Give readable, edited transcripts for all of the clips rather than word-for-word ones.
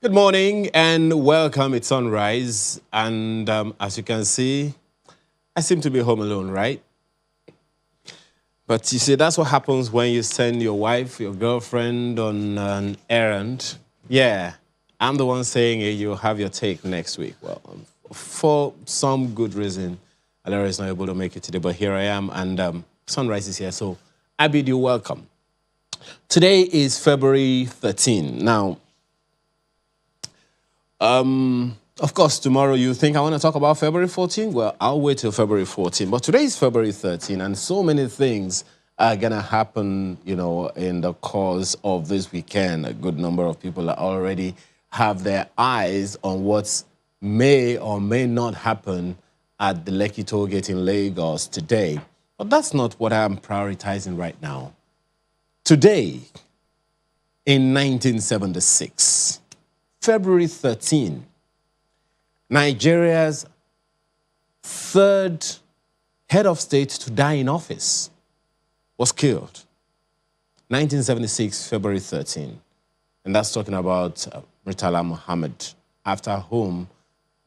Good morning and welcome. It's sunrise, and as you can see, I seem to be home alone, right? But you see, that's what happens when you send your wife, your girlfriend on an errand. Yeah, I'm the one saying it. You'll have your take next week. Well, for some good reason, Alara is not able to make it today, but here I am, and sunrise is here, so I bid you welcome. Today is February 13. Now, of course, tomorrow you think I want to talk about February 14? Well, I'll wait till February 14. But today is February 13, and so many things are going to happen, in the course of this weekend. A good number of people already have their eyes on what may or may not happen at the Lekki toll gate in Lagos today. But that's not what I'm prioritizing right now. Today, in 1976, February 13, Nigeria's third head of state to die in office was killed. 1976, February 13. And that's talking about Murtala Muhammad, after whom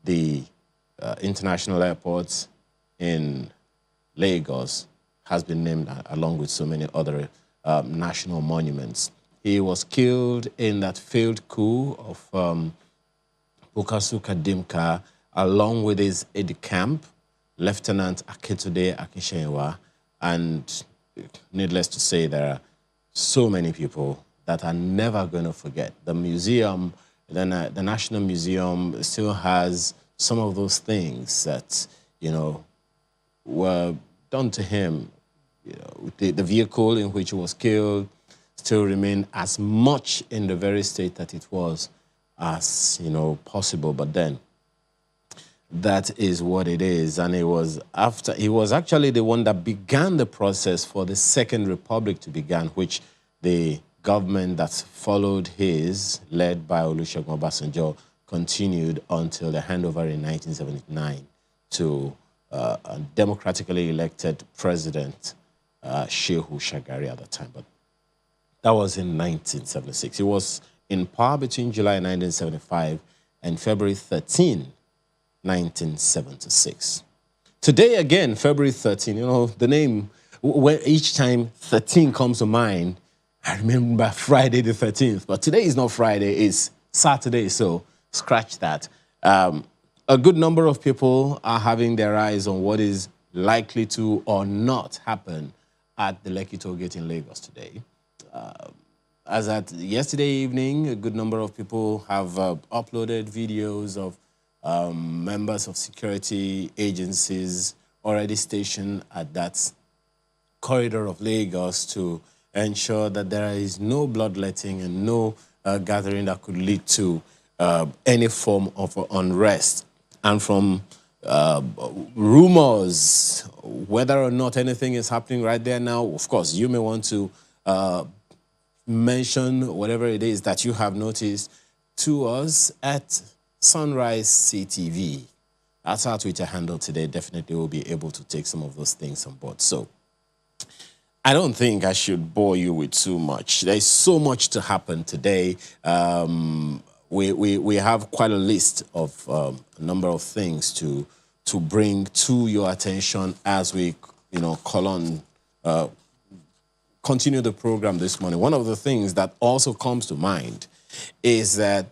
the international airport in Lagos has been named, along with so many other national monuments. He was killed in that failed coup of Bukasu Kadimka, along with his aide-de-camp, Lieutenant Akintunde Akinshenwa. And needless to say, there are so many people that are never going to forget. The museum, the National Museum, still has some of those things that, were done to him. The vehicle in which he was killed still remain as much in the very state that it was as possible. But then that is what it is. And he was actually the one that began the process for the Second Republic to begin, which the government that followed his, led by Olusegun Obasanjo, continued until the handover in 1979 to a democratically elected president, Shehu Shagari at the time. But that was in 1976. He was in power between July 1975 and February 13, 1976. Today, again, February 13, the name, when each time 13 comes to mind, I remember Friday the 13th. But today is not Friday, it's Saturday, so scratch that. A good number of people are having their eyes on what is likely to or not happen at the Lekki toll gate in Lagos today. As at yesterday evening, a good number of people have uploaded videos of members of security agencies already stationed at that corridor of Lagos to ensure that there is no bloodletting and no gathering that could lead to any form of unrest. And from rumors, whether or not anything is happening right there now, of course, you may want to mention whatever it is that you have noticed to us at Sunrise CTV. That's our Twitter handle today. Definitely we'll be able to take some of those things on board. So I don't think I should bore you with too much. There's so much to happen today. We have quite a list of a number of things to bring to your attention as we continue the program this morning. One of the things that also comes to mind is that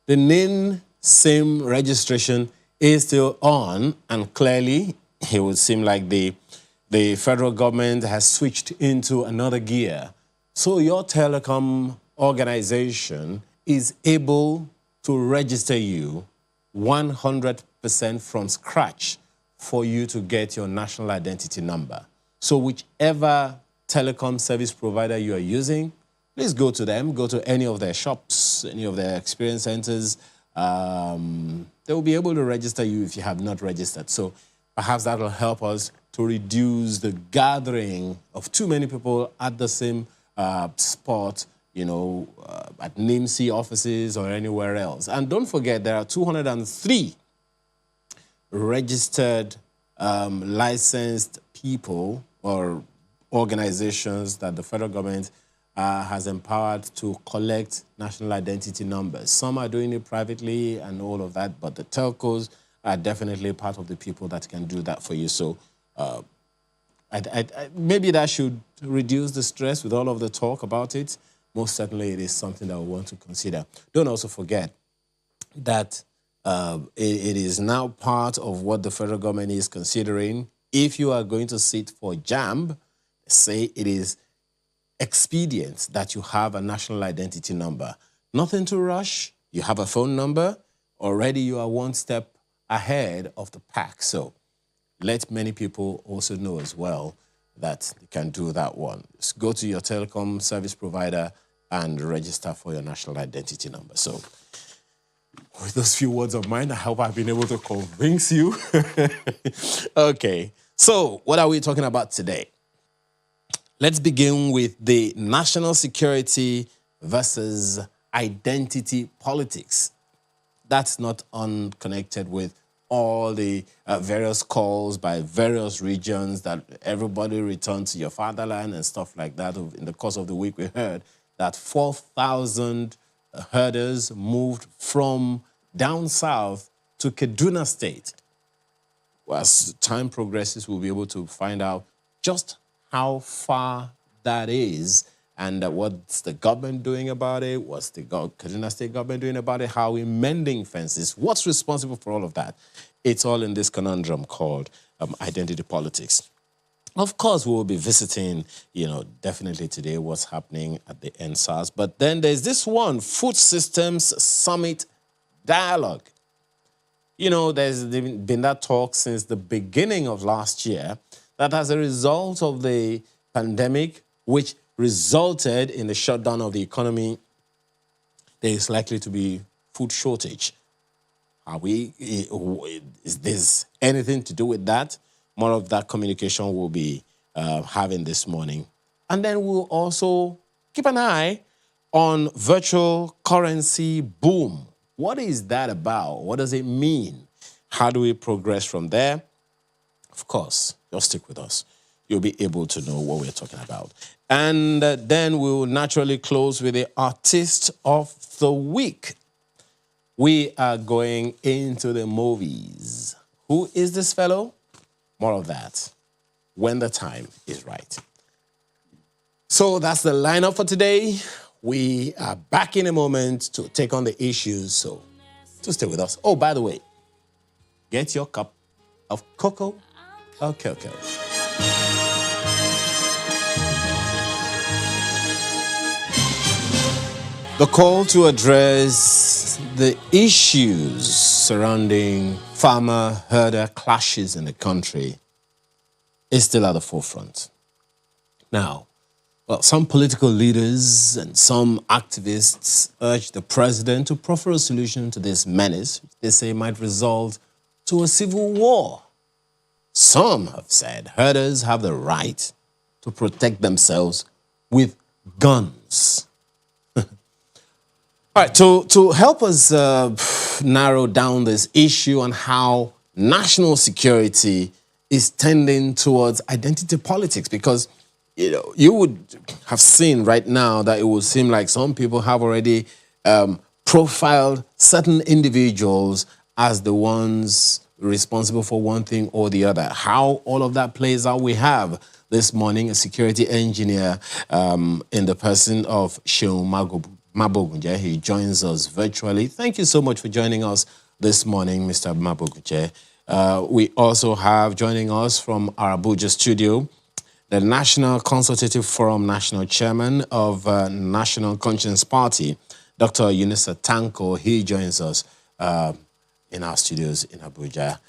the NIN-SIM registration is still on, and clearly it would seem like the federal government has switched into another gear. So your telecom organization is able to register you 100% from scratch for you to get your national identity number. So whichever telecom service provider you are using, please go to them, go to any of their shops, any of their experience centers. They will be able to register you if you have not registered. So perhaps that will help us to reduce the gathering of too many people at the same spot, at NIMC offices or anywhere else. And don't forget, there are 203 registered, licensed people or organizations that the federal government has empowered to collect national identity numbers. Some are doing it privately and all of that, but the telcos are definitely part of the people that can do that for you. So maybe that should reduce the stress with all of the talk about it. Most certainly, it is something that we want to consider. Don't also forget that it is now part of what the federal government is considering. If you are going to sit for JAMB, say it is expedient that you have a national identity number. Nothing to rush. You have a phone number. Already you are one step ahead of the pack. So let many people also know as well that they can do that one. Just go to your telecom service provider and register for your national identity number. So with those few words of mine, I hope I've been able to convince you. Okay, so what are we talking about today? Let's begin with the national security versus identity politics. That's not unconnected with all the various calls by various regions that everybody return to your fatherland and stuff like that. In the course of the week, we heard that 4,000 herders moved from down south to Kaduna State. Well, as time progresses, we'll be able to find out just how far that is and what's the government doing about it, what's the Kaduna State government doing about it, how we're mending fences, what's responsible for all of that. It's all in this conundrum called identity politics. Of course, we will be visiting, definitely today what's happening at the NSAS. But then there's this one, Food Systems Summit Dialogue. There's been that talk since the beginning of last year that as a result of the pandemic, which resulted in the shutdown of the economy, there is likely to be food shortage. Is this anything to do with that? More of that communication we'll be having this morning. And then we'll also keep an eye on virtual currency boom. What is that about? What does it mean? How do we progress from there? Of course, just stick with us. You'll be able to know what we're talking about. And then we'll naturally close with the Artist of the Week. We are going into the movies. Who is this fellow? More of that when the time is right. So that's the lineup for today. We are back in a moment to take on the issues, so stay with us. Oh, by the way, get your cup of cocoa or cocoa. The call to address the issues surrounding farmer-herder clashes in the country is still at the forefront. Now, some political leaders and some activists urge the president to proffer a solution to this menace, which they say might result to a civil war. Some have said herders have the right to protect themselves with guns. All right, to help us narrow down this issue on how national security is tending towards identity politics, because you would have seen right now that it would seem like some people have already profiled certain individuals as the ones responsible for one thing or the other. How all of that plays out, we have this morning a security engineer in the person of Seun Mabogunje. He joins us virtually. Thank you so much for joining us this morning, Mr. Mabogunje. We also have joining us from our Abuja studio the National Consultative Forum National Chairman of National Conscience Party, Dr. Unisa Tanko. He joins us in our studios in Abuja.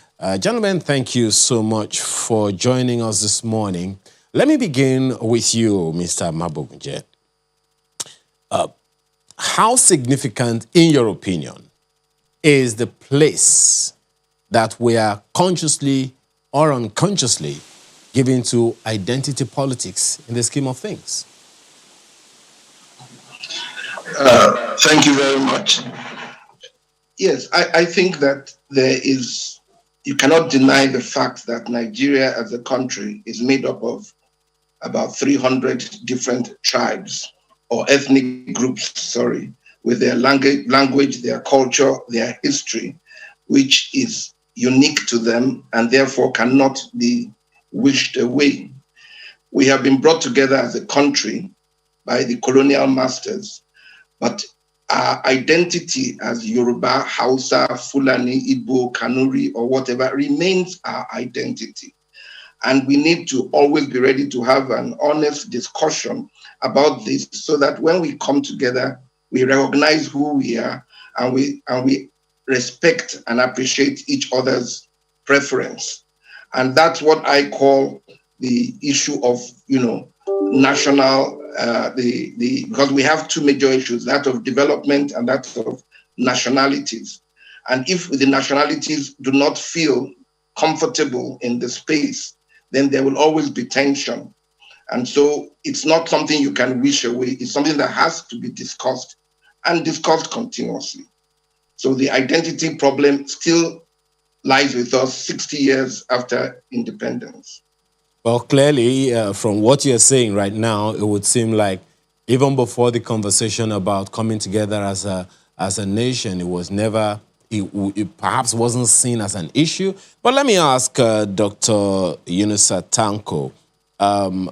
Gentlemen, thank you so much for joining us this morning. Let me begin with you, Mr. Mabogunje. How significant, in your opinion, is the place that we are consciously or unconsciously giving to identity politics in the scheme of things? Thank you very much. Yes, I think that you cannot deny the fact that Nigeria as a country is made up of about 300 different tribes. or ethnic groups, sorry, with their language, their culture, their history, which is unique to them and therefore cannot be wished away. We have been brought together as a country by the colonial masters, but our identity as Yoruba, Hausa, Fulani, Igbo, Kanuri, or whatever remains our identity. And we need to always be ready to have an honest discussion about this so that when we come together, we recognize who we are and we respect and appreciate each other's preference. And that's what I call the issue of, national, because we have two major issues, that of development and that of nationalities. And if the nationalities do not feel comfortable in the space, then there will always be tension. And so it's not something you can wish away. It's something that has to be discussed and discussed continuously. So the identity problem still lies with us 60 years after independence. Well, clearly, from what you're saying right now, it would seem like even before the conversation about coming together as a nation, it was never, it perhaps wasn't seen as an issue. But let me ask Dr. Yunusa Tanko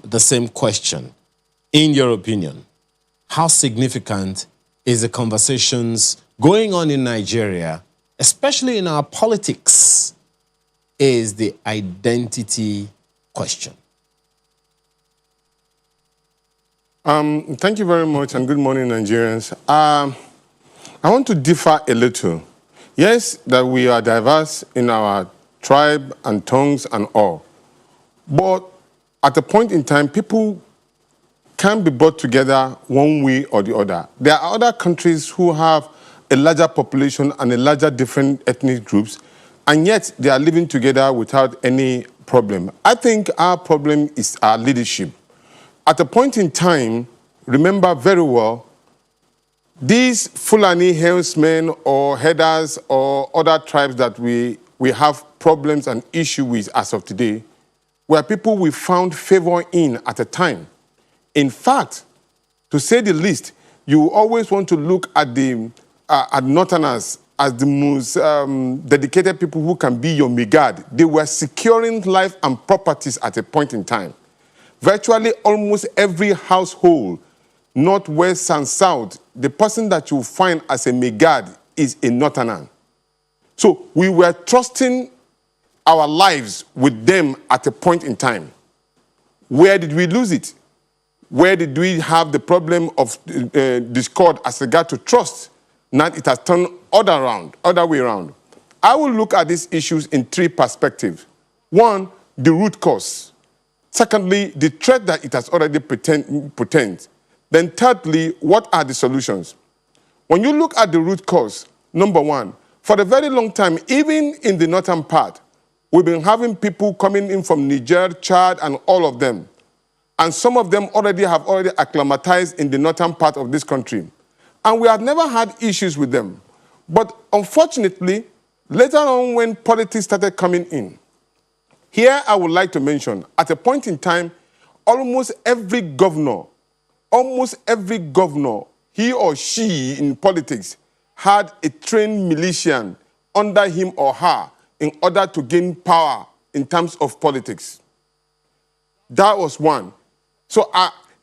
the same question. In your opinion, how significant is the conversations going on in Nigeria, especially in our politics, is the identity question? Thank you very much and good morning, Nigerians. I want to differ a little. Yes, that we are diverse in our tribe and tongues and all. But at a point in time, people can be brought together one way or the other. There are other countries who have a larger population and a larger different ethnic groups, and yet they are living together without any problem. I think our problem is our leadership. At a point in time, remember very well, these Fulani herdsmen or headers or other tribes that we have problems and issues with as of today were people we found favor in at a time. In fact, to say the least, you always want to look at the Northerners as the most dedicated people who can be your megad. They were securing life and properties at a point in time. Virtually almost every household, north, west, and south, the person that you find as a megad is a Northerner. So we were trusting our lives with them at a point in time. Where did we lose it? Where did we have the problem of discord as regard to trust? Now it has turned other way around. I will look at these issues in three perspectives. One, the root cause. Secondly, the threat that it has already portends. Then thirdly, what are the solutions? When you look at the root cause, number one, for a very long time, even in the northern part, we've been having people coming in from Niger, Chad, and all of them. And some of them have already acclimatized in the northern part of this country. And we have never had issues with them. But unfortunately, later on when politics started coming in, here I would like to mention, at a point in time, almost every governor, he or she in politics, had a trained militian under him or her in order to gain power in terms of politics. That was one. So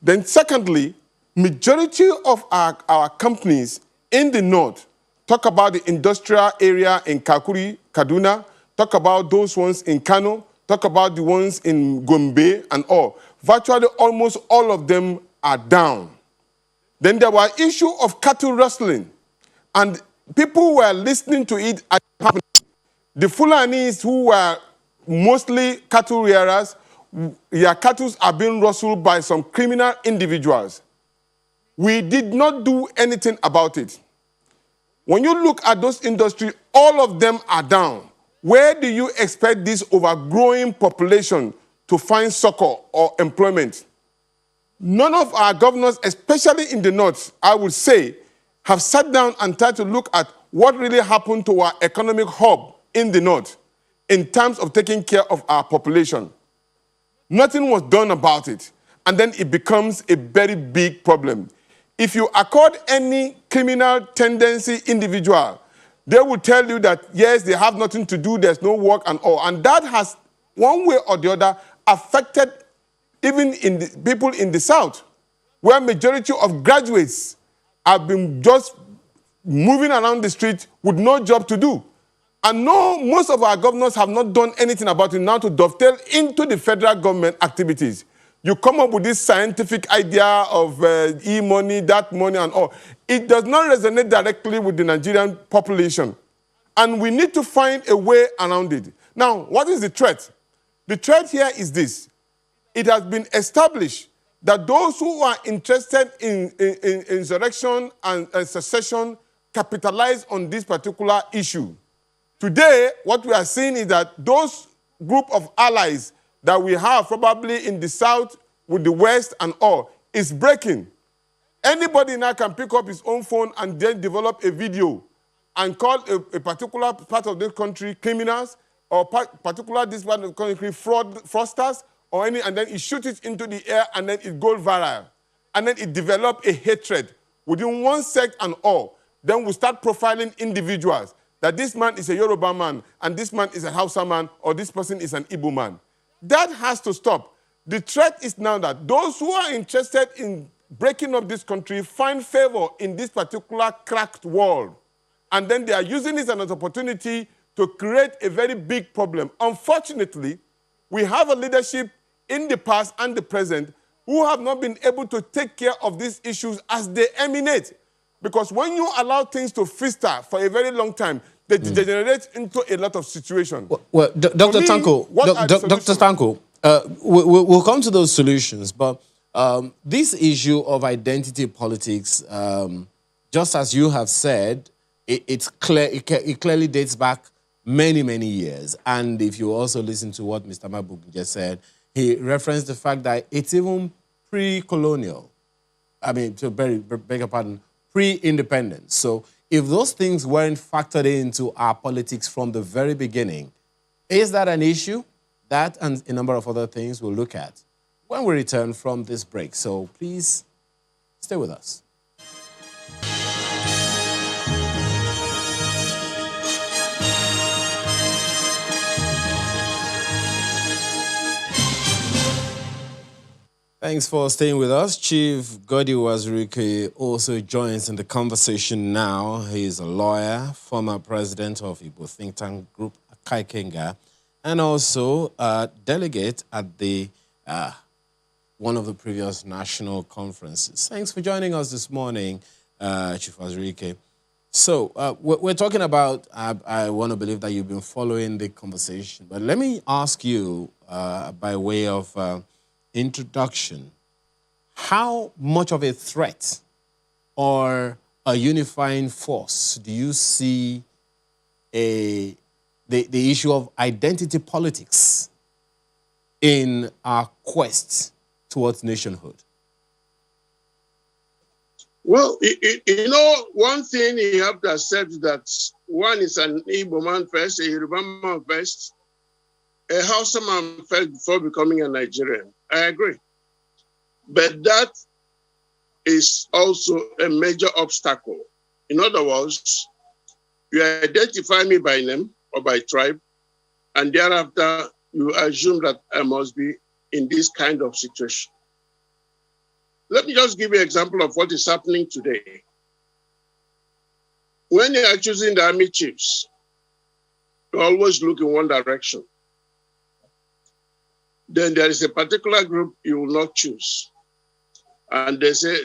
then secondly, majority of our companies in the north, talk about the industrial area in Kakuri, Kaduna, talk about those ones in Kano, talk about the ones in Gombe and all. Virtually almost all of them are down. Then there were issue of cattle rustling, and people were listening to it as happening. The Fulanis who were mostly cattle rearers, their cattle are being rustled by some criminal individuals. We did not do anything about it. When you look at those industries, all of them are down. Where do you expect this overgrowing population to find succor or employment? None of our governors, especially in the north, I would say, have sat down and tried to look at what really happened to our economic hub in the north in terms of taking care of our population. Nothing was done about it. And then it becomes a very big problem. if you accord any criminal tendency individual, they will tell you that, yes, they have nothing to do, there's no work and all. And that has, one way or the other, affected even in the people in the South, where majority of graduates have been just moving around the street with no job to do. And no, most of our governors have not done anything about it now to dovetail into the federal government activities. You come up with this scientific idea of e-money, that money and all. It does not resonate directly with the Nigerian population. And we need to find a way around it. Now, what is the threat? The threat here is this. It has been established that those who are interested in insurrection and secession capitalize on this particular issue. Today, what we are seeing is that those group of allies that we have probably in the South with the West and all is breaking. Anybody now can pick up his own phone and then develop a video and call a particular part of the country criminals or particular this part of the country fraudsters or any, and then he shoots it into the air and then it goes viral. And then it develops a hatred within one sect and all. Then we start profiling individuals. That this man is a Yoruba man, and this man is a Hausa man, or this person is an Igbo man. That has to stop. The threat is now that those who are interested in breaking up this country find favor in this particular cracked world. And then they are using this as an opportunity to create a very big problem. Unfortunately, we have a leadership in the past and the present who have not been able to take care of these issues as they emanate. Because when you allow things to fester for a very long time, they degenerate into a lot of situations. Well, Dr. Tanko, Dr. Tanko, we'll come to those solutions, but this issue of identity politics, just as you have said, it's clear. It clearly dates back many, many years. And if you also listen to what Mr. Mabuk just said, he referenced the fact that it's even pre-colonial. I mean, to beg your pardon, pre-independence. So if those things weren't factored into our politics from the very beginning, is that an issue? That and a number of other things we'll look at when we return from this break. So please stay with us. Thanks for staying with us. Chief Godi Wazirike also joins in the conversation now. He is a lawyer, former president of Igbo think tank group Kaikenga, and also a delegate at the one of the previous national conferences. Thanks for joining us this morning, Chief Wazirike. So we're talking about, I want to believe that you've been following the conversation, but let me ask you by way of introduction, how much of a threat or a unifying force do you see the issue of identity politics in our quest towards nationhood? Well, you know, one thing you have to accept is that one is an Igbo man first, a Yoruba man first, a Hausa man first before becoming a Nigerian. I agree. But that is also a major obstacle. In other words, you identify me by name or by tribe, and thereafter you assume that I must be in this kind of situation. Let me just give you an example of what is happening today. When you are choosing the army chiefs, you always look in one direction. Then there is a particular group you will not choose. And they say,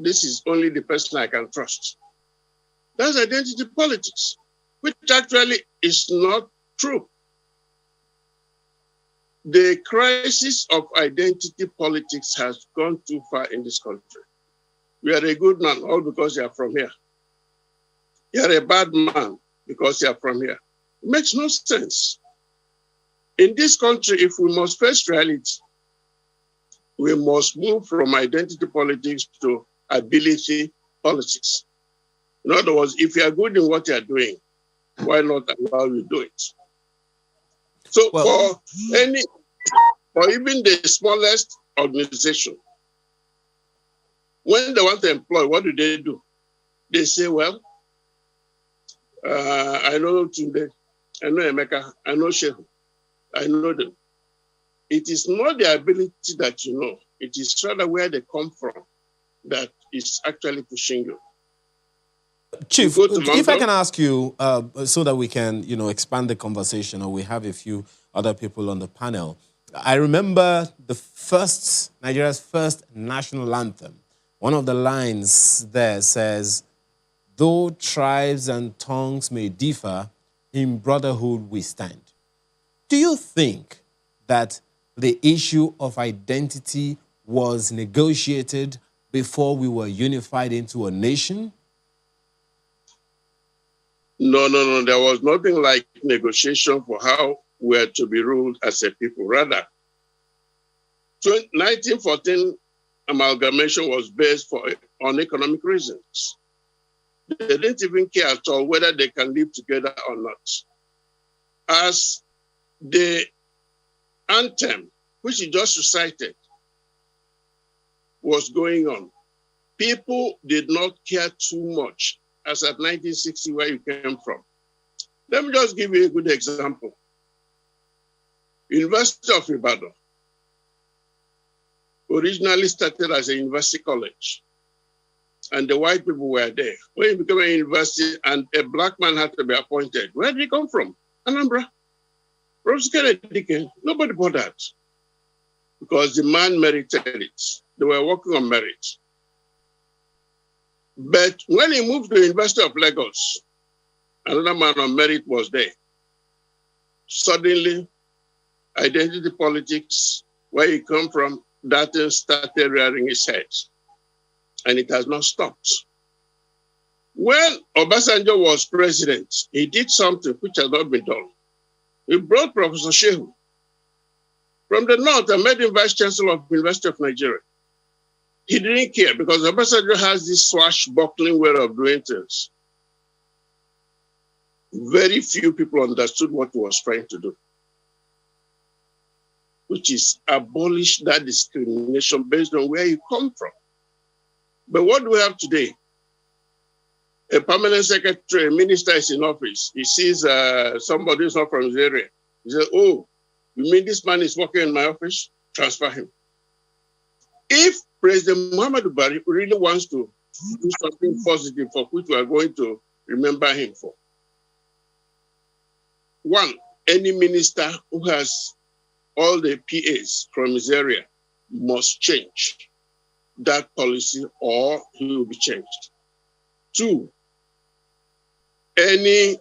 this is only the person I can trust. That's identity politics, which actually is not true. The crisis of identity politics has gone too far in this country. You are a good man, all because you are from here. You are a bad man because you are from here. It makes no sense. In this country, if we must face reality, we must move from identity politics to ability politics. In other words, if you are good in what you are doing, why not allow you to do it? So for even the smallest organization, When they want to employ, what do? They say, well, I know Tunde, I know Emeka, I know Shehu, I know them. It is not the ability that you know, it is rather where they come from that is actually pushing you. Chief, You go to if I London, can ask you, so that we can, expand the conversation, or we have a few other people on the panel. I remember Nigeria's first national anthem. One of the lines there says, "Though tribes and tongues may differ, in brotherhood we stand." Do you think that the issue of identity was negotiated before we were unified into a nation? No. There was nothing like negotiation for how we are to be ruled as a people. Rather, 1914 amalgamation was based on economic reasons. They didn't even care at all whether they can live together or not. As the anthem, which you just recited, was going on, people did not care too much as at 1960 where you came from. Let me just give you a good example. University of Ibadan originally started as a university college, and the white people were there. When it became a university and a black man had to be appointed, where did he come from? Anambra. Professor Kennedy, nobody bothered, because the man merited it. They were working on merit. But when he moved to the University of Lagos, another man on merit was there. Suddenly, identity politics, where he come from, that thing started rearing its head. And it has not stopped. When Obasanjo was president, he did something which has not been done. He brought Professor Shehu from the north and made him vice chancellor of the University of Nigeria. He didn't care because Obasanjo has this swashbuckling way of doing things. Very few people understood what he was trying to do, which is abolish that discrimination based on where you come from. But what do we have today? A permanent secretary, a minister is in office. He sees somebody who's not from his area. He says, "Oh, you mean this man is working in my office? Transfer him." If President Muhammadu Buhari really wants to do something positive for which we are going to remember him for, one, any minister who has all the PAs from his area must change that policy or he will be changed. Two, any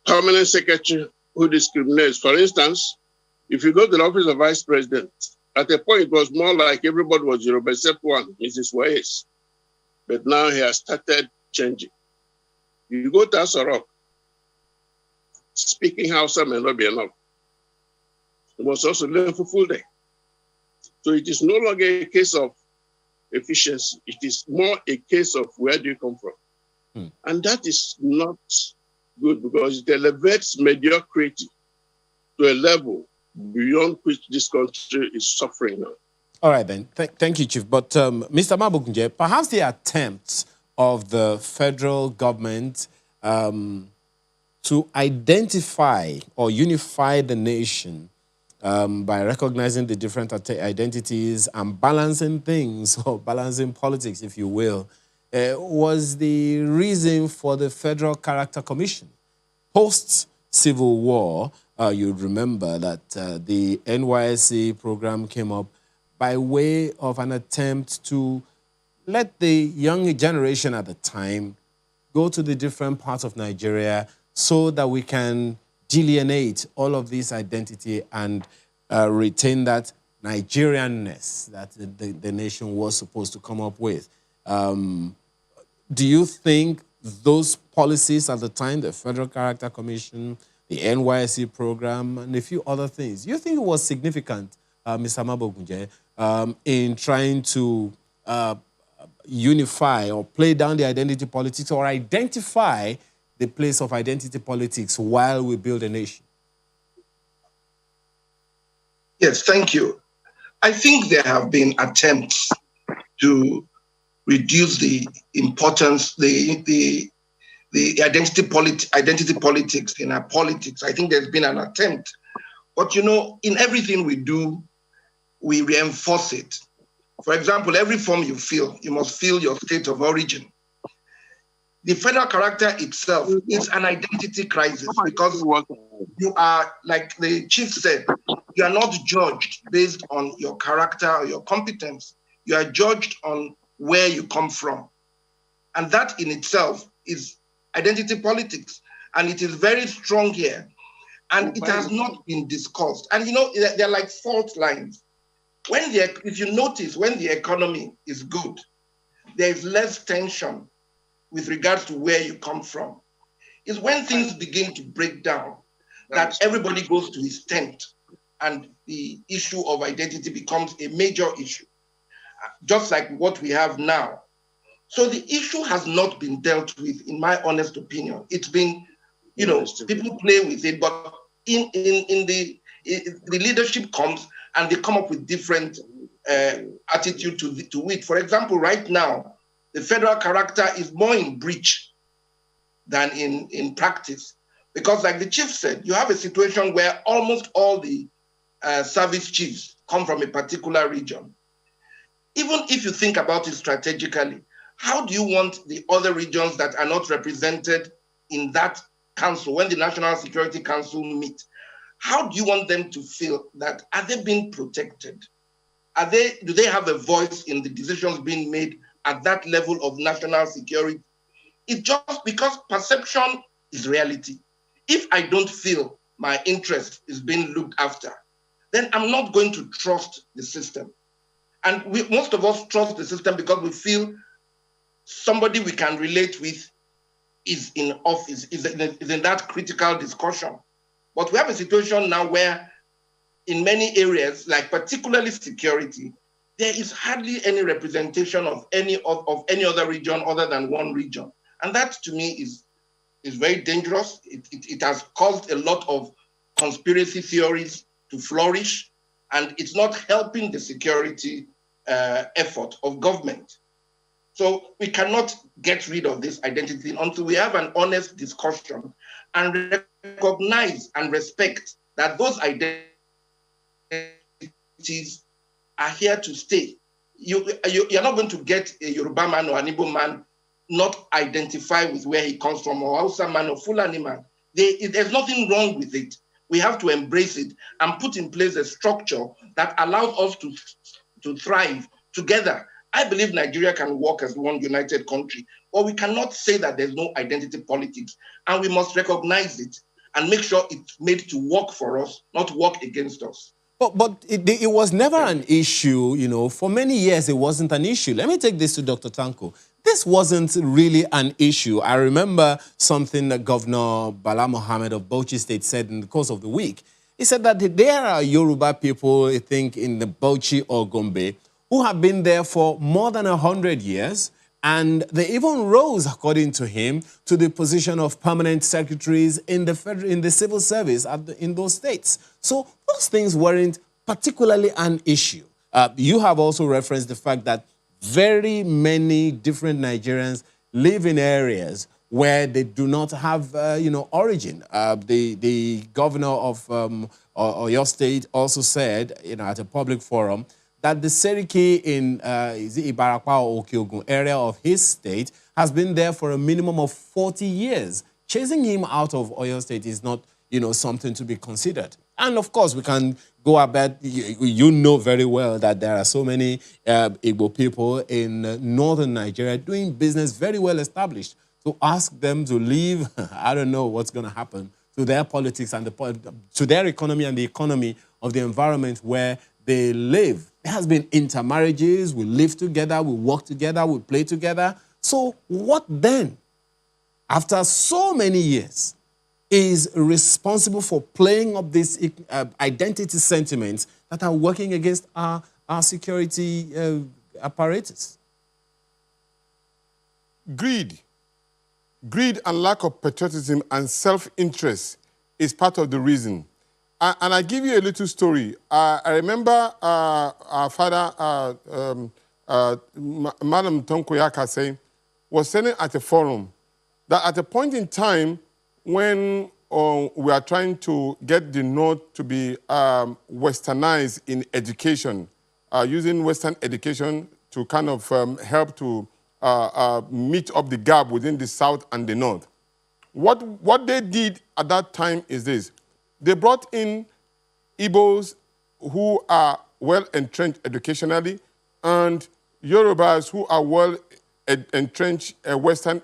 permanent secretary who discriminates, for instance, if you go to the office of vice president, at a point it was more like everybody was Yoruba except one, Mrs. Waes. But now he has started changing. You go to Asarok, speaking Hausa may not be enough. It was also learn for full day. So it is no longer a case of efficiency. It is more a case of where do you come from? And that is not good because it elevates mediocrity to a level beyond which this country is suffering now. All right, then. Thank you, Chief. But Mr. Mabukunje, perhaps the attempts of the federal government to identify or unify the nation by recognizing the different identities and balancing things, or balancing politics, if you will, was the reason for the Federal Character Commission. Post-Civil War, you'd remember that the NYSC program came up by way of an attempt to let the young generation at the time go to the different parts of Nigeria so that we can delineate all of this identity and retain that Nigerianness that the nation was supposed to come up with. Do you think those policies at the time, the Federal Character Commission, the NYSC program, and a few other things, do you think it was significant, Mr. Mabukunje, in trying to unify or play down the identity politics or identify the place of identity politics while we build a nation? Yes, thank you. I think there have been attempts to reduce the importance, the identity politics in our politics. I think there's been an attempt. But you know, in everything we do, we reinforce it. For example, every form you fill, you must fill your state of origin. The federal character itself is an identity crisis because you are, like the chief said, you are not judged based on your character or your competence. You are judged on where you come from. And that in itself is identity politics. And it is very strong here. And it has not been discussed. And you know, they're like fault lines. If you notice, when the economy is good, there is less tension with regards to where you come from. It's when things begin to break down that everybody goes to his tent and the issue of identity becomes a major issue, just like what we have now. So the issue has not been dealt with, in my honest opinion. It's been, you know, people play with it, but in the leadership comes and they come up with different attitude to it. For example, right now, the federal character is more in breach than in practice. Because like the chief said, you have a situation where almost all the service chiefs come from a particular region. Even if you think about it strategically, how do you want the other regions that are not represented in that council, when the National Security Council meet, how do you want them to feel that, are they being protected? Do they have a voice in the decisions being made at that level of national security? It's just because perception is reality. If I don't feel my interest is being looked after, then I'm not going to trust the system. And most of us trust the system because we feel somebody we can relate with is in office, is in that critical discussion. But we have a situation now where in many areas, like particularly security, there is hardly any representation of any other region other than one region. And that to me is very dangerous. It has caused a lot of conspiracy theories to flourish, and it's not helping the security effort of government. So we cannot get rid of this identity until we have an honest discussion and recognize and respect that those identities are here to stay. You're not going to get a Yoruba man or an Igbo man not identify with where he comes from, or Hausa man or Fulani man. There's nothing wrong with it. We have to embrace it and put in place a structure that allows us to thrive together. I believe Nigeria can work as one united country, but we cannot say that there's no identity politics, and we must recognize it and make sure it's made to work for us, not work against us. But it was never an issue, you know. For many years, it wasn't an issue. Let me take this to Dr. Tanko. This wasn't really an issue. I remember something that Governor Bala Mohammed of Bauchi State said in the course of the week. He said that there are Yoruba people, I think, in the Bauchi or Gombe, who have been there for more than 100 years, and they even rose, according to him, to the position of permanent secretaries in the civil service in those states. So those things weren't particularly an issue. You have also referenced the fact that very many different Nigerians live in areas where they do not have, origin. The governor of Oyo State also said, at a public forum, that the Seriki in Ibarakwa or Okiogun area of his state has been there for a minimum of 40 years. Chasing him out of Oyo State is not, something to be considered. And of course, we can go about, you know very well that there are so many Igbo people in northern Nigeria doing business very well established. To ask them to leave, I don't know what's going to happen to their politics and to their economy and the economy of the environment where they live. There has been intermarriages, we live together, we work together, we play together. So what then, after so many years, is responsible for playing up these identity sentiments that are working against our security apparatus? Greed and lack of patriotism and self-interest is part of the reason. And I give you a little story. I remember our father, Madam Tonkoyaka saying, was saying at a forum that at a point in time when we are trying to get the North to be westernized in education, using Western education to kind of help to meet up the gap within the South and the North. What they did at that time is this. They brought in Igbos who are well entrenched educationally and Yorubas who are well entrenched in Western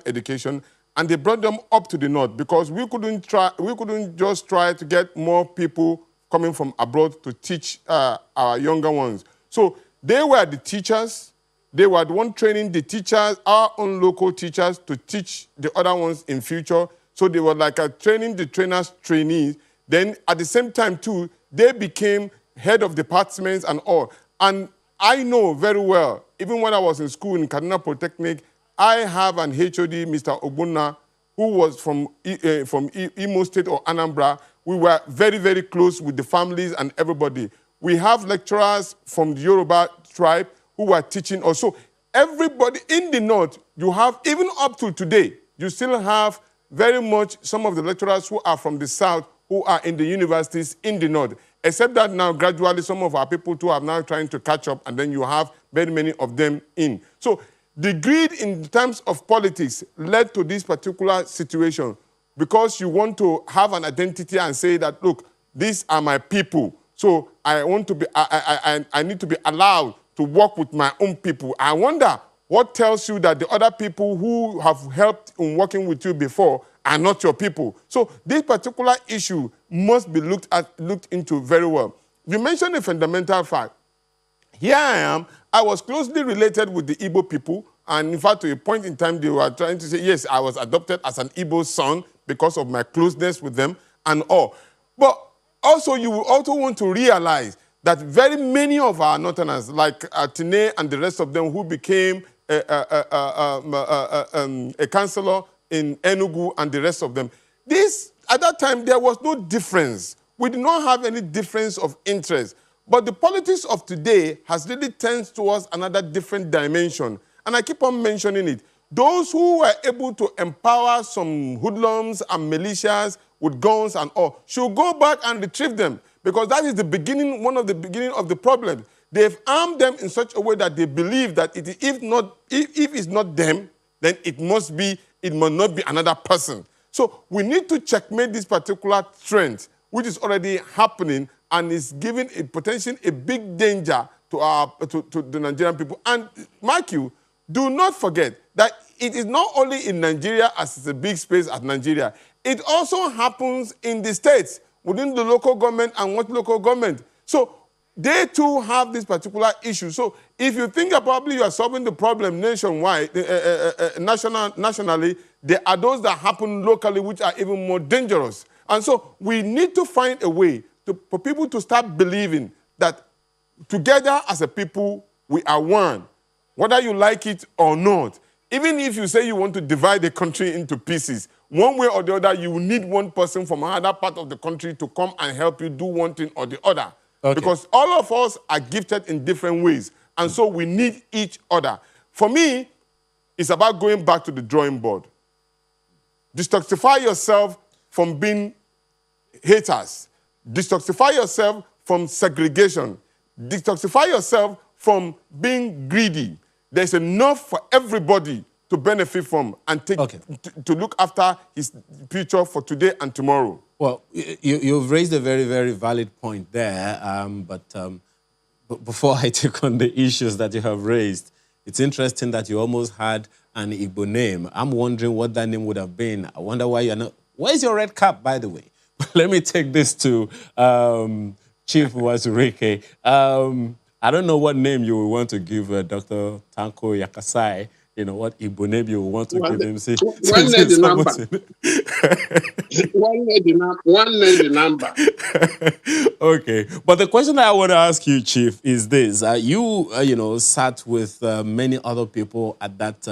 education, and they brought them up to the North because we couldn't just try to get more people coming from abroad to teach our younger ones. So they were the teachers. They were the one training the teachers, our own local teachers, to teach the other ones in future. So they were like training the trainers' trainees. Then at the same time, too, they became head of departments and all. And I know very well, even when I was in school in Kaduna Polytechnic, I have an HOD, Mr. Ogbonna, who was from Imo State or Anambra. We were very, very close with the families and everybody. We have lecturers from the Yoruba tribe who were teaching us. So everybody in the North, you have, even up to today, you still have very much some of the lecturers who are from the South who are in the universities in the North. Except that now, gradually, some of our people too are now trying to catch up, and then you have very many of them in. So the greed in terms of politics led to this particular situation because you want to have an identity and say that, look, these are my people. So I want to be, I need to be allowed to work with my own people. I wonder what tells you that the other people who have helped in working with you before are not your people. So this particular issue must be looked into very well. You mentioned a fundamental fact. Here I am. I was closely related with the Igbo people, and in fact, to a point in time, they were trying to say, yes, I was adopted as an Igbo son because of my closeness with them and all. But also, you will also want to realize that very many of our Northerners, like Atine and the rest of them who became a councillor in Enugu and the rest of them, at that time, there was no difference. We did not have any difference of interest. But the politics of today has really turned towards another different dimension. And I keep on mentioning it. Those who were able to empower some hoodlums and militias with guns and all should go back and retrieve them, because that is the beginning, one of the beginning of the problem. They've armed them in such a way that they believe that if it's not them, then it must not be another person. So we need to checkmate this particular trend, which is already happening and is giving potentially a big danger to the Nigerian people. And mark you, do not forget that it is not only in Nigeria as it's a big space as Nigeria. It also happens in the states, within the local government and what local government. So they too have this particular issue. So if you think that probably you are solving the problem nationwide, nationally, there are those that happen locally which are even more dangerous. And so we need to find a way for people to start believing that together as a people, we are one, whether you like it or not. Even if you say you want to divide the country into pieces, one way or the other, you will need one person from another part of the country to come and help you do one thing or the other. Okay. Because all of us are gifted in different ways, and so we need each other. For me, it's about going back to the drawing board. Detoxify yourself from being haters. Detoxify yourself from segregation. Detoxify yourself from being greedy. There's enough for everybody to benefit from and take to look after his future for today and tomorrow. Well, you've raised a very, very valid point there. But before I take on the issues that you have raised, it's interesting that you almost had an Igbo name. I'm wondering what that name would have been. I wonder why you're not... Where's your red cap, by the way? Let me take this to Chief Wazurike. I don't know what name you will want to give Dr. Tanko Yakasai. You know, what Igbo name you will want to give him. One number. Okay. But the question that I want to ask you, Chief, is this. You sat with many other people at that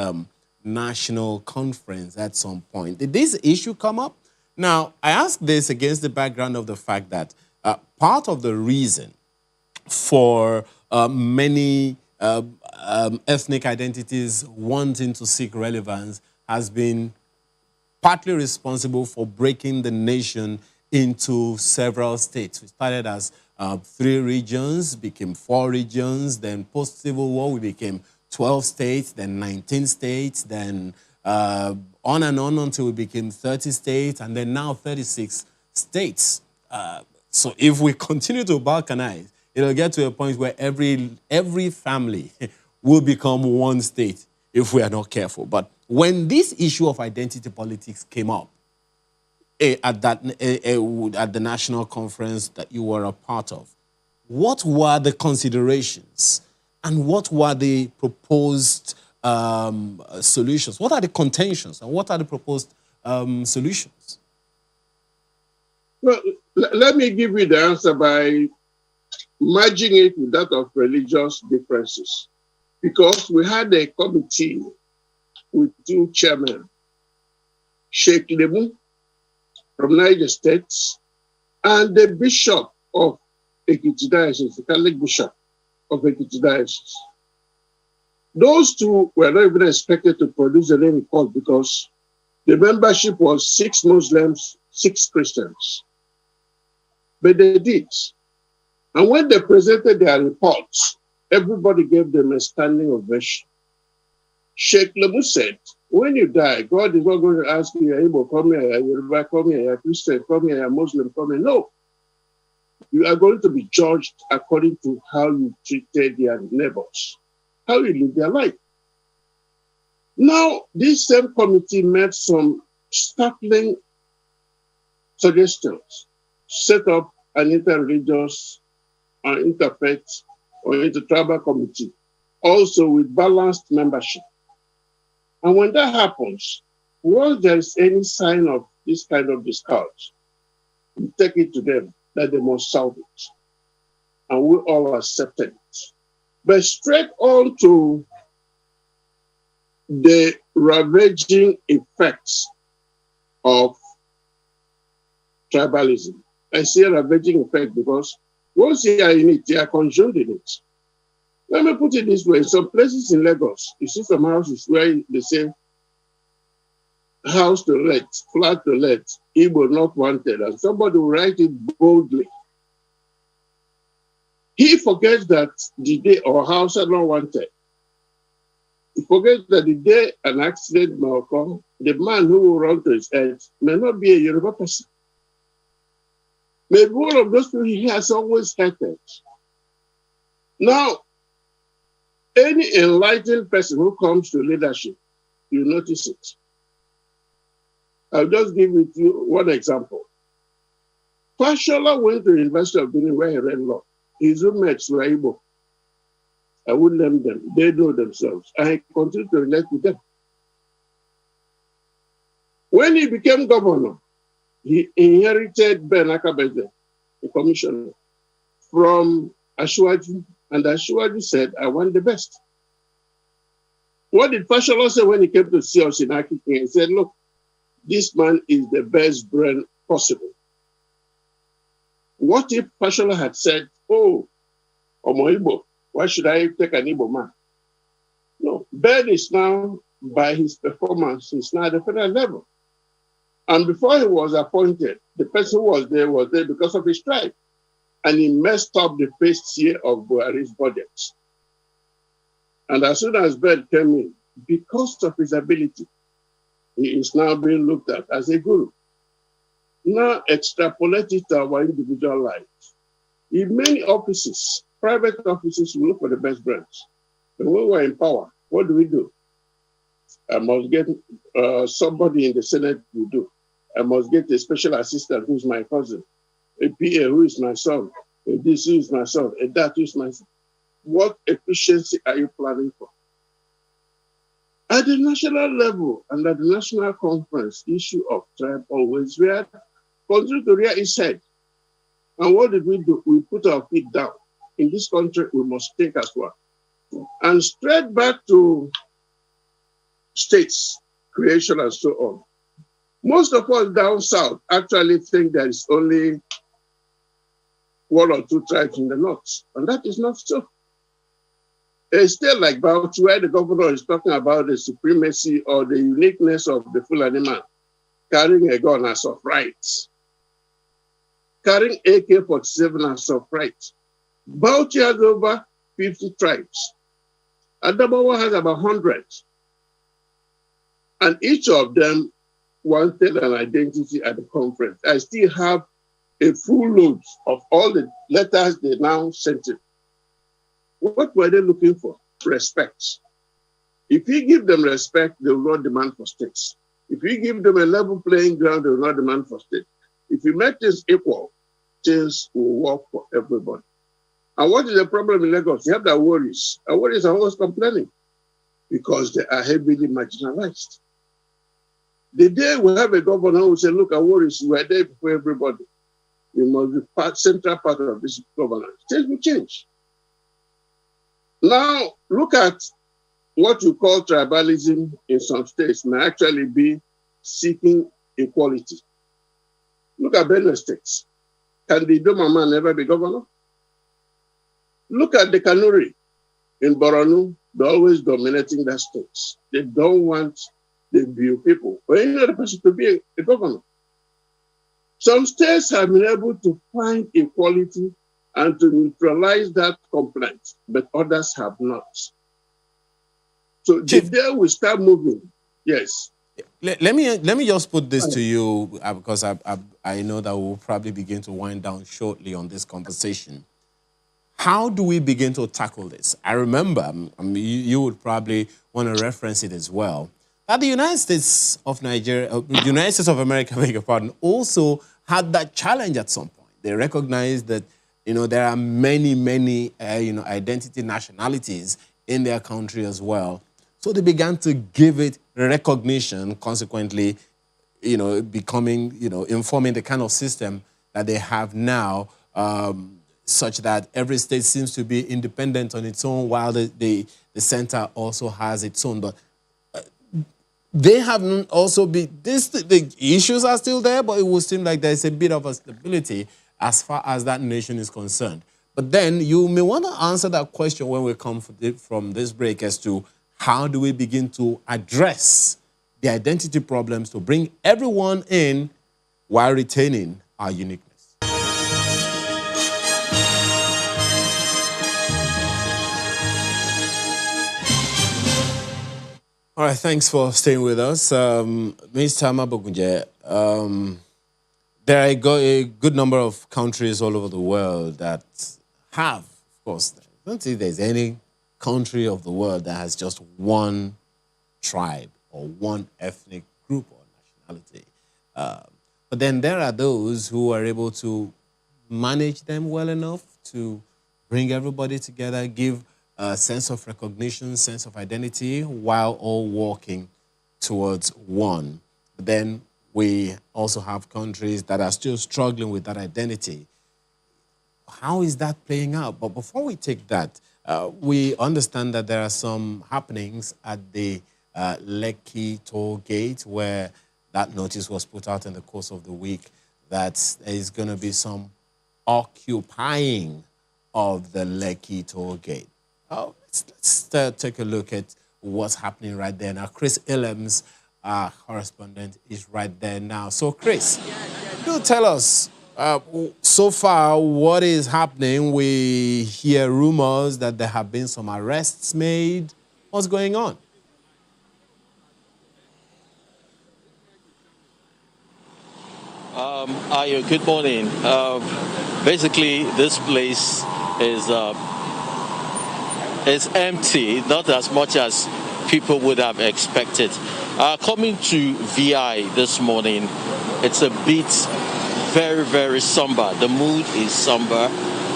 national conference at some point. Did this issue come up? Now, I ask this against the background of the fact that part of the reason for many ethnic identities wanting to seek relevance has been partly responsible for breaking the nation into several states. We started as 3 regions, became 4 regions, then post-Civil War we became 12 states, then 19 states, then on and on until we became 30 states, and then now 36 states. So if we continue to balkanize, it'll get to a point where every family will become one state if we are not careful. But when this issue of identity politics came up at the national conference that you were a part of, what were the considerations and what were the proposed solutions? What are the contentions and what are the proposed solutions? Well, let me give you the answer by merging it with that of religious differences. Because we had a committee with 2 chairmen, Sheikh Lebu from Niger State and the Bishop of Ekiti Diocese, the Catholic Bishop of Ekiti Diocese. Those 2 were not even expected to produce a report because the membership was 6 Muslims, 6 Christians. But they did. And when they presented their reports, everybody gave them a standing ovation. Sheikh Lebu said, when you die, God is not going to ask you, you're Igbo, come here, you're Yoruba, come here, you're Christian, come here, you're Muslim, come here. No. You are going to be judged according to how you treated your neighbors, how you live their life. Now, this same committee made some startling suggestions. Set up an interreligious interfaith or intertribal committee, also with balanced membership. And when that happens, once there is any sign of this kind of discourage, we take it to them that they must solve it. And we all accepted it. But straight on to the ravaging effects of tribalism. I say ravaging effect because once you are in it, you are consumed in it. Let me put it this way. Some places in Lagos, you see some houses where they say, house to let, flat to let, Igbo not wanted, and somebody will write it boldly. He forgets that the day or house are not wanted. He forgets that the day an accident may occur, the man who will run to his head may not be a Yoruba person. Maybe one of those people he has always hated. Now, any enlightened person who comes to leadership, you notice it. I'll just give you one example. Fashola went to the University of Benin where he read law. His roommates were Igbo. I wouldn't name them. They know themselves. And he continued to relate with them. When he became governor, he inherited Ben Akabeze, the commissioner, from Ashwaju. And Ashwaju said, I want the best. What did Fashola say when he came to see us in Akiki? He said, look, this man is the best brain possible. What if Fashola had said, oh, Omo Igbo, why should I take an Igbo man? No, Ben is now, by his performance, he's now at the federal level. And before he was appointed, the person who was there because of his tribe. And he messed up the first year of Buhari's budget. And as soon as Ben came in, because of his ability, he is now being looked at as a guru. Now extrapolate it to our individual lives. In many offices, private offices, we look for the best brains. But when we're in power, what do? I must get somebody in the Senate to do. I must get a special assistant who's my cousin, a PA who is my son, a DC who is my son, a that who is my son. What efficiency are you planning for? At the national level and at the national conference, issue of tribe always reared, continue to rear its head. And what did we do? We put our feet down. In this country, we must think as well. And straight back to states, creation and so on. Most of us down south actually think there is only 1 or 2 tribes in the north, and that is not so. A state like Bauchi, where the governor is talking about the supremacy or the uniqueness of the Fulani man carrying a gun as of right, carrying AK-47 as of right. Bauchi has over 50 tribes. Adamawa has about 100. And each of them wanted an identity at the conference. I still have a full load of all the letters they now sent in. What were they looking for? Respect. If you give them respect, they will not demand for states. If you give them a level playing ground, they will not demand for states. If you make things equal, things will work for everybody. And what is the problem in Lagos? You have the worries. The worries are always complaining because they are heavily marginalized. The day we have a governor who will say, look, worries were there before everybody. We must be central part of this governance. Things will change. Now, look at what you call tribalism in some states may actually be seeking equality. Look at Benue States. Can the Idoma man never be governor? Look at the Kanuri in Borno. They're always dominating that state. They don't want the Biu people or any other person to be a governor. Some states have been able to find equality and to neutralize that complaint, but others have not. So the day we start moving, yes. Let me just put this to you because I know that we'll probably begin to wind down shortly on this conversation. How do we begin to tackle this? I remember, you would probably want to reference it as well, that the United States of United States of America, beg your pardon, also had that challenge at some point. They recognized that, there are many, identity nationalities in their country as well. So they began to give it recognition, consequently, becoming, informing the kind of system that they have now, such that every state seems to be independent on its own, while the center also has its own. But they haven't also been, the issues are still there, but it would seem like there's a bit of a stability as far as that nation is concerned. But then you may want to answer that question when we come from this break as to how do we begin to address the identity problems to bring everyone in while retaining our uniqueness. All right, thanks for staying with us. Mr. Mabogunje, there are a good number of countries all over the world that have, of course, I don't think there's any country of the world that has just one tribe or one ethnic group or nationality. But then there are those who are able to manage them well enough to bring everybody together, give a sense of recognition, sense of identity, while all walking towards one. But then we also have countries that are still struggling with that identity. How is that playing out? But before we take that, we understand that there are some happenings at the Lekki toll gate where that notice was put out in the course of the week that there is going to be some occupying of the Lekki toll gate. Let's take a look at what's happening right there now. Chris Illems, our correspondent, is right there now. So, Chris, do tell us, so far, what is happening? We hear rumors that there have been some arrests made. What's going on? Ayo, good morning. Basically, this place is empty, not as much as people would have expected. Coming to VI this morning, it's a bit very, very somber. The mood is somber.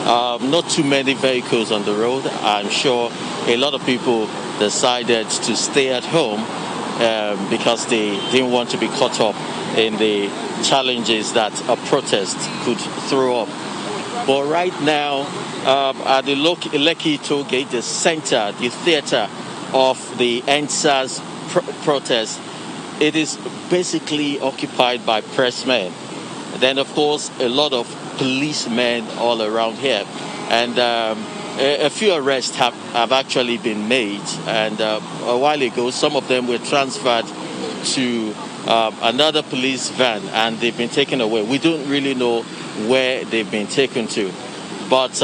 Not too many vehicles on the road. I'm sure a lot of people decided to stay at home because they didn't want to be caught up in the challenges that a protest could throw up. But right now, at the Lekki toll gate, the center, the theater of the NSAS protest, it is basically occupied by pressmen. Then, of course, a lot of policemen all around here. And a few arrests have actually been made, and a while ago, some of them were transferred to another police van, and they've been taken away. We don't really know where they've been taken to, but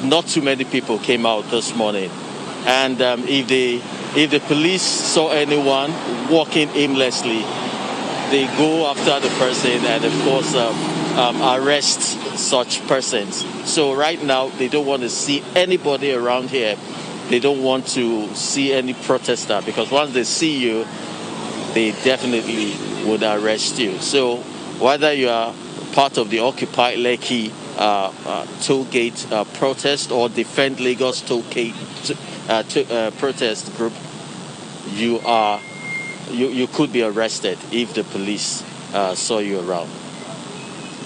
not too many people came out this morning. And if the police saw anyone walking aimlessly, they go after the person and, of course, arrest such persons. So right now, they don't want to see anybody around here. They don't want to see any protester, because once they see you, they definitely would arrest you. So whether you are part of the Occupy Lekki tollgate protest or Defend Lagos tollgate protest group, you could be arrested if the police saw you around.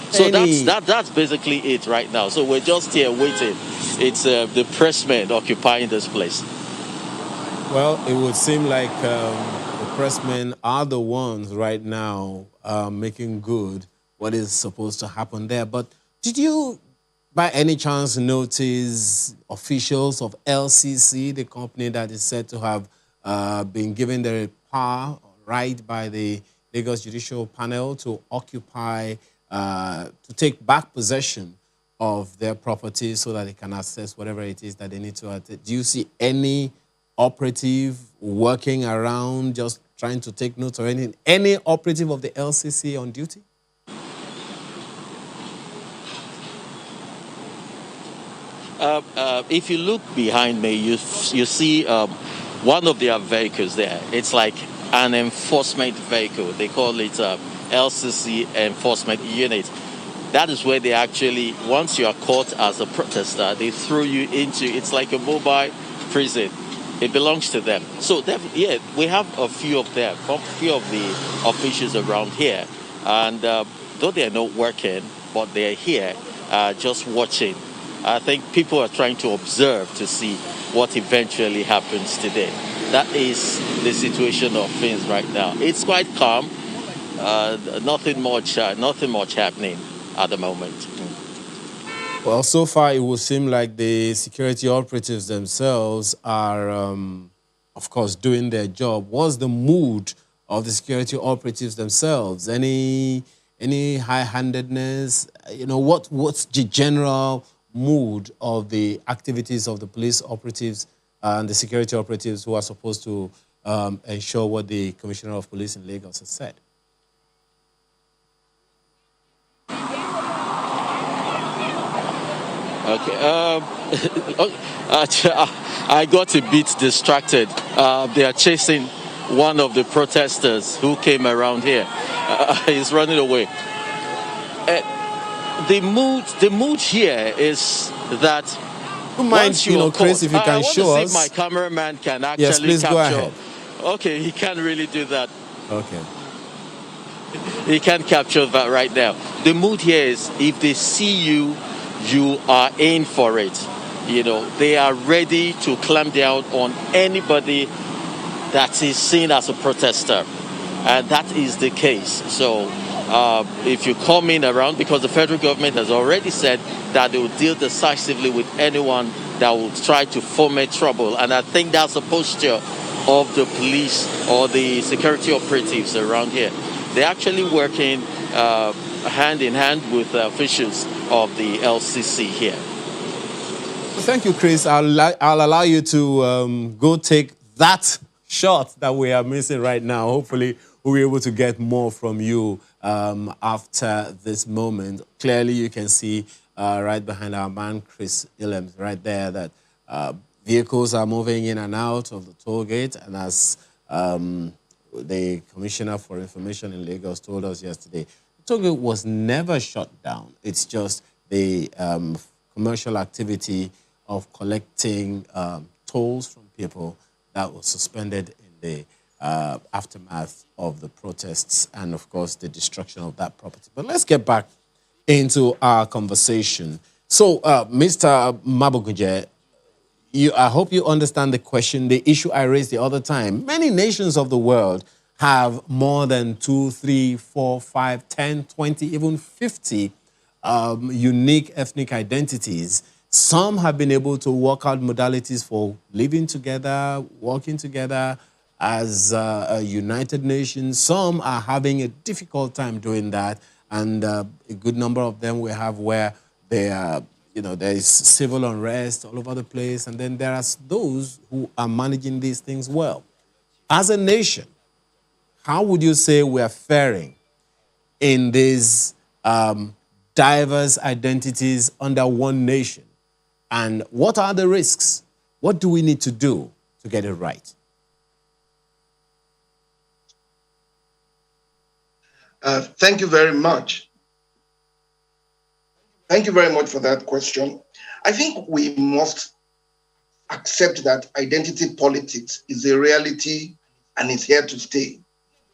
So that's basically it right now. So we're just here waiting. It's the pressmen occupying this place. Well, it would seem like the pressmen are the ones right now making good what is supposed to happen there. But did you, by any chance, notice officials of LCC, the company that is said to have been given the power, right, by the Lagos Judicial Panel to occupy, to take back possession of their property so that they can access whatever it is that they need to access? Do you see any operative working around just trying to take notes or anything? Any operative of the LCC on duty? If you look behind me, you see one of their vehicles there. It's like an enforcement vehicle. They call it LCC enforcement unit. That is where they actually, once you are caught as a protester, they throw you into, it's like a mobile prison. It belongs to them. So, yeah, we have a few of them, a few of the officials around here. And though they're not working, but they're here just watching. I think people are trying to observe to see what eventually happens today. That is the situation of things right now. It's quite calm. Nothing much happening at the moment. Well, so far it would seem like the security operatives themselves are, of course, doing their job. What's the mood of the security operatives themselves? Any high-handedness? You know, what's the general mood of the activities of the police operatives and the security operatives who are supposed to ensure what the Commissioner of Police in Lagos has said? Okay. I got a bit distracted. They are chasing one of the protesters who came around here. He's running away. The mood here is that. Don't mind, Chris, if you can show us. I want to see if my cameraman can actually yes, please capture. Go ahead. Okay, he can't really do that. Okay. He can't capture that right now. The mood here is if they see you, you are in for it. You know, they are ready to clamp down on anybody that is seen as a protester. And that is the case. So if you come in around, because the federal government has already said that they will deal decisively with anyone that will try to foment trouble. And I think that's the posture of the police or the security operatives around here. They're actually working hand in hand with officials of the LCC here. Thank you, Chris. I'll allow you to go take that shot that we are missing right now. Hopefully, we'll be able to get more from you after this moment. Clearly, you can see right behind our man, Chris Illems, right there, that vehicles are moving in and out of the toll gate. And as the Commissioner for Information in Lagos told us yesterday, the toll gate was never shut down. It's just the commercial activity of collecting tolls from people that was suspended in the aftermath of the protests and, of course, the destruction of that property. But let's get back into our conversation. So, Mr. Mabogunje, I hope you understand the question, the issue I raised the other time. Many nations of the world have more than 2, 3, 4, 5, 10, 20, even 50 unique ethnic identities. Some have been able to work out modalities for living together, working together as a United Nations. Some are having a difficult time doing that, and a good number of them we have where they are, there is civil unrest all over the place, and then there are those who are managing these things well. As a nation, how would you say we are faring in these diverse identities under one nation? And what are the risks? What do we need to do to get it right? Thank you very much. Thank you very much for that question. I think we must accept that identity politics is a reality and it's here to stay.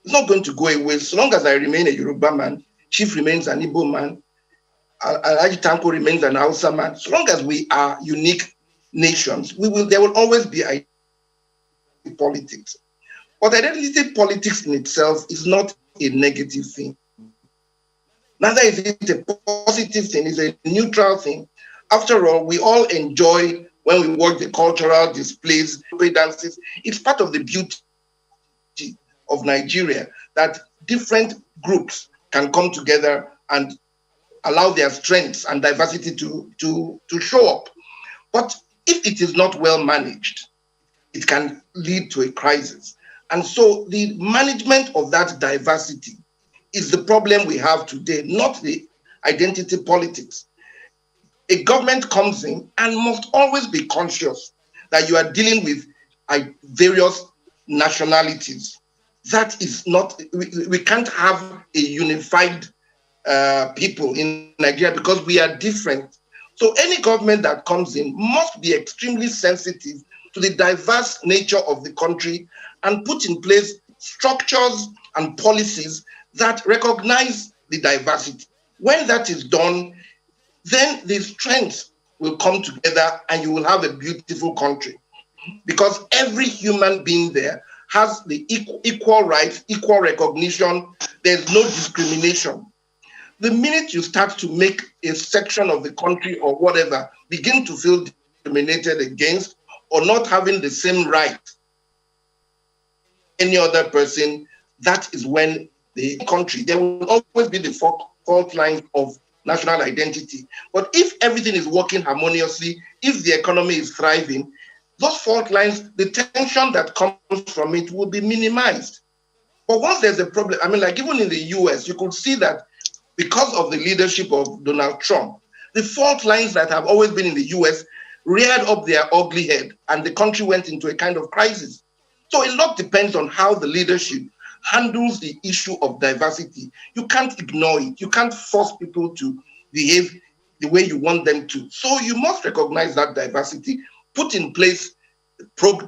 It's not going to go away. So long as I remain a Yoruba man, Chief remains an Igbo man, Alhaji Tanko remains an Hausa man. So long as we are unique nations, there will always be identity politics. But identity politics in itself is not a negative thing. Neither is it a positive thing, it's a neutral thing. After all, we all enjoy when we watch the cultural displays, dances. It's part of the beauty of Nigeria that different groups can come together and allow their strengths and diversity to show up. But if it is not well managed, it can lead to a crisis. And so the management of that diversity is the problem we have today, not the identity politics. A government comes in and must always be conscious that you are dealing with various nationalities. That is not, we can't have a unified people in Nigeria because we are different. So any government that comes in must be extremely sensitive to the diverse nature of the country and put in place structures and policies that recognize the diversity. When that is done, then the strengths will come together and you will have a beautiful country. Because every human being there has the equal rights, equal recognition. There's no discrimination. The minute you start to make a section of the country or whatever begin to feel discriminated against or not having the same right any other person, that is when the country, there will always be the fault line of national identity. But if everything is working harmoniously, if the economy is thriving, those fault lines, the tension that comes from it will be minimized. But once there's a problem, I mean, like even in the US, you could see that because of the leadership of Donald Trump, the fault lines that have always been in the US reared up their ugly head and the country went into a kind of crisis. So a lot depends on how the leadership handles the issue of diversity. You can't ignore it. You can't force people to behave the way you want them to. So you must recognize that diversity, put in place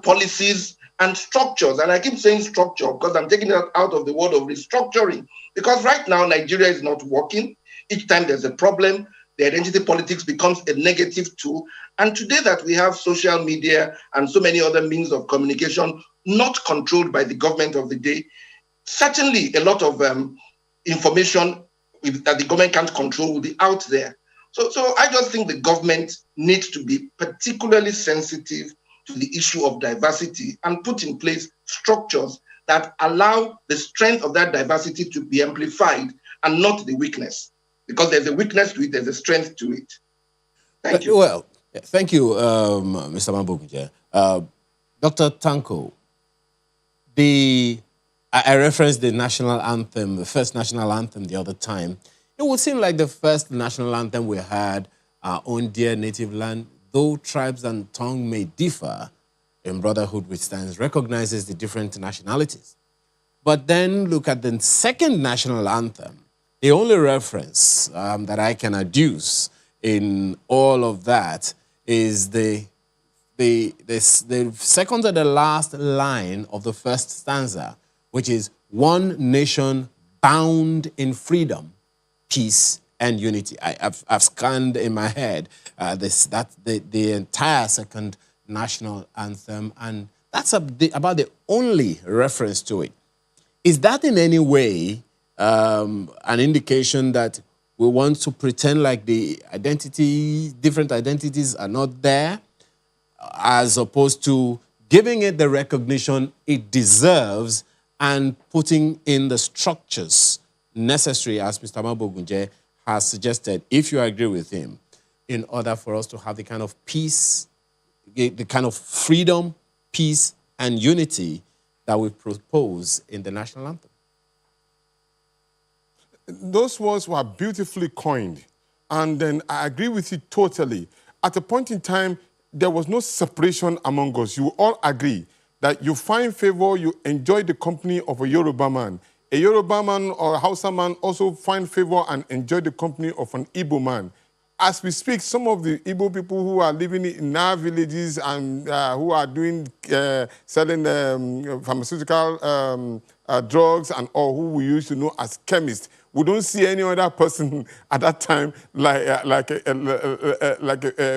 policies and structures. And I keep saying structure because I'm taking it out of the word of restructuring. Because right now, Nigeria is not working. Each time there's a problem, the identity politics becomes a negative tool. And today that we have social media and so many other means of communication not controlled by the government of the day, certainly a lot of information that the government can't control will be out there. So I just think the government needs to be particularly sensitive to the issue of diversity and put in place structures that allow the strength of that diversity to be amplified and not the weakness. Because there's a weakness to it, there's a strength to it. Thank you. Well, thank you, Mr. Mambuguje. Dr. Tanko, I referenced the national anthem, the first national anthem the other time. It would seem like the first national anthem we had, our own dear native land, though tribes and tongue may differ, in brotherhood which stands, recognizes the different nationalities. But then look at the second national anthem. The only reference that I can adduce in all of that is the second to the last line of the first stanza, which is one nation bound in freedom, peace, and unity. I've scanned in my head the entire second national anthem, and that's about the only reference to it. Is that in any way an indication that We want to pretend like the different identities are not there, as opposed to giving it the recognition it deserves and putting in the structures necessary, as Mr. Mabogunje has suggested, if you agree with him, in order for us to have the kind of peace, the kind of freedom, peace, and unity that we propose in the national anthem. Those words were beautifully coined. And then I agree with you totally. At a point in time, there was no separation among us. You all agree that you find favor, you enjoy the company of a Yoruba man. A Yoruba man or a Hausa man also find favor and enjoy the company of an Igbo man. As we speak, some of the Igbo people who are living in our villages and who are doing, selling pharmaceutical drugs and all, who we used to know as chemists, we don't see any other person at that time like a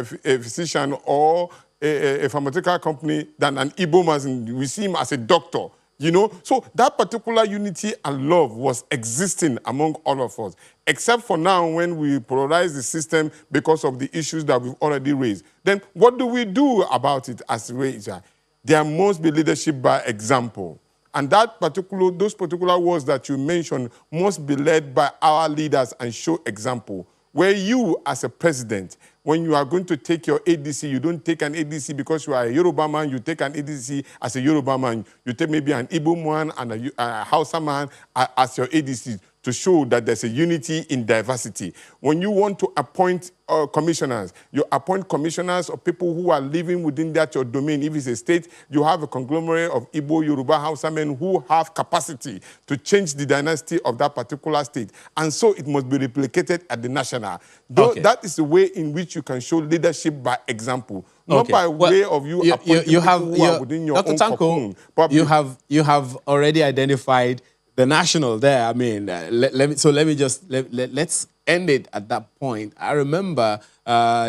physician or a pharmaceutical company than an Igbo man. We see him as a doctor. You know, so that particular unity and love was existing among all of us, except for now when we polarize the system because of the issues that we've already raised. Then what do we do about it as raisers? There must be leadership by example. And those particular words that you mentioned must be led by our leaders and show example. Where you, as a president, when you are going to take your ADC, you don't take an ADC because you are a Yoruba man, you take an ADC as a Yoruba man. You take maybe an Igbo man and a Hausa man as your ADC to show that there's a unity in diversity. When you want to appoint commissioners, you appoint commissioners of people who are living within that your domain. If it's a state, you have a conglomerate of Igbo, Yoruba, Hausa men who have capacity to change the dynasty of that particular state. And so it must be replicated at the national. Okay. That is the way in which you can show leadership by example. Not by way of you appointing people who are within your Dr. own Tanko, cocoon. You have already identified the national there. I mean, let's end it at that point. I remember,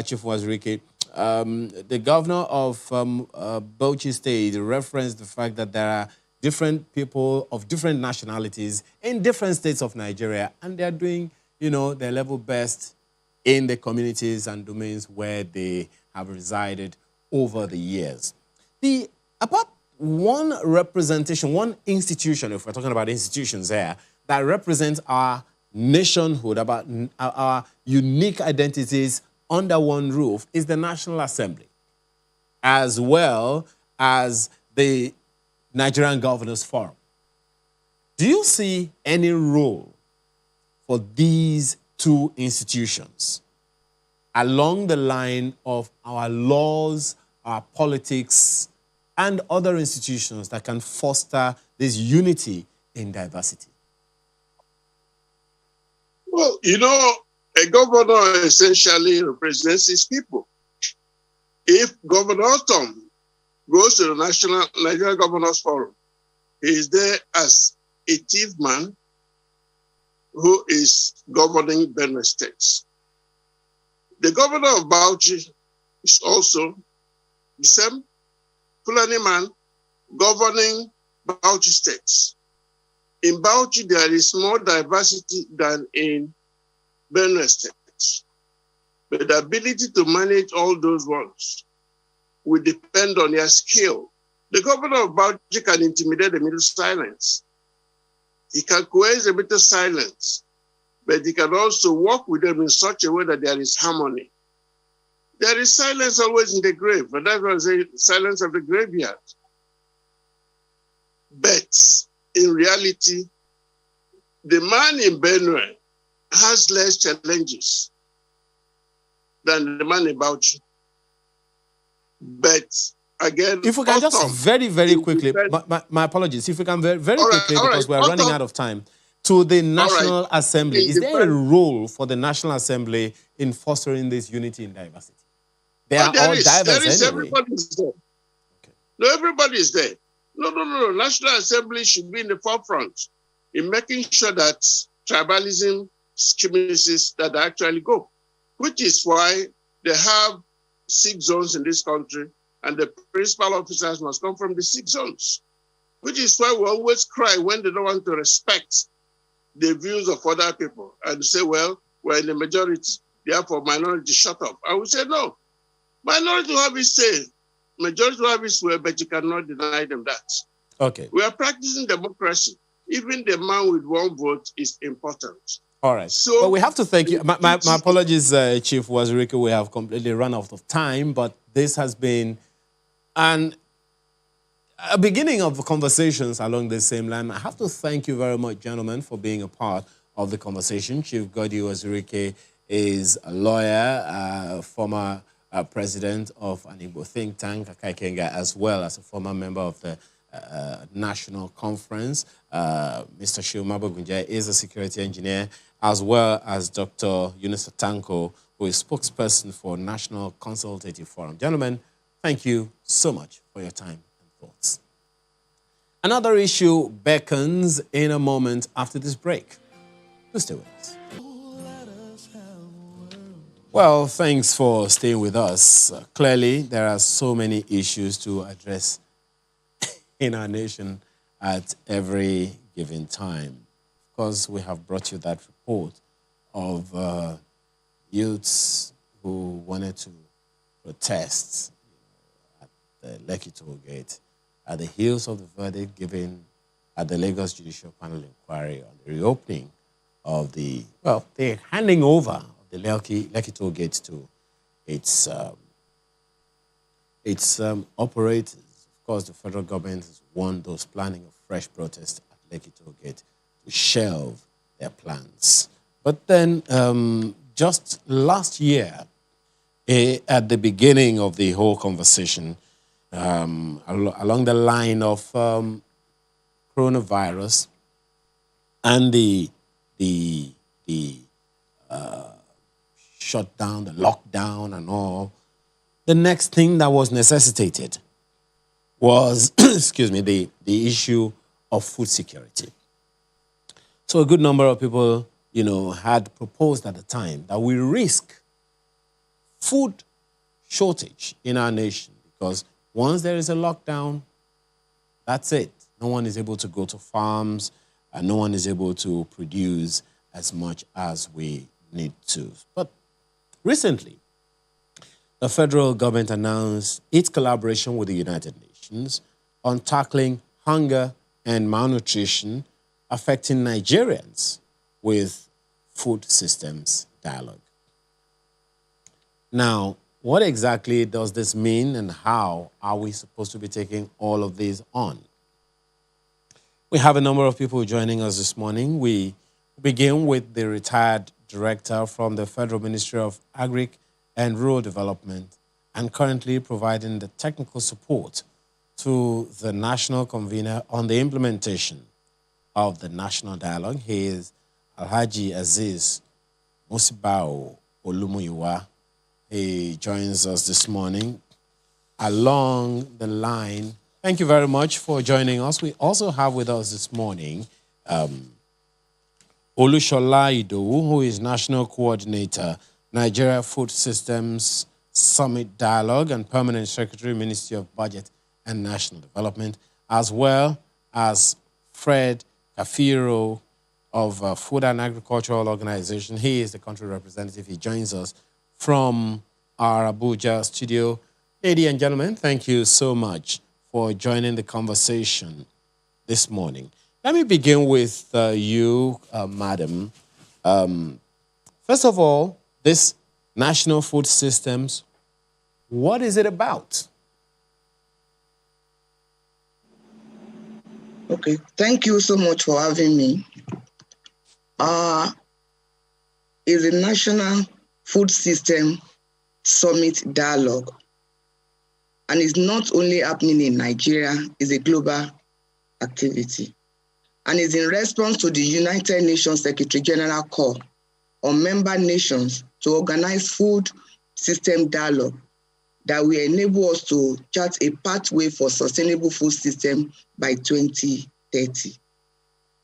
Chief Wazirike, the governor of Bauchi State referenced the fact that there are different people of different nationalities in different states of Nigeria, and they're doing, their level best in the communities and domains where they have resided over the years. About one representation, one institution, if we're talking about institutions there, that represents our nationhood, about our unique identities under one roof, is the National Assembly, as well as the Nigerian Governors Forum. Do you see any role for these two institutions along the line of our laws, our politics, and other institutions that can foster this unity in diversity? Well, a governor essentially represents his people. If Governor Tom goes to the Nigerian Governors Forum, he is there as a chief man who is governing Benue States. The governor of Bauchi is also the same Fulani man governing Bauchi States. In Bauchi, there is more diversity than in Benue States. But the ability to manage all those ones will depend on their skill. The governor of Bauchi can intimidate the middle silence. He can coerce the middle silence, but he can also work with them in such a way that there is harmony. There is silence always in the grave, and that's why I say silence of the graveyard. But in reality, the man in Benue has less challenges than the man in Bauchi. But again, if we can just very, very quickly, my apologies, if we can very quickly, because we're running out of time, to the National Assembly, is there a role for the National Assembly in fostering this unity and diversity? They are all diverse anyway. Everybody's there. Okay. No, everybody is there. No. National Assembly should be in the forefront in making sure that tribalism diminishes, that they actually go, which is why they have 6 zones in this country, and the principal officers must come from the 6 zones, which is why we always cry when they don't want to respect the views of other people and say, well, were in the majority. Therefore, minority shut up. I would say no. Minority will have its say. Majority will have its way, but you cannot deny them that. Okay. We are practicing democracy. Even the man with one vote is important. All right. So, well, we have to thank you. My apologies, Chief Wazirike. We have completely run out of time, but this has been a beginning of conversations along the same line. I have to thank you very much, gentlemen, for being a part of the conversation. Chief Godi Wazirike is a lawyer, former president of an Igbo think tank, Akaikenga, as well as a former member of the National Conference. Mr. Shiomabo Gunjai is a security engineer, as well as Dr. Yunus Tanko, who is spokesperson for National Consultative Forum. Gentlemen, thank you so much for your time and thoughts. Another issue beckons in a moment after this break. Do stay with us. Well, thanks for staying with us. Clearly, there are so many issues to address in our nation at every given time. Of course, we have brought you that report of youths who wanted to protest at the Lekki toll gate at the heels of the verdict given at the Lagos Judicial Panel Inquiry on the reopening of the handing over of the Lekki toll gate to its operators. Of course, the federal government has warned those planning a fresh protest at Lekki toll gate to shelve their plans. But then, just last year, at the beginning of the whole conversation, along the line of coronavirus and the shutdown, the lockdown and all, the next thing that was necessitated was, excuse me, the issue of food security. So a good number of people, had proposed at the time that we risk food shortage in our nation because once there is a lockdown, that's it. No one is able to go to farms and no one is able to produce as much as we need to. But recently, the federal government announced its collaboration with the United Nations on tackling hunger and malnutrition affecting Nigerians with food systems dialogue. Now, what exactly does this mean and how are we supposed to be taking all of these on? We have a number of people joining us this morning. We begin with the retired director from the Federal Ministry of Agric and Rural Development and currently providing the technical support to the national convener on the implementation of the national dialogue. He is Alhaji Aziz Musibao Olumuyiwa. He joins us this morning along the line. Thank you very much for joining us. We also have with us this morning Olushola Idowu, who is National Coordinator, Nigeria Food Systems Summit Dialogue and Permanent Secretary, Ministry of Budget and National Development, as well as Fred Kafiro of Food and Agricultural Organization. He is the country representative. He joins us from our Abuja studio. Ladies and gentlemen, thank you so much for joining the conversation this morning. Let me begin with you, madam. First of all, this National Food Systems, what is it about? Okay, thank you so much for having me. It's a National Food System Summit Dialogue. And it's not only happening in Nigeria, it's a global activity. And it's in response to the United Nations Secretary General call on member nations to organize food system dialogue that will enable us to chart a pathway for sustainable food system by 2030.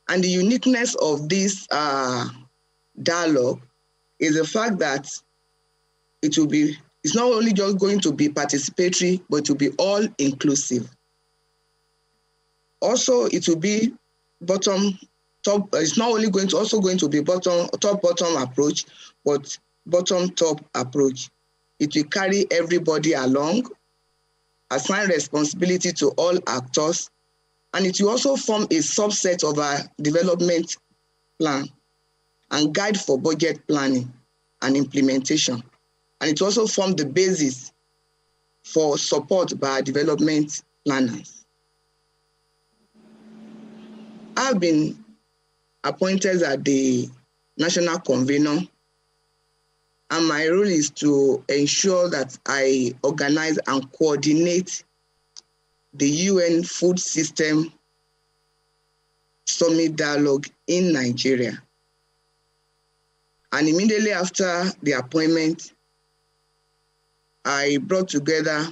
And the uniqueness of this dialogue is the fact that it's not only just going to be participatory, but it will be all inclusive. Also, it will be bottom it's not only going to be top-bottom approach, but bottom-top approach. It will carry everybody along, assign responsibility to all actors, and it will also form a subset of our development plan and guide for budget planning and implementation. And it also form the basis for support by our development planners. I've been appointed as the national convener, and my role is to ensure that I organize and coordinate the UN Food System Summit Dialogue in Nigeria. And immediately after the appointment, I brought together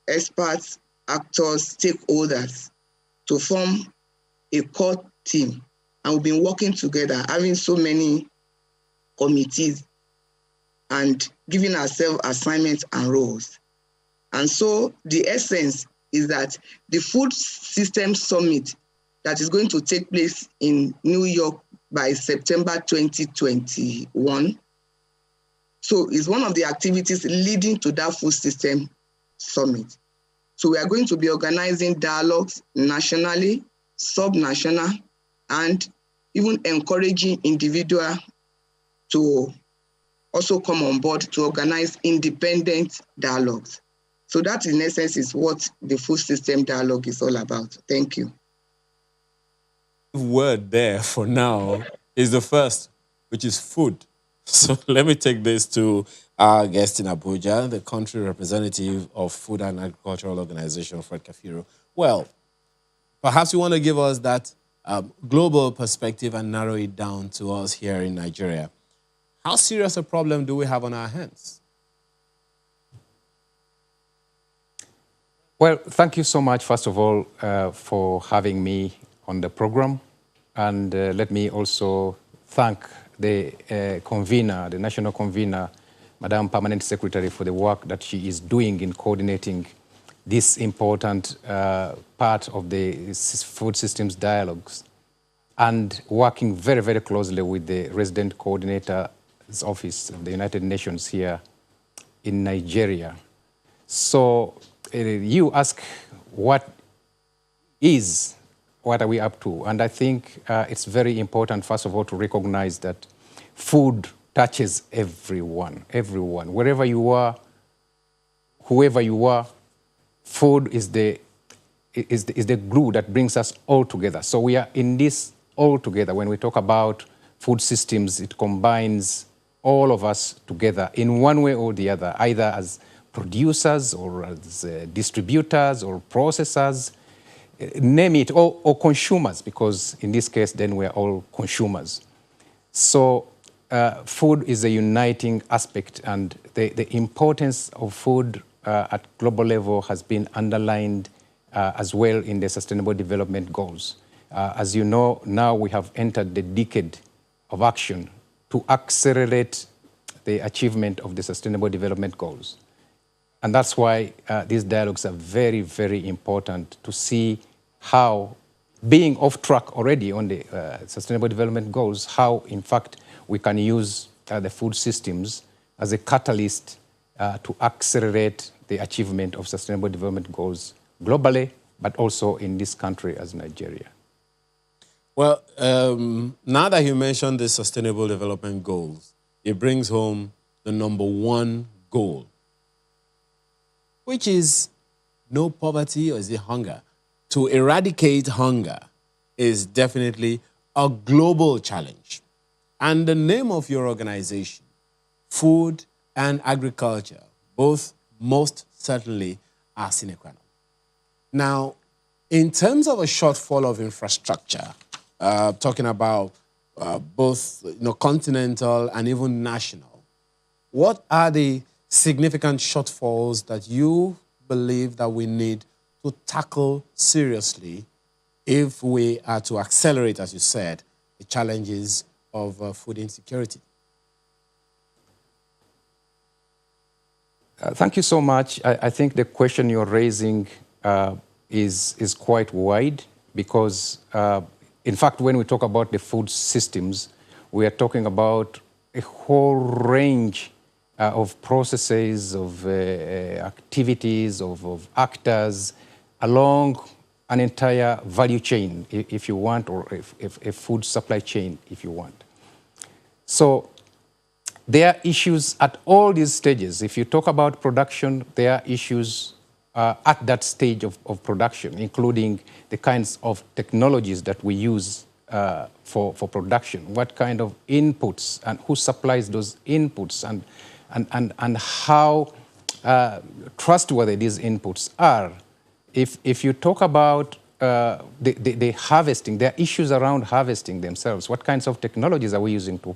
experts, actors, stakeholders to form a core team. And we've been working together, having so many committees and giving ourselves assignments and roles. And so the essence is that the Food System Summit that is going to take place in New York by September 2021. So it's one of the activities leading to that Food System Summit. So we are going to be organizing dialogues nationally, sub-national, and even encouraging individuals to also come on board to organize independent dialogues. So that in essence is what the Food System Dialogue is all about. Thank you. Word there for now is the first, which is food. So let me take this to our guest in Abuja, the country representative of Food and Agricultural Organization, Fred Kafiro. Well, perhaps you want to give us that global perspective and narrow it down to us here in Nigeria. How serious a problem do we have on our hands? Well, thank you so much, first of all, for having me on the program. And let me also thank the convener, the national convener, Madam Permanent Secretary, for the work that she is doing in coordinating this important part of the food systems dialogues and working very, very closely with the resident coordinator's office of the United Nations here in Nigeria. So you ask what are we up to? And I think it's very important, first of all, to recognize that food touches everyone, wherever you are, whoever you are. Food is the glue that brings us all together. So we are in this all together. When we talk about food systems, it combines all of us together in one way or the other, either as producers or as distributors or processors, name it, or consumers, because in this case, then we're all consumers. So food is a uniting aspect, and the importance of food at global level has been underlined as well in the Sustainable Development Goals. As you know, now we have entered the decade of action to accelerate the achievement of the Sustainable Development Goals. And that's why these dialogues are very, very important to see how, being off track already on the Sustainable Development Goals, how, in fact, we can use the food systems as a catalyst to accelerate the achievement of Sustainable Development Goals globally, but also in this country as Nigeria. Well, now that you mentioned the Sustainable Development Goals, it brings home the #1 goal, which is no poverty, or is it hunger? To eradicate hunger is definitely a global challenge. And the name of your organization, Food and Agriculture, both most certainly are sine qua non. Now, in terms of a shortfall of infrastructure, talking about both continental and even national, what are the significant shortfalls that you believe that we need to tackle seriously if we are to accelerate, as you said, the challenges of food insecurity? Thank you so much. I think the question you're raising is quite wide, because in fact, when we talk about the food systems, we are talking about a whole range of processes, of activities, of actors along an entire value chain, if you want, or if a food supply chain, if you want. So there are issues at all these stages. If you talk about production, there are issues at that stage of production, including the kinds of technologies that we use for production, what kind of inputs and who supplies those inputs, and how trustworthy these inputs are. If you talk about the harvesting, there are issues around harvesting themselves. What kinds of technologies are we using to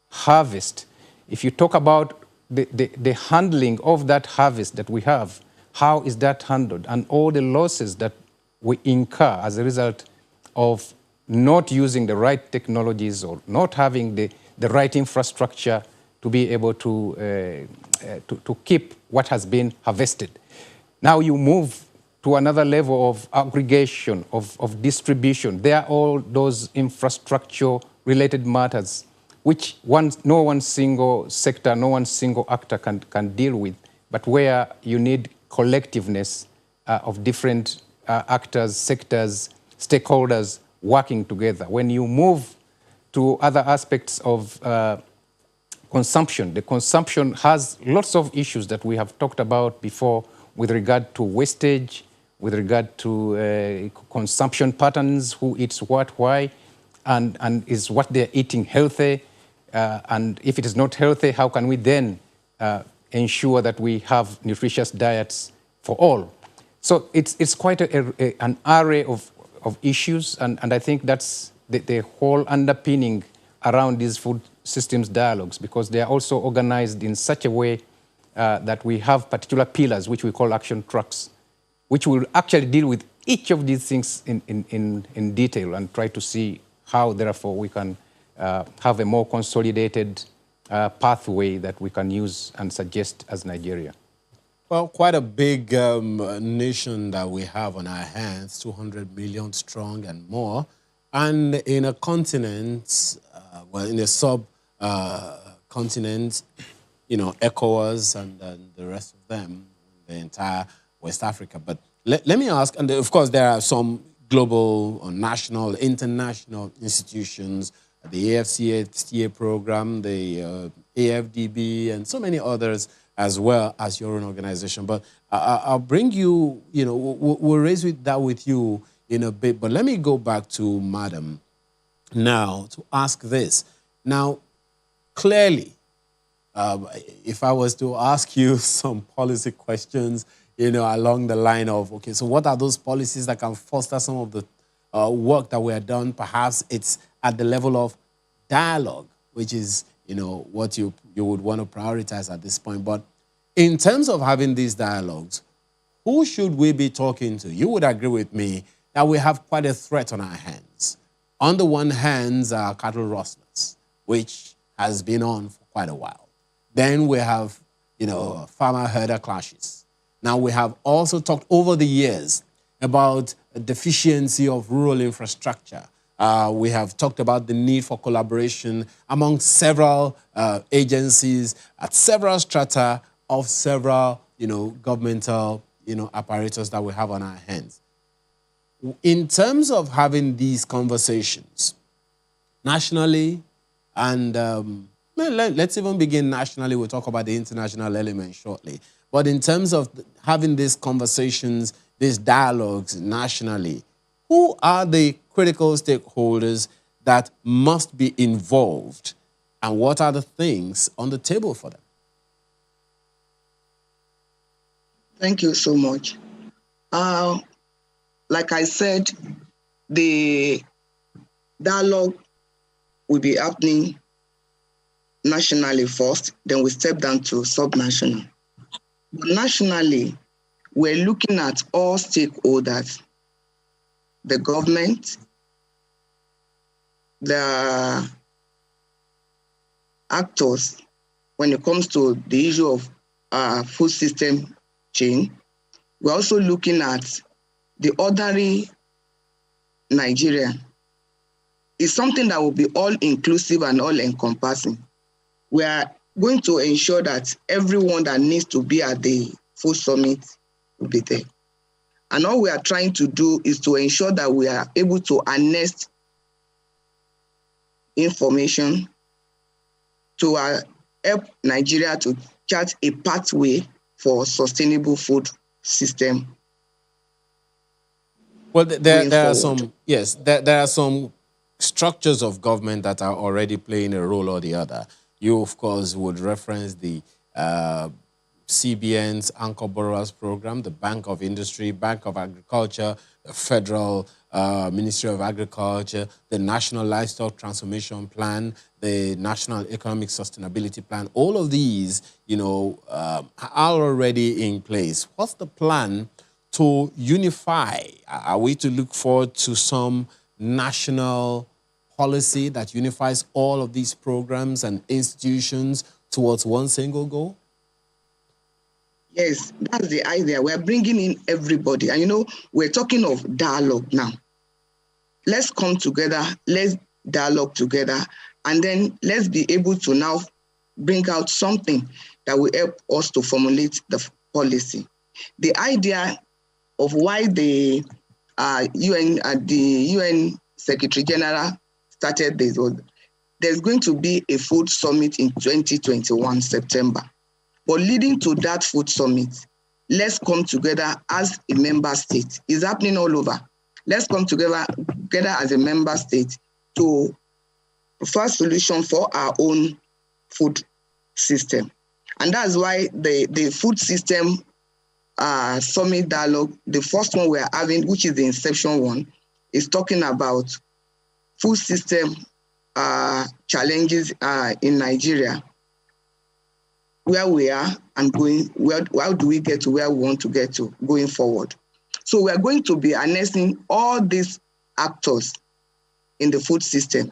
harvest? If you talk about the handling of that harvest that we have, how is that handled? And all the losses that we incur as a result of not using the right technologies or not having the right infrastructure to be able to keep what has been harvested. Now you move to another level of aggregation, of distribution. There are all those infrastructure-related matters which no one single sector, no one single actor can deal with, but where you need collectiveness of different actors, sectors, stakeholders working together. When you move to other aspects of consumption, the consumption has lots of issues that we have talked about before with regard to wastage, with regard to consumption patterns, who eats what, why, and is what they're eating healthy? And if it is not healthy, how can we then ensure that we have nutritious diets for all? So it's quite an array of issues, and I think that's the whole underpinning around these food systems dialogues, because they are also organized in such a way that we have particular pillars, which we call action tracks, which will actually deal with each of these things in detail and try to see how, therefore, we can have a more consolidated pathway that we can use and suggest as Nigeria. Well, quite a big nation that we have on our hands, 200 million strong and more. And in a continent, well, in a sub-continent, you know, ECOWAS and the rest of them, the entire West Africa. But let me ask, and of course there are some global or national, international institutions, the AFCA program, the AFDB, and so many others, as well as your own organization. But I'll bring you, you know, we'll raise that with you in a bit. But let me go back to Madam now to ask this. Now, clearly, if I was to ask you some policy questions, you know, along the line of, okay, so what are those policies that can foster some of the work that we have done? Perhaps it's at the level of dialogue, which is, you know, what you would want to prioritize at this point. But in terms of having these dialogues, who should we be talking to? You would agree with me that we have quite a threat on our hands. On the one hand, cattle rustlers, which has been on for quite a while. Then we have, you know, farmer-herder clashes. Now, we have also talked over the years about a deficiency of rural infrastructure. We have talked about the need for collaboration among several agencies at several strata of several, you know, governmental, you know, apparatus that we have on our hands. In terms of having these conversations nationally, and let's even begin nationally, we'll talk about the international element shortly. But in terms of having these conversations, these dialogues nationally, who are the critical stakeholders that must be involved, and what are the things on the table for them? Thank you so much. Like I said, the dialogue will be happening nationally first, then we step down to subnational. But nationally, we're looking at all stakeholders, the government, the actors, when it comes to the issue of food system chain. We're also looking at the ordinary Nigerian is something that will be all-inclusive and all-encompassing. We are going to ensure that everyone that needs to be at the food summit will be there. And all we are trying to do is to ensure that we are able to harness information to help Nigeria to chart a pathway for sustainable food system. Well, there are some, yes, there are some structures of government that are already playing a role or the other. You, of course, would reference the CBN's Anchor Borrowers Program, the Bank of Industry, Bank of Agriculture, the Federal Ministry of Agriculture, the National Livestock Transformation Plan, the National Economic Sustainability Plan. All of these, are already in place. What's the plan to unify? Are we to look forward to some national policy that unifies all of these programs and institutions towards one single goal? Yes, that's the idea. We're bringing in everybody. And, we're talking of dialogue now. Let's come together, let's dialogue together, and then let's be able to now bring out something that will help us to formulate the policy. The idea of why the UN Secretary General started this was there's going to be a food summit in 2021, September. But leading to that food summit, let's come together as a member state. It's happening all over. Let's come together as a member state to find solution for our own food system. And that's why the food system summit dialogue, the first one we're having, which is the inception one, is talking about food system challenges in Nigeria, where we are and going, how do we get to where we want to get to going forward. So we are going to be harnessing all these actors in the food system: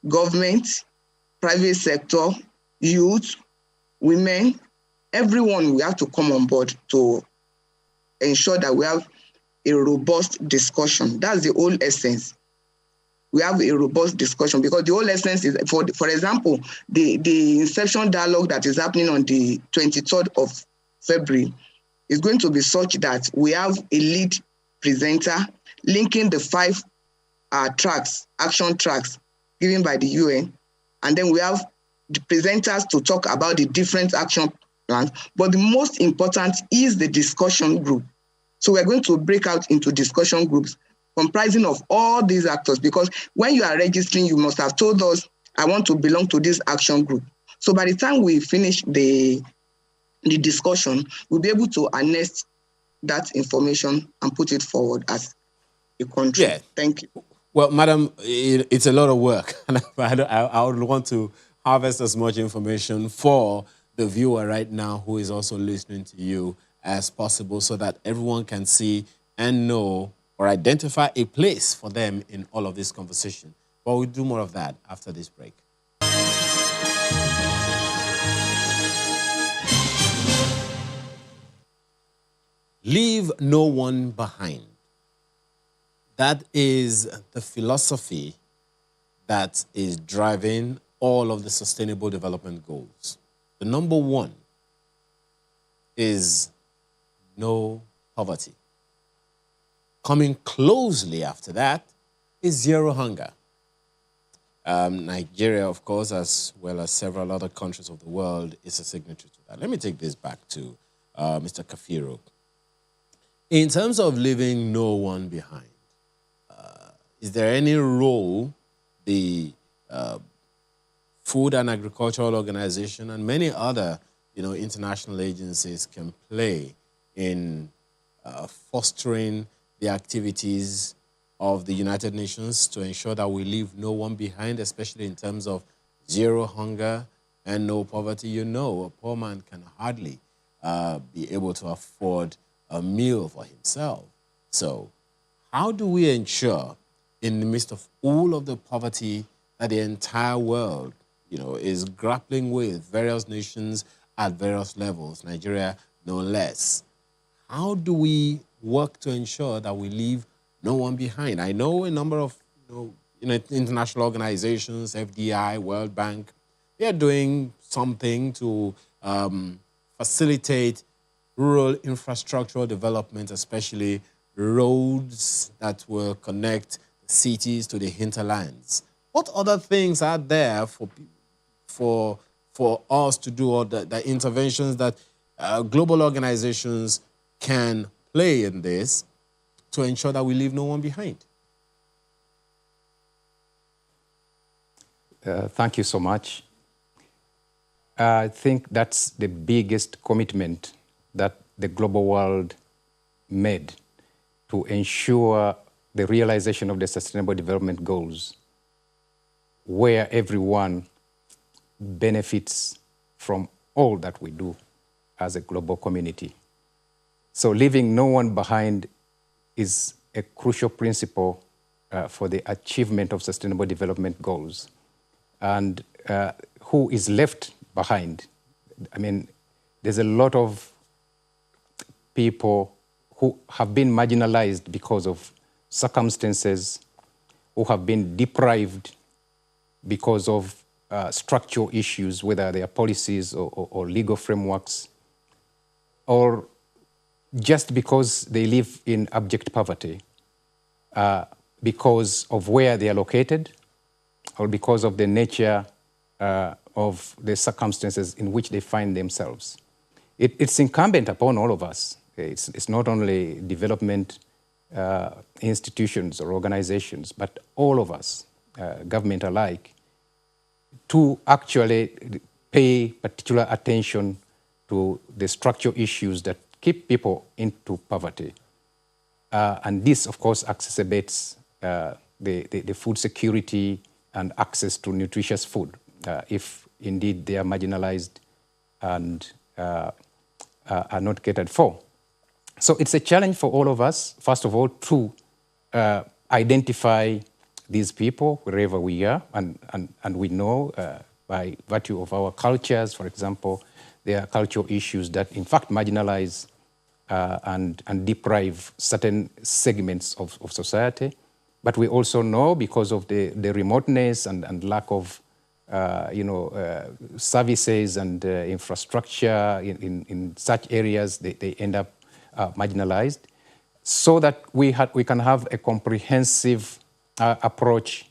government, private sector, youth, women, everyone. We have to come on board to ensure that we have a robust discussion. That's the whole essence. We have a robust discussion because the whole essence is, for example, the inception dialogue that is happening on the 23rd of February is going to be such that we have a lead presenter linking the 5 action tracks given by the UN. And then we have the presenters to talk about the different action plans. But the most important is the discussion group. So we're going to break out into discussion groups comprising of all these actors, because when you are registering, you must have told us, I want to belong to this action group. So by the time we finish the discussion, we'll be able to harness that information and put it forward as a country. Yeah. Thank you. Well, madam, it's a lot of work. And I would want to harvest as much information for the viewer right now who is also listening to you as possible, so that everyone can see and know or identify a place for them in all of this conversation. But we'll do more of that after this break. Leave no one behind. That is the philosophy that is driving all of the sustainable development goals. The number one is no poverty. Coming closely after that is zero hunger. Nigeria, of course, as well as several other countries of the world, is a signatory to that. Let me take this back to Mr. Kafiro. In terms of leaving no one behind, is there any role the Food and Agricultural Organization and many other international agencies can play in fostering the activities of the United Nations to ensure that we leave no one behind, especially in terms of zero hunger and no poverty? A poor man can hardly be able to afford a meal for himself. So how do we ensure, in the midst of all of the poverty that the entire world is grappling with, various nations at various levels, Nigeria no less, how do we work to ensure that we leave no one behind? I know a number of international organizations, FDI, World Bank, they are doing something to facilitate rural infrastructural development, especially roads that will connect cities to the hinterlands. What other things are there for us to do, or the interventions that global organizations can play in this to ensure that we leave no one behind? Thank you so much. I think that's the biggest commitment that the global world made to ensure the realization of the Sustainable Development Goals, where everyone benefits from all that we do as a global community. So leaving no one behind is a crucial principle for the achievement of Sustainable Development Goals. And who is left behind? I mean, there's a lot of people who have been marginalized because of circumstances, who have been deprived because of structural issues, whether they are policies or legal frameworks, or just because they live in abject poverty, because of where they are located, or because of the nature of the circumstances in which they find themselves. It's incumbent upon all of us. It's not only development institutions or organizations, but all of us, government alike, to actually pay particular attention to the structural issues that keep people into poverty. And this, of course, exacerbates the food security and access to nutritious food, if indeed they are marginalized and are not catered for. So it's a challenge for all of us, first of all, to identify these people wherever we are, and we know by virtue of our cultures, for example, there are cultural issues that in fact marginalize and deprive certain segments of society. But we also know, because of the remoteness and lack of services and infrastructure in such areas, they end up marginalized, so that we can have a comprehensive approach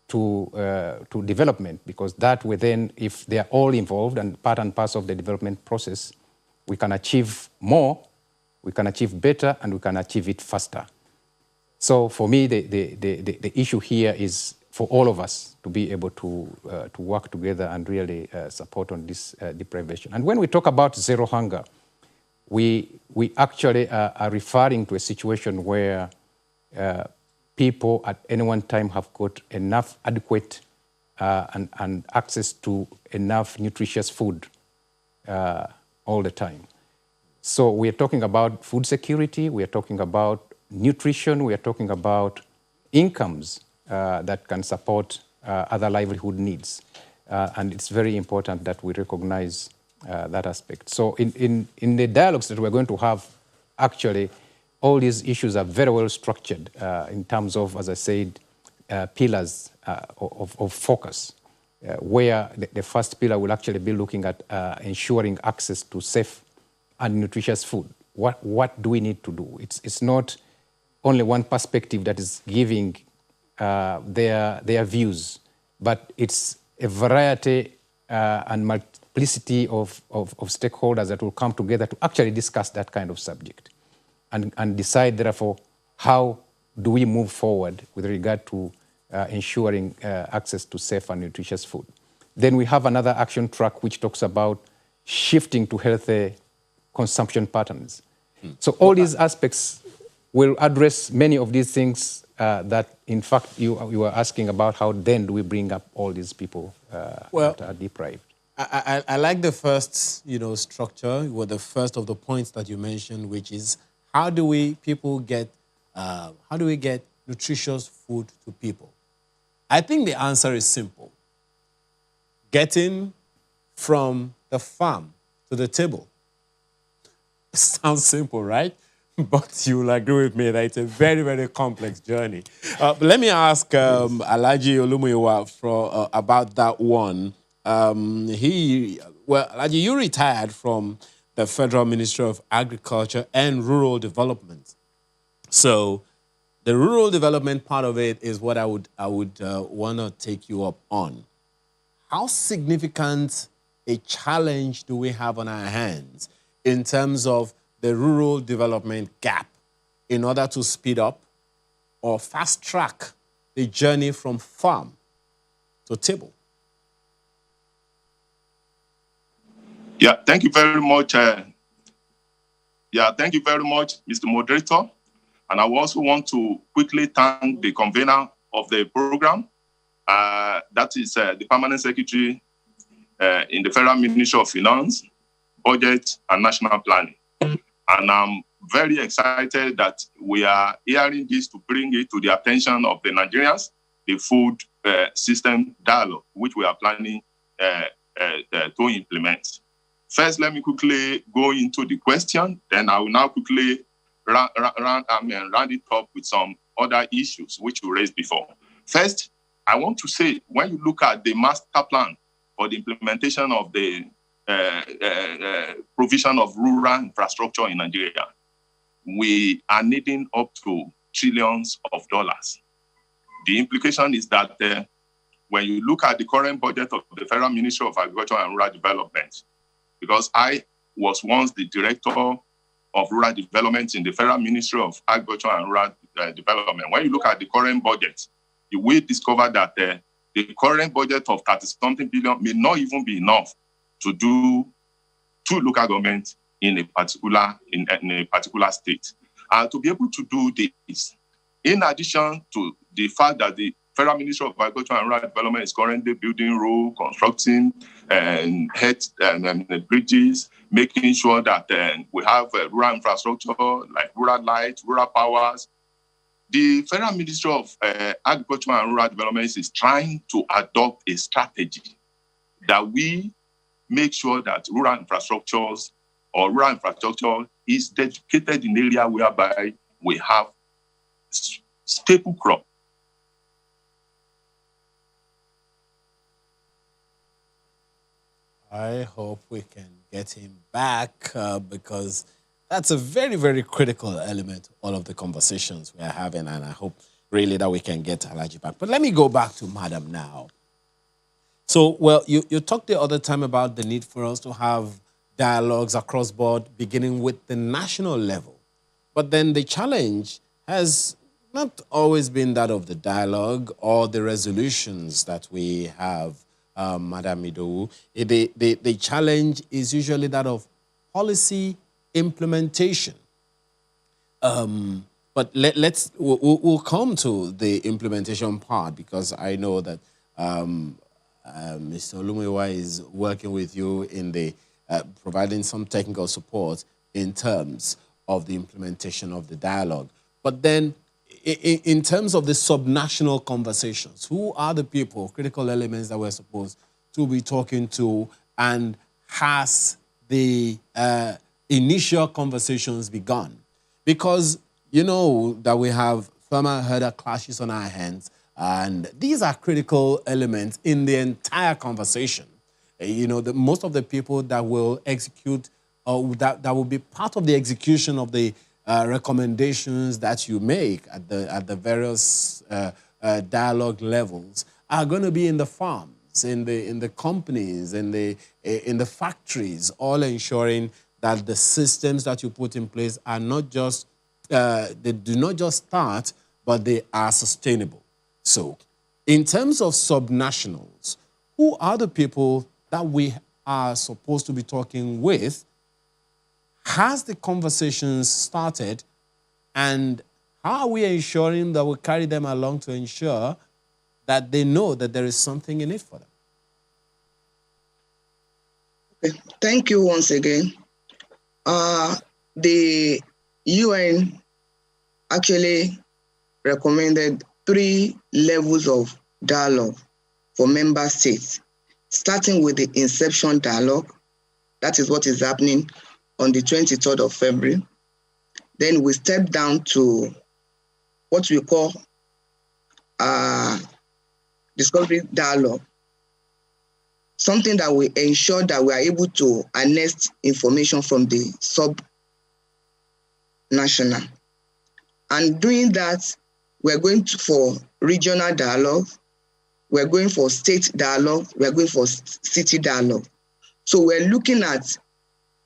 to development, because that way then, if they are all involved and part and parcel of the development process, we can achieve more, we can achieve better, and we can achieve it faster. So for me, the issue here is for all of us to be able to work together and really support on this deprivation. And when we talk about zero hunger, we actually are referring to a situation where people at any one time have got enough adequate and access to enough nutritious food all the time. So we are talking about food security, we are talking about nutrition, we are talking about incomes that can support other livelihood needs. And it's very important that we recognize that aspect. So in the dialogues that we're going to have, actually, all these issues are very well structured in terms of, as I said, pillars of focus, where the first pillar will actually be looking at ensuring access to safe and nutritious food. What do we need to do? It's not only one perspective that is giving their views, but it's a variety and multiplicity of stakeholders that will come together to actually discuss that kind of subject and decide, therefore, how do we move forward with regard to ensuring access to safe and nutritious food. Then we have another action track which talks about shifting to healthy consumption patterns. So all these aspects will address many of these things that, in fact, you were asking about. How then do we bring up all these people that are deprived? I like the first, structure, or the first of the points that you mentioned, which is how do we get nutritious food to people? I think the answer is simple. Getting from the farm to the table. Sounds simple, right? But you will agree with me that it's a very, very complex journey. But let me ask Alhaji Olumuyiwa about that one. Alhaji, you retired from the Federal Ministry of Agriculture and Rural Development. So the rural development part of it is what I would want to take you up on. How significant a challenge do we have on our hands in terms of the rural development gap in order to speed up or fast track the journey from farm to table? Yeah, thank you very much. Thank you very much, Mr. Moderator. And I also want to quickly thank the convener of the program. That is the Permanent Secretary in the Federal Ministry of Finance, Budget and National Planning. And I'm very excited that we are hearing this to bring it to the attention of the Nigerians, the food system dialogue, which we are planning to implement. First, let me quickly go into the question, then I will now quickly round it up with some other issues which we raised before. First, I want to say, when you look at the master plan for the implementation of the provision of rural infrastructure in Nigeria, we are needing up to trillions of dollars. The implication is that when you look at the current budget of the Federal Ministry of Agriculture and Rural Development, because I was once the director of rural development in the Federal Ministry of Agriculture and Rural Development, when you look at the current budget, you will discover that the current budget of 30-something billion may not even be enough to do two local governments in a particular state. To be able to do this, in addition to the fact that the Federal Ministry of Agriculture and Rural Development is currently building roads, constructing bridges, making sure that we have rural infrastructure like rural light, rural powers. The Federal Ministry of Agriculture and Rural Development is trying to adopt a strategy that we make sure that rural infrastructure is dedicated in area whereby we have staple crop. I hope we can get him back because that's a very, very critical element of all of the conversations we are having, and I hope really that we can get Alhaji back. But let me go back to Madam now. So, well, you talked the other time about the need for us to have dialogues across board, beginning with the national level. But then the challenge has not always been that of the dialogue or the resolutions that we have, Madam Idowu. The challenge is usually that of policy implementation. But we'll come to the implementation part because I know that Mr. Olumuyiwa is working with you in the providing some technical support in terms of the implementation of the dialogue. But then in terms of the subnational conversations, who are the people, critical elements that we're supposed to be talking to, and has the initial conversations begun? Because you know that we have farmer-herder clashes on our hands, and these are critical elements in the entire conversation. You know, most of the people that will execute, that will be part of the execution of the recommendations that you make at the various dialogue levels are going to be in the farms, in the companies, in the factories, all ensuring that the systems that you put in place are not just they do not just start, but they are sustainable. So, in terms of subnationals, who are the people that we are supposed to be talking with? Has the conversations started, and how are we ensuring that we carry them along to ensure that they know that there is something in it for them? Okay. Thank you once again. The UN actually recommended 3 levels of dialogue for member states, starting with the inception dialogue. That is what is happening on the 23rd of February. Then we step down to what we call discovery dialogue, something that will ensure that we are able to harness information from the sub-national. And doing that, we're going for regional dialogue, we're going for state dialogue, we're going for city dialogue. So we're looking at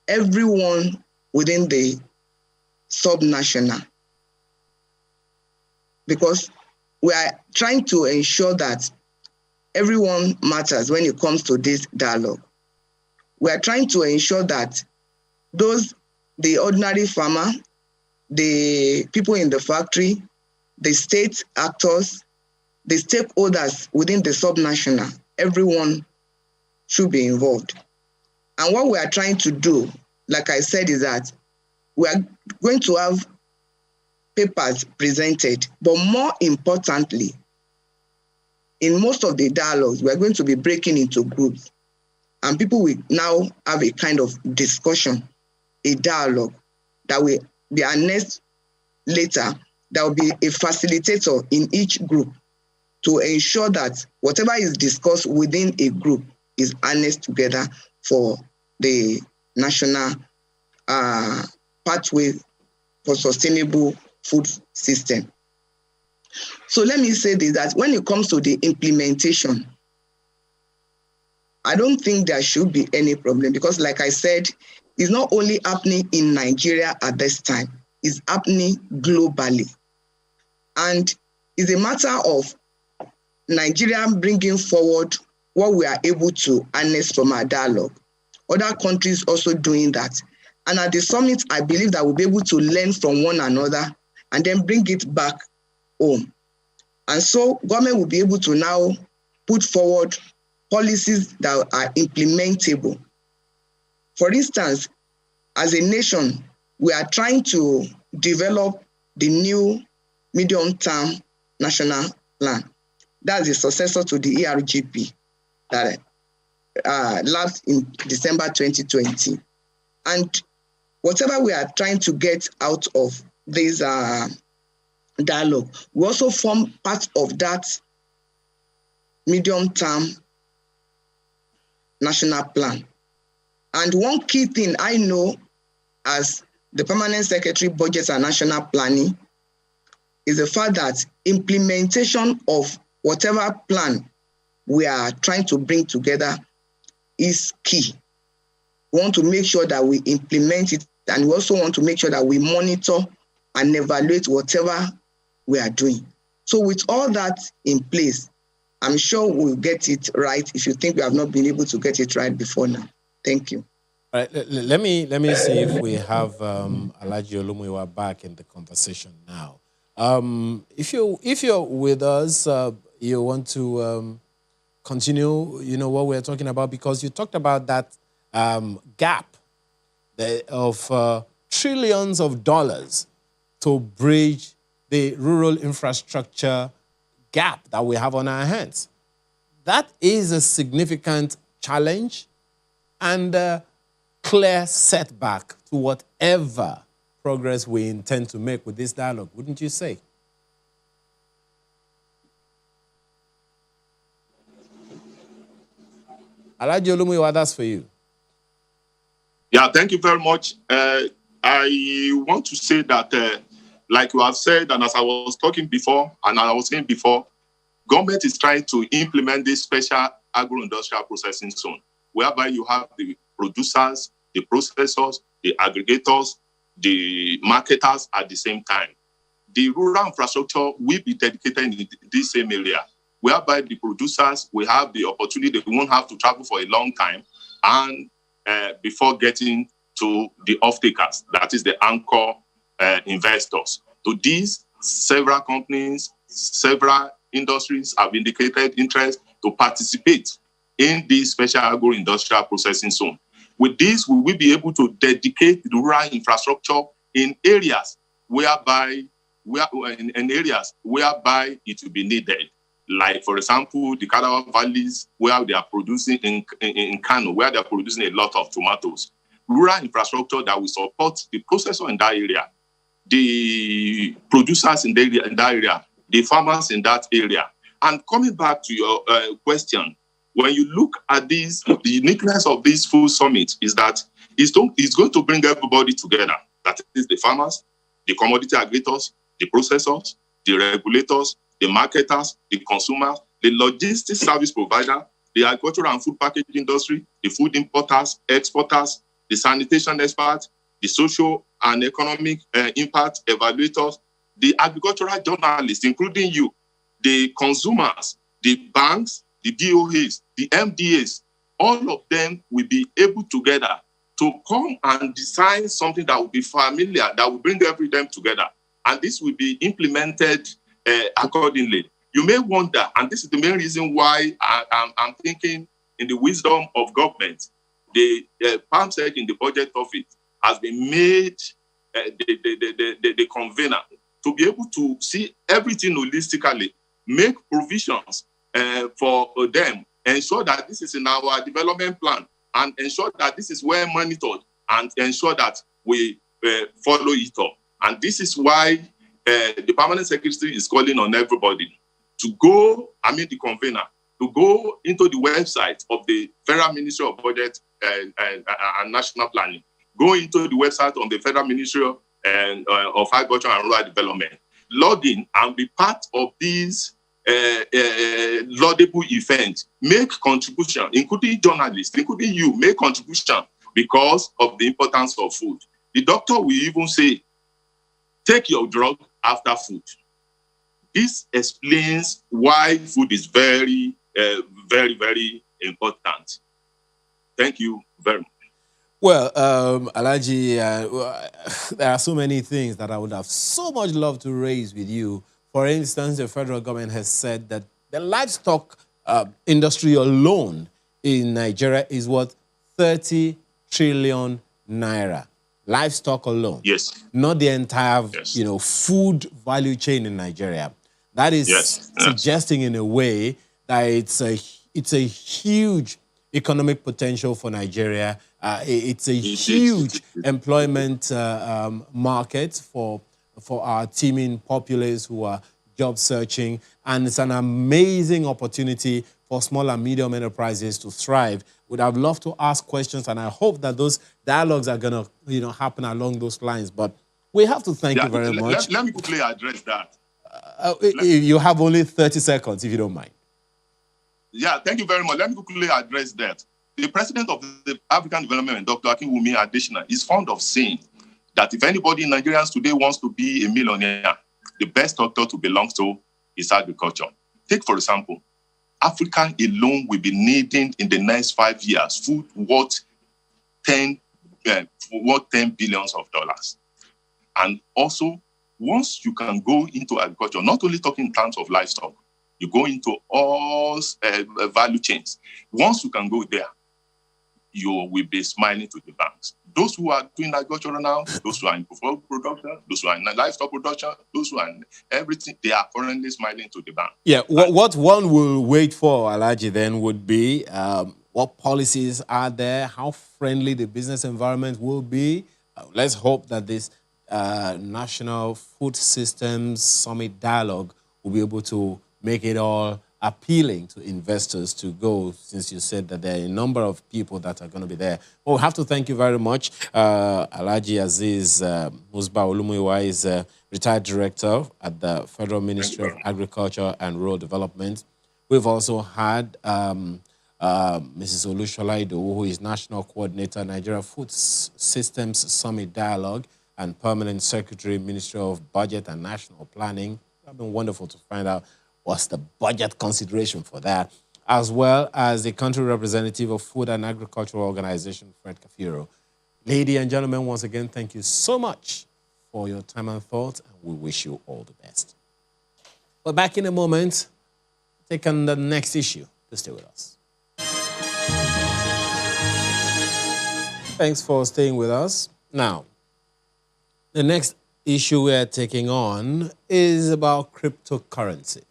everyone within the sub-national, because we are trying to ensure that everyone matters when it comes to this dialogue. We are trying to ensure that the ordinary farmer, the people in the factory, the state actors, the stakeholders within the sub-national, everyone should be involved. And what we are trying to do, like I said, is that we are going to have papers presented, but more importantly, in most of the dialogues, we are going to be breaking into groups, and people will now have a kind of discussion, a dialogue that will be harnessed later. There will be a facilitator in each group to ensure that whatever is discussed within a group is harnessed together for the national pathway for sustainable food system. So let me say this, that when it comes to the implementation, I don't think there should be any problem, because like I said, it's not only happening in Nigeria at this time, it's happening globally. And it's a matter of Nigeria bringing forward what we are able to harness from our dialogue. Other countries also doing that. And at the summit, I believe that we'll be able to learn from one another and then bring it back home. And so government will be able to now put forward policies that are implementable. For instance, as a nation, we are trying to develop the new medium-term national plan. That's the successor to the ERGP that lapsed in December 2020. And whatever we are trying to get out of this dialogue, we also form part of that medium-term national plan. And one key thing I know as the Permanent Secretary, Budgets and National Planning is the fact that implementation of whatever plan we are trying to bring together is key. We want to make sure that we implement it, and we also want to make sure that we monitor and evaluate whatever we are doing. So with all that in place, I'm sure we'll get it right if you think we have not been able to get it right before now. Thank you. All right, let me see if we have Alhaji Olumuyiwa back in the conversation now. If you're with us, you want to continue, what we're talking about, because you talked about that gap of trillions of dollars to bridge the rural infrastructure gap that we have on our hands. That is a significant challenge and a clear setback to whatever progress we intend to make with this dialogue, wouldn't you say? Alhaji Olumuyiwa, that's for you. Yeah, thank you very much. I want to say that, like you have said, and as I was talking before, and I was saying before, government is trying to implement this special agro-industrial processing zone, whereby you have the producers, the processors, the aggregators, the marketers at the same time. The rural infrastructure will be dedicated in this same area, whereby the producers will have the opportunity, they won't have to travel for a long time, and before getting to the off-takers, that is the anchor investors. To these, several companies, several industries have indicated interest to participate in this special agro-industrial processing zone. With this, we will be able to dedicate the rural infrastructure in areas whereby it will be needed. Like, for example, the Kadawa valleys, where they are producing in Kano, where they are producing a lot of tomatoes. Rural infrastructure that will support the processor in that area. the producers in that area, the farmers in that area. And coming back to your question, when you look at this, the uniqueness of this food summit is that it's going to bring everybody together. That is the farmers, the commodity aggregators, the processors, the regulators, the marketers, the consumers, the logistics service provider, the agricultural and food packaging industry, the food importers, exporters, the sanitation experts, the social and economic impact evaluators, the agricultural journalists, including you, the consumers, the banks, the DOAs, the MDAs, all of them will be able together to come and design something that will be familiar, that will bring them together. And this will be implemented accordingly. You may wonder, and this is the main reason why I'm thinking in the wisdom of government, the palm sec in the budget office has been made the convener to be able to see everything holistically, make provisions for them, ensure that this is in our development plan, and ensure that this is well monitored, and ensure that we follow it up. And this is why the permanent secretary is calling on everybody to go, the convener, to go into the website of the Federal Ministry of Budget and National Planning, go into the website of the Federal Ministry of Agriculture and Rural Development, log in and be part of these laudable events, make contribution, including journalists, including you, make contribution because of the importance of food. The doctor will even say, take your drug after food. This explains why food is very, very, very important. Thank you very much. Well, Alhaji, there are so many things that I would have so much love to raise with you. For instance, the federal government has said that the livestock industry alone in Nigeria is worth 30 trillion naira. Livestock alone. Yes. Not the entire, food value chain in Nigeria. That is suggesting in a way that it's a huge economic potential for Nigeria. It's a huge employment market for our teeming populace who are job searching, and it's an amazing opportunity for small and medium enterprises to thrive. Would have loved to ask questions, and I hope that those dialogues are going to happen along those lines. But we have to thank you very much. Let me quickly address that. You have only 30 seconds, if you don't mind. Yeah, thank you very much. Let me quickly address that. The president of the African Development, Dr. Akinwumi Adesina, is fond of saying that if anybody in Nigerians today wants to be a millionaire, the best sector to belong to is agriculture. Take, for example, Africa alone will be needing in the next 5 years food worth $10 billion. And also, once you can go into agriculture, not only talking in terms of livestock, you go into all value chains. Once you can go there, you will be smiling to the banks. Those who are doing agriculture now, those who are in production, those who are in livestock production, those who are in everything, they are currently smiling to the bank. Yeah, what one will wait for, Alhaji, then would be what policies are there, how friendly the business environment will be. Let's hope that this National Food Systems Summit Dialogue will be able to make it all appealing to investors to go, since you said that there are a number of people that are going to be there. Well, we have to thank you very much. Alhaji Aziz Musba Olumuyiwa is retired director at the Federal Ministry of Agriculture and Rural Development. We've also had Mrs. Olushola Idowu, who is National Coordinator, Nigeria Food Systems Summit Dialogue, and Permanent Secretary, Ministry of Budget and National Planning. It's been wonderful to find out what's the budget consideration for that, as well as the country representative of Food and Agricultural Organization, Fred Kafiro. Ladies and gentlemen, once again, thank you so much for your time and thought, and we wish you all the best. We're back in a moment. Take on the next issue. Please stay with us. Thanks for staying with us. Now, the next issue we're taking on is about cryptocurrency.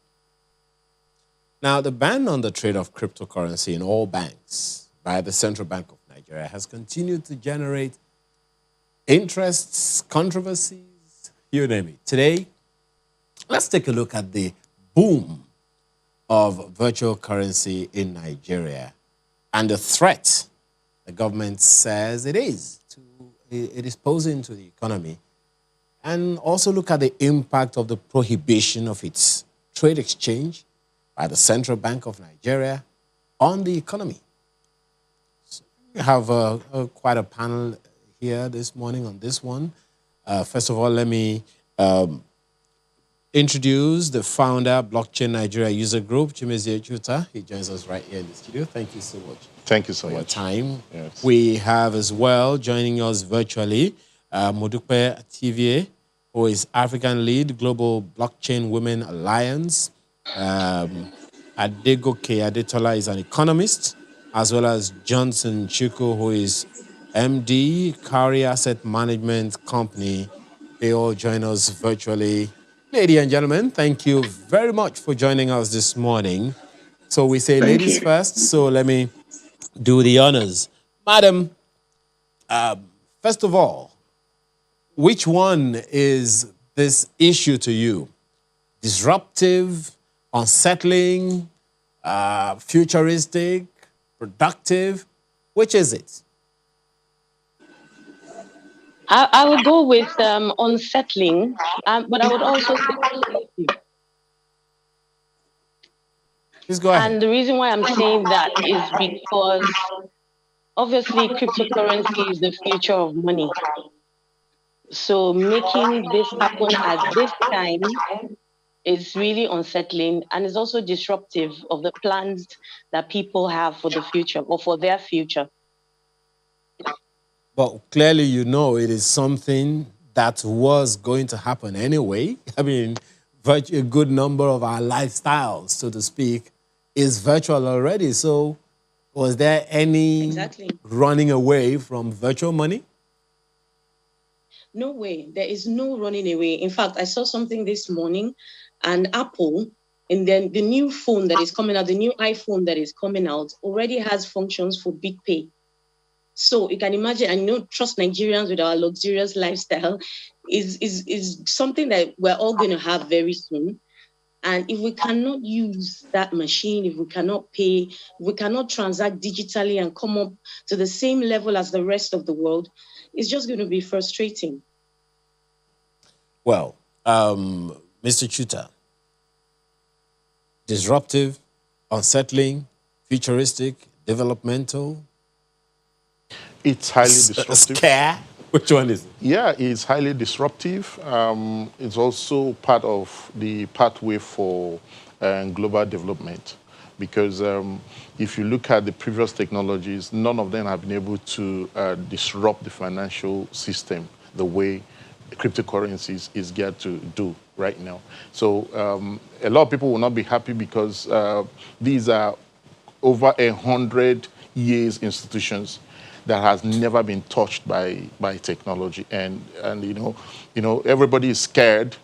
Now, the ban on the trade of cryptocurrency in all banks by the Central Bank of Nigeria has continued to generate interests, controversies, you name it. Today, let's take a look at the boom of virtual currency in Nigeria and the threat the government says it is posing to the economy, and also look at the impact of the prohibition of its trade exchange by the Central Bank of Nigeria on the economy. So we have quite a panel here this morning on this one. First of all, let me introduce the founder, Blockchain Nigeria User Group, Chimezie Chuta. He joins us right here in the studio. Thank you so much. Thank you so much For your time. Yes. We have as well joining us virtually Modupe Tivie, who is African lead, Global Blockchain Women Alliance. Adegoke Adetola is an economist, as well as Johnson Chuku, who is MD, Kari Asset Management Company. They all join us virtually. Ladies and gentlemen, thank you very much for joining us this morning. So we say Thank ladies you. first, so let me do the honors. Madam, first of all, which one is this issue to you? Disruptive, unsettling, futuristic, productive? Which is it? I would go with unsettling, but I would also say productive. Please go ahead. And the reason why I'm saying that is because obviously cryptocurrency is the future of money. So making this happen at this time is really unsettling, and is also disruptive of the plans that people have for the future or for their future. But clearly, you know, it is something that was going to happen anyway. I mean, a good number of our lifestyles, so to speak, is virtual already. So was there any running away from virtual money? No way. There is no running away. In fact, I saw something this morning, and Apple, and then the new phone that is coming out, the new iPhone that is coming out, already has functions for big pay. So you can imagine, and trust Nigerians with our luxurious lifestyle is something that we're all going to have very soon. And if we cannot use that machine, if we cannot pay, if we cannot transact digitally and come up to the same level as the rest of the world, it's just going to be frustrating. Well, Mr. Chuta, disruptive, unsettling, futuristic, developmental? It's highly disruptive. Scare? Which one is it? Yeah, it's highly disruptive. It's also part of the pathway for global development. Because if you look at the previous technologies, none of them have been able to disrupt the financial system the way cryptocurrencies is geared to do right now. So a lot of people will not be happy because these are over 100 years institutions that has never been touched by technology, and everybody is scared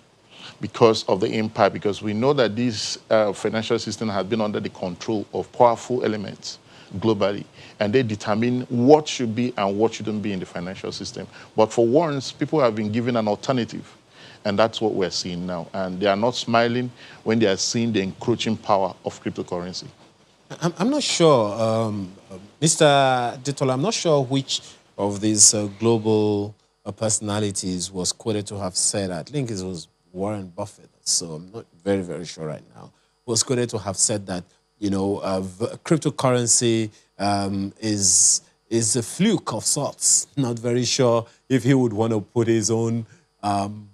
because of the impact, because we know that this financial system has been under the control of powerful elements globally, and they determine what should be and what shouldn't be in the financial system. But for once, people have been given an alternative, and that's what we're seeing now. And they are not smiling when they are seeing the encroaching power of cryptocurrency. I'm not sure, Mr. Ditola, I'm not sure which of these global personalities was quoted to have said, I think it was Warren Buffett, so I'm not very, very sure right now, was quoted to have said that, cryptocurrency is a fluke of sorts. Not very sure if he would want to put his own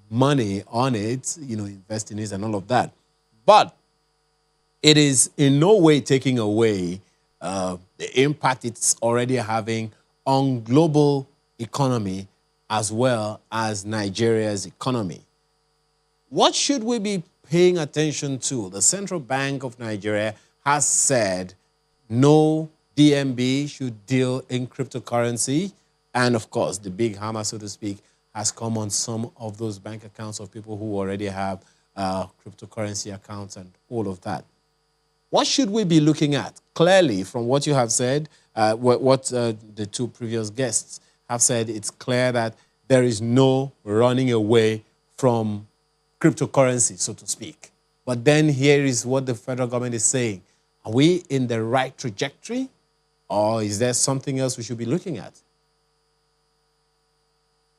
money on it, invest in it and all of that. But it is in no way taking away the impact it's already having on global economy as well as Nigeria's economy. What should we be paying attention to? The Central Bank of Nigeria has said no DMB should deal in cryptocurrency. And of course, the big hammer, so to speak, has come on some of those bank accounts of people who already have cryptocurrency accounts and all of that. What should we be looking at? Clearly, from what you have said, what the two previous guests have said, it's clear that there is no running away from cryptocurrency, so to speak. But then here is what the federal government is saying. Are we in the right trajectory, or is there something else we should be looking at?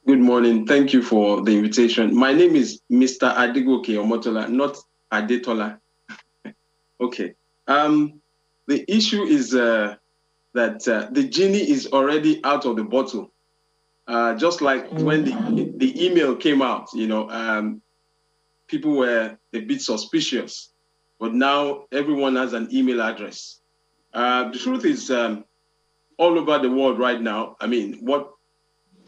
Good morning. Thank you for the invitation. My name is Mr. Adigoke Omotola, not Adetola. Okay. The issue is that the genie is already out of the bottle. Just like when the email came out, people were a bit suspicious, but now everyone has an email address. The truth is, all over the world right now, I mean, what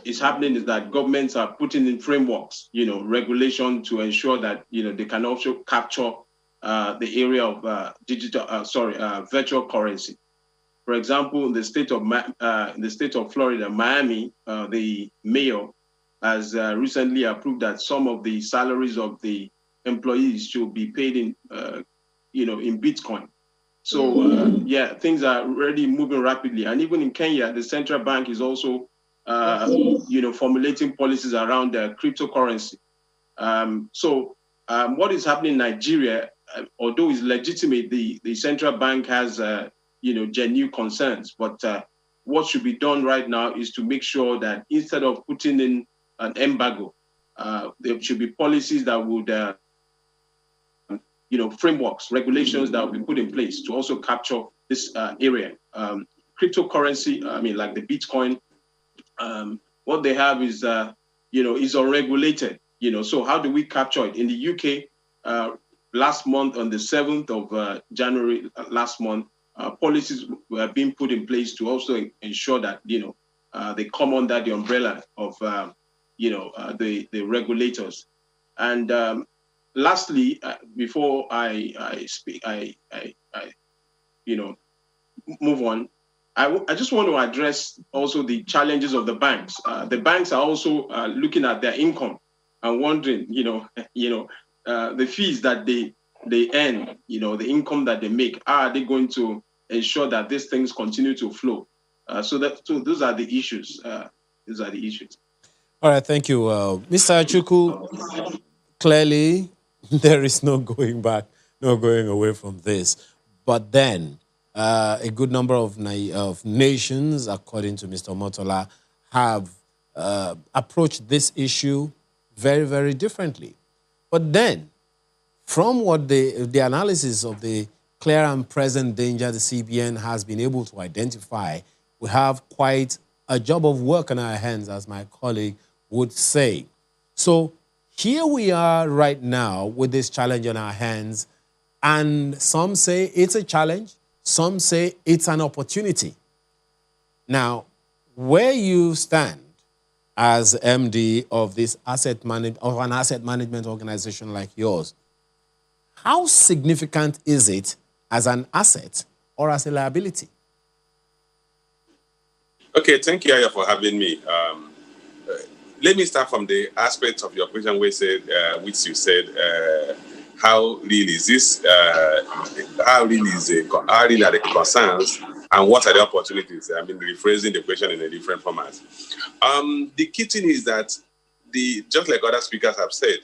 is happening is that governments are putting in frameworks, regulation to ensure that, they can also capture the area of virtual currency. For example, in the state of Florida, Miami, the mayor has recently approved that some of the salaries of the employees should be paid in Bitcoin. So things are already moving rapidly. And even in Kenya, the central bank is also formulating policies around cryptocurrency. What is happening in Nigeria, although it's legitimate, the central bank has genuine concerns. But what should be done right now is to make sure that instead of putting in an embargo, there should be policies that would, frameworks, regulations that will be put in place to also capture this area. Cryptocurrency, like the Bitcoin, what they have is, is unregulated. So how do we capture it? In the UK, last month, on the 7th of January last month, policies were being put in place to also ensure that, they come under the umbrella of, the regulators. And lastly, before I speak, I move on, I just want to address also the challenges of the banks. The banks are also looking at their income and wondering, the fees that they earn, the income that they make, are they going to ensure that these things continue to flow? So those are the issues. Those are the issues. All right, thank you. Mr. Achukwu, clearly there is no going back, no going away from this. But then a good number of nations, according to Mr. Omotola, have approached this issue very, very differently. But then, from what the analysis of the clear and present danger the CBN has been able to identify, we have quite a job of work on our hands, as my colleague would say. So here we are right now with this challenge on our hands, and some say it's a challenge, some say it's an opportunity. Now, where you stand as MD of this an asset management organization like yours, how significant is it as an asset or as a liability? Okay, thank you, Aya, for having me. Let me start from the aspect of your question which you said, how real is this? How real are the concerns, and what are the opportunities? I mean, rephrasing the question in a different format. The key thing is that just like other speakers have said,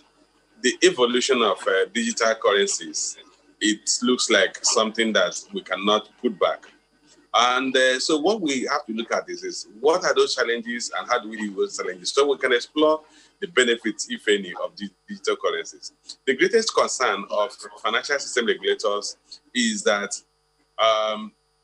the evolution of digital currencies, it looks like something that we cannot put back. And so what we have to look at is what are those challenges and how do we deal with those challenges? So we can explore the benefits, if any, of digital currencies. The greatest concern of financial system regulators is that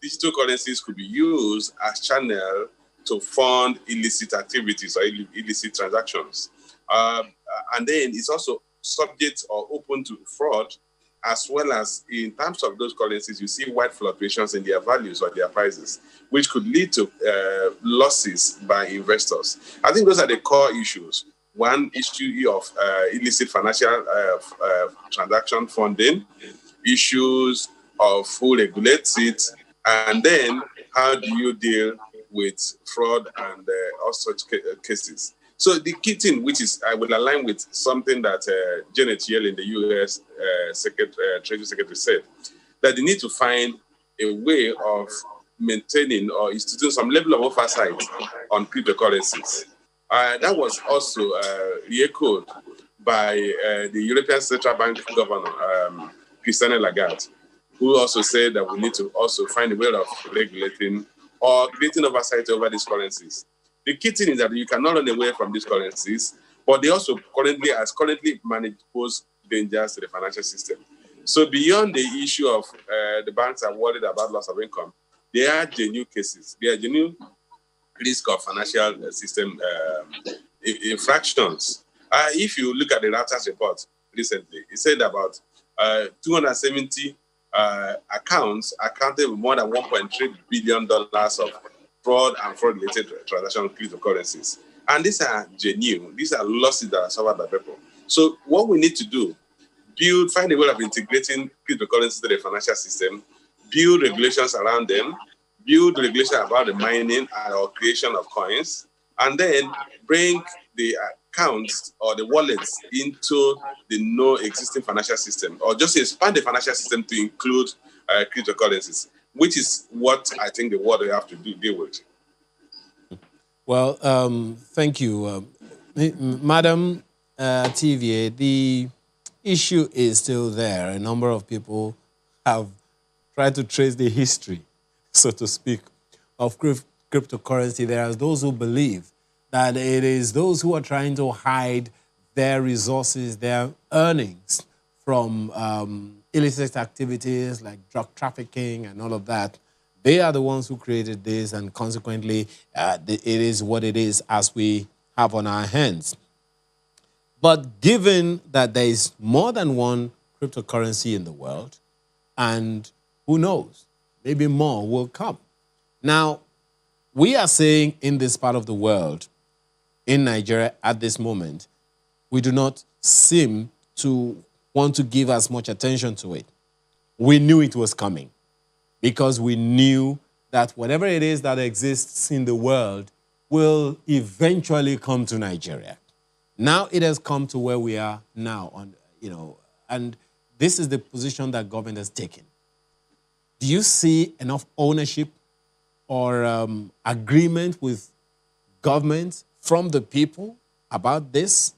digital currencies could be used as channel to fund illicit activities or illicit transactions. And then it's also subject or open to fraud, as well as in terms of those currencies, you see wide fluctuations in their values or their prices, which could lead to losses by investors. I think those are the core issues. One issue of illicit financial transaction funding, issues of who regulates it, and then how do you deal with fraud and all such cases. So the key thing, which is I will align with something that Janet Yellen, the U.S. Treasury Secretary, said, that they need to find a way of maintaining or instituting some level of oversight on cryptocurrencies. That was also re-echoed by the European Central Bank governor, Christine Lagarde, who also said that we need to also find a way of regulating or creating oversight over these currencies. The key thing is that you cannot run away from these currencies, but they also currently manage pose dangers to the financial system. So beyond the issue of the banks are worried about loss of income, there are genuine cases. There are genuine risk of financial system infractions. If you look at the Reuters report recently, it said about 270 accounts accounted for more than $1.3 billion of fraud and fraud-related transactions of cryptocurrencies. And these are genuine. These are losses that are suffered by people. So what we need to do, find a way of integrating cryptocurrencies to the financial system, build regulations around them, build regulation about the mining or creation of coins, and then bring the accounts or the wallets into the no existing financial system, or just expand the financial system to include cryptocurrencies, which is what I think the world will have to deal with. Well, thank you. Madam TVA, the issue is still there. A number of people have tried to trace the history, so to speak, of cryptocurrency. There are those who believe that it is those who are trying to hide their resources, their earnings from illicit activities like drug trafficking and all of that. They are the ones who created this, and consequently, it is what it is as we have on our hands. But given that there is more than one cryptocurrency in the world, and who knows, maybe more will come. Now, we are saying in this part of the world, in Nigeria at this moment, we do not seem to want to give as much attention to it. We knew it was coming because we knew that whatever it is that exists in the world will eventually come to Nigeria. Now it has come to where we are now, and this is the position that government has taken. Do you see enough ownership or agreement with government from the people about this?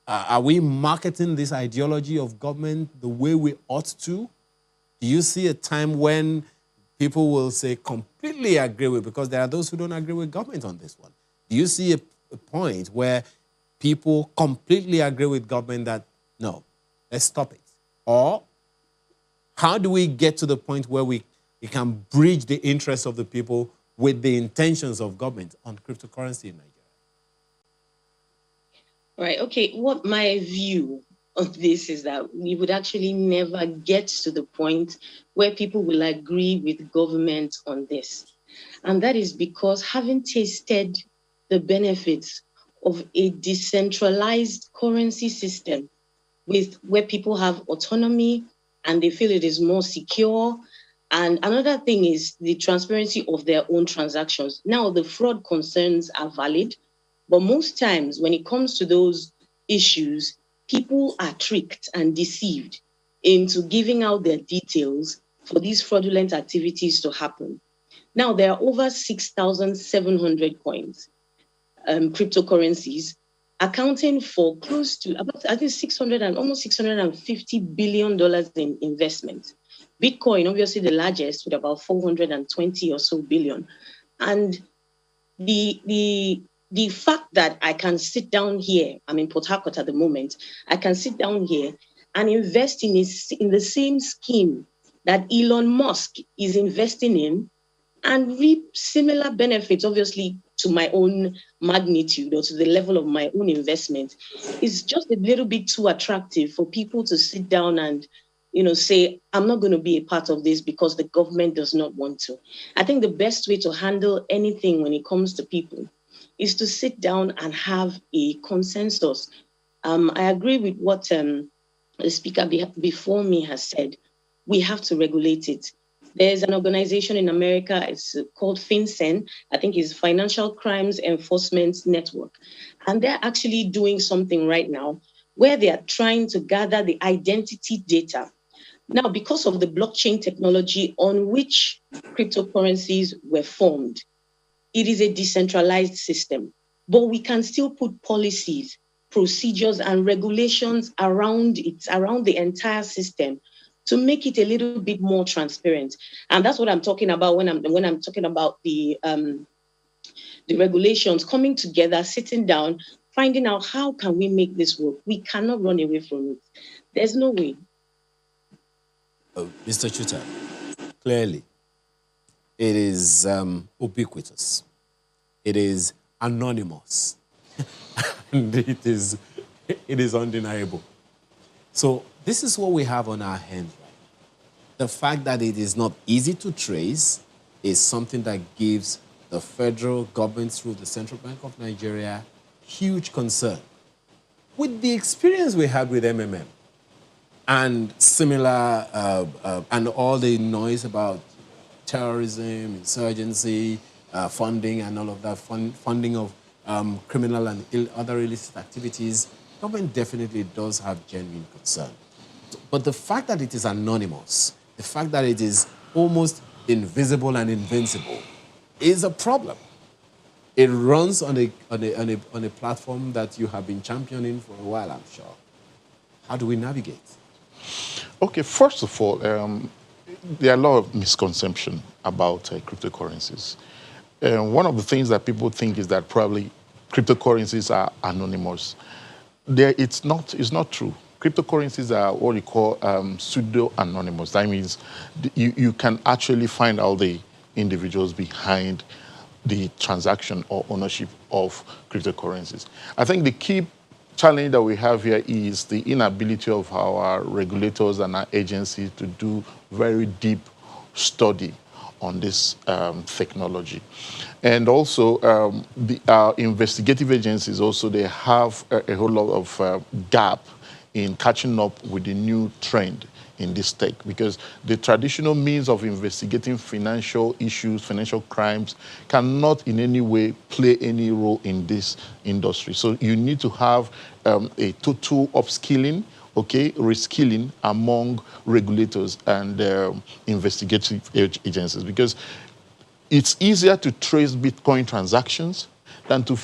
Are we marketing this ideology of government the way we ought to? Do you see a time when people will say completely agree with, because there are those who don't agree with government on this one. Do you see a point where people completely agree with government that, no, let's stop it? Or how do we get to the point where we can bridge the interests of the people with the intentions of government on cryptocurrency in Nigeria? Right, okay, what my view of this is that we would actually never get to the point where people will agree with government on this. And that is because having tasted the benefits of a decentralized currency system where people have autonomy and they feel it is more secure. And another thing is the transparency of their own transactions. Now, the fraud concerns are valid, but most times when it comes to those issues, people are tricked and deceived into giving out their details for these fraudulent activities to happen. Now, there are over 6,700 coins, cryptocurrencies, accounting for close to about, I think, almost $650 billion in investment. Bitcoin, obviously the largest, with about 420 or so billion. And the fact that I can sit down here, I'm in Port Harcourt at the moment, I can sit down here and invest in the same scheme that Elon Musk is investing in and reap similar benefits, obviously, to my own magnitude or to the level of my own investment, is just a little bit too attractive for people to sit down and say, I'm not going to be a part of this because the government does not want to. I think the best way to handle anything when it comes to people is to sit down and have a consensus. I agree with what the speaker before me has said. We have to regulate it. There's an organization in America, it's called FinCEN, I think it's Financial Crimes Enforcement Network. And they're actually doing something right now where they are trying to gather the identity data. Now, because of the blockchain technology on which cryptocurrencies were formed, it is a decentralized system, but we can still put policies procedures and regulations around it, around the entire system, to make it a little bit more transparent. And that's what I'm talking about when I'm talking about the regulations coming together, sitting down, finding out how can we make this work. We cannot run away from it. There's no way. Mr. Chuta, clearly, it is ubiquitous. It is anonymous. And it is undeniable. So this is what we have on our hands, right? The fact that it is not easy to trace is something that gives the federal government through the Central Bank of Nigeria huge concern. With the experience we had with MMM and similar, and all the noise about terrorism, insurgency, funding and all of that, funding of criminal and other illicit activities, government definitely does have genuine concern. But the fact that it is anonymous, the fact that it is almost invisible and invincible is a problem. It runs on a platform that you have been championing for a while, I'm sure. How do we navigate? Okay, first of all, there are a lot of misconception about cryptocurrencies. One of the things that people think is that probably cryptocurrencies are anonymous. It's not true. Cryptocurrencies are what we call pseudo-anonymous. That means you can actually find out the individuals behind the transaction or ownership of cryptocurrencies. I think the key challenge that we have here is the inability of our regulators and our agencies to do very deep study on this technology. And also, our investigative agencies also, they have a whole lot of gap in catching up with the new trend in this tech, because the traditional means of investigating financial issues, financial crimes, cannot in any way play any role in this industry. So you need to have a total upskilling, reskilling among regulators and investigative agencies, because it's easier to trace Bitcoin transactions than to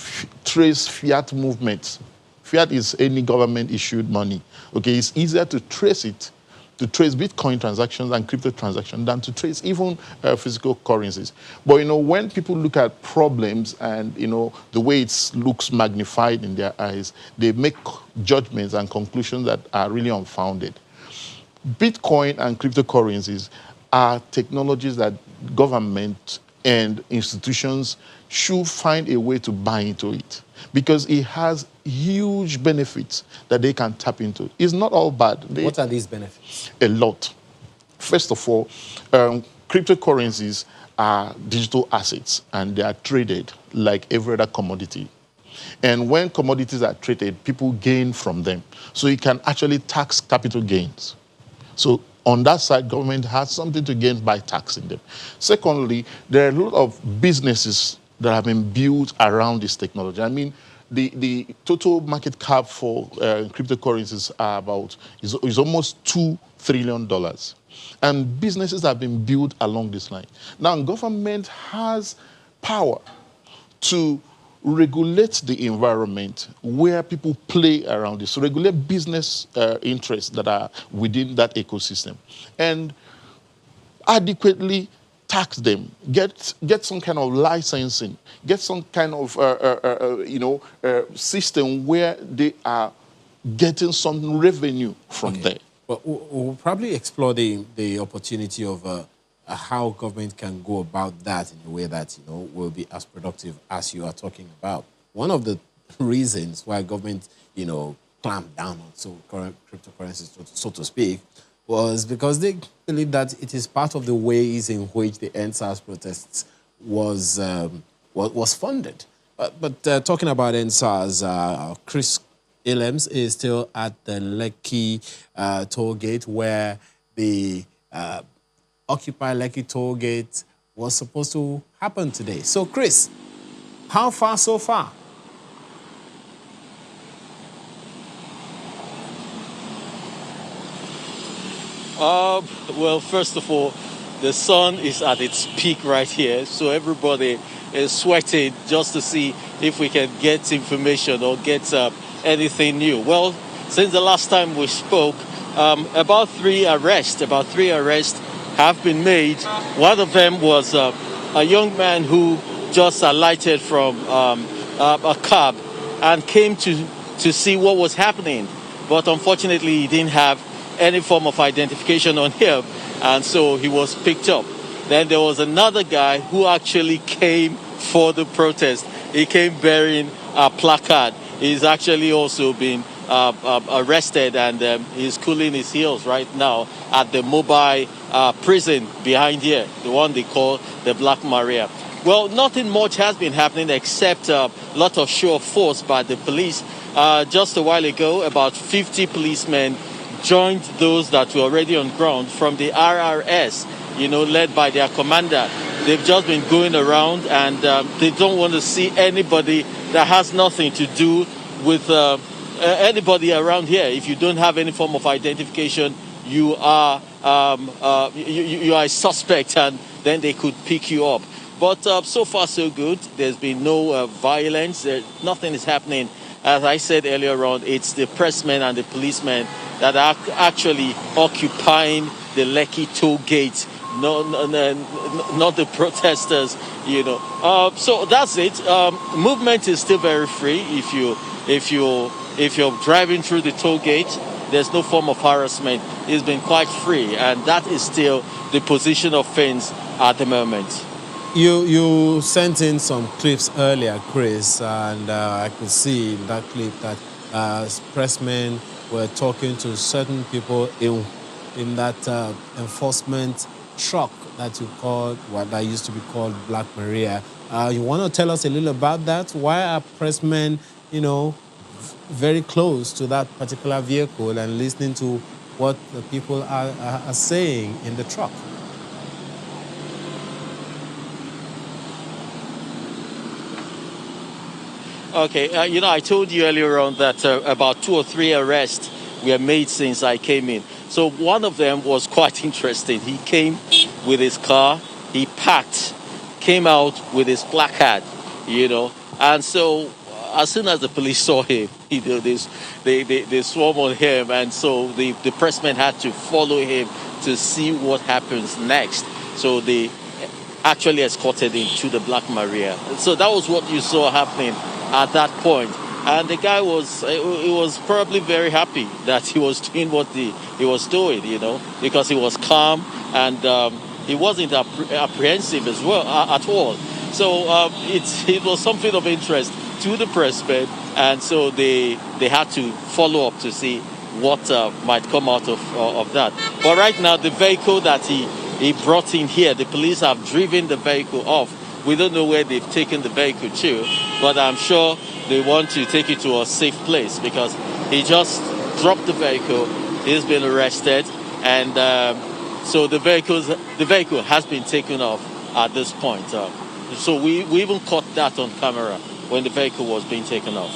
trace fiat movements. Fiat is any government-issued money. It's easier to trace it, to trace Bitcoin transactions and crypto transactions than to trace even physical currencies. But, when people look at problems and, the way it looks magnified in their eyes, they make judgments and conclusions that are really unfounded. Bitcoin and cryptocurrencies are technologies that government and institutions should find a way to buy into it, because it has huge benefits that they can tap into. It's not all bad. What are these benefits? A lot. First of all, cryptocurrencies are digital assets and they are traded like every other commodity. And when commodities are traded, people gain from them. So you can actually tax capital gains. So on that side, government has something to gain by taxing them. Secondly, there are a lot of businesses that have been built around this technology. I mean, the total market cap for cryptocurrencies is almost $2 trillion. And businesses have been built along this line. Now, government has power to regulate the environment where people play around this, so regulate business interests that are within that ecosystem, and adequately tax them, get some kind of licensing, get some kind of system where they are getting some revenue from there. But we'll probably explore the opportunity of how government can go about that in a way that will be as productive as you are talking about. One of the reasons why government clamped down on current cryptocurrencies, so to speak, was because they believe that it is part of the ways in which the EndSARS protests was funded. But talking about EndSARS, Chris Illems is still at the Lekki toll gate, where the Occupy Lekki toll gate was supposed to happen today. So, Chris, how far so far? Well, first of all, the sun is at its peak right here, so everybody is sweating just to see if we can get information or get anything new. Well, since the last time we spoke, about three arrests have been made. One of them was a young man who just alighted from a cab and came to see what was happening. But unfortunately, he didn't have any form of identification on him, and so he was picked up. Then there was another guy who actually came for the protest. He came bearing a placard. He's actually also been arrested, and he's cooling his heels right now at the mobile prison behind here, the one they call the Black Maria. Well, nothing much has been happening except a lot of show of force by the police. Just a while ago, about 50 policemen joined those that were already on ground from the RRS, led by their commander. They've just been going around, and they don't want to see anybody that has nothing to do with anybody around here. If you don't have any form of identification, you are you are a suspect, and then they could pick you up. But so far so good. There's been no violence. Nothing is happening. As I said earlier on, it's the pressmen and the policemen that are actually occupying the Lekki toll gate, not the protesters. So that's it. Movement is still very free. If you're driving through the toll gate, there's no form of harassment. It's been quite free, and that is still the position of things at the moment. You sent in some clips earlier, Chris, and I could see in that clip that pressmen were talking to certain people in that enforcement truck that that used to be called Black Maria. You want to tell us a little about that? Why are pressmen, very close to that particular vehicle and listening to what the people are saying in the truck? Okay, I told you earlier on that about 2 or 3 arrests were made since I came in. So one of them was quite interesting. He came with his car, he parked, came out with his placard, and so as soon as the police saw him, they swarmed on him, and so the pressmen had to follow him to see what happens next. So they actually escorted him to the Black Maria. So that was what you saw happening at that point. And the guy was probably very happy that he was doing what he was doing, because he was calm, and he wasn't apprehensive as well at all. So it was something of interest to the pressmen, and so they had to follow up to see what might come out of that. But right now, the vehicle that he brought in here, the police have driven the vehicle off. We don't know where they've taken the vehicle to, but I'm sure they want to take it to a safe place, because he just dropped the vehicle. He's been arrested, and so the vehicle has been taken off at this point. So we even caught that on camera when the vehicle was being taken off.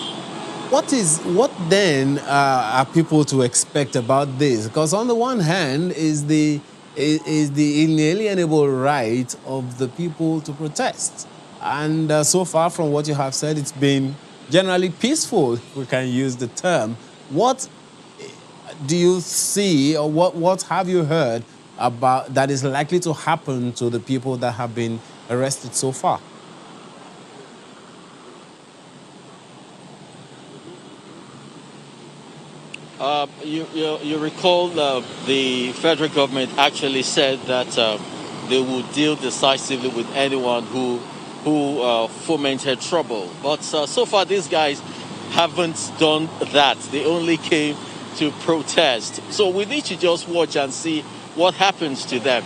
What then are people to expect about this? Because on the one hand is the inalienable right of the people to protest. And so far from what you have said, it's been generally peaceful, if we can use the term. What do you see, or what have you heard about that is likely to happen to the people that have been arrested so far? You recall the federal government actually said that they would deal decisively with anyone who fomented trouble. But so far, these guys haven't done that. They only came to protest. So we need to just watch and see what happens to them.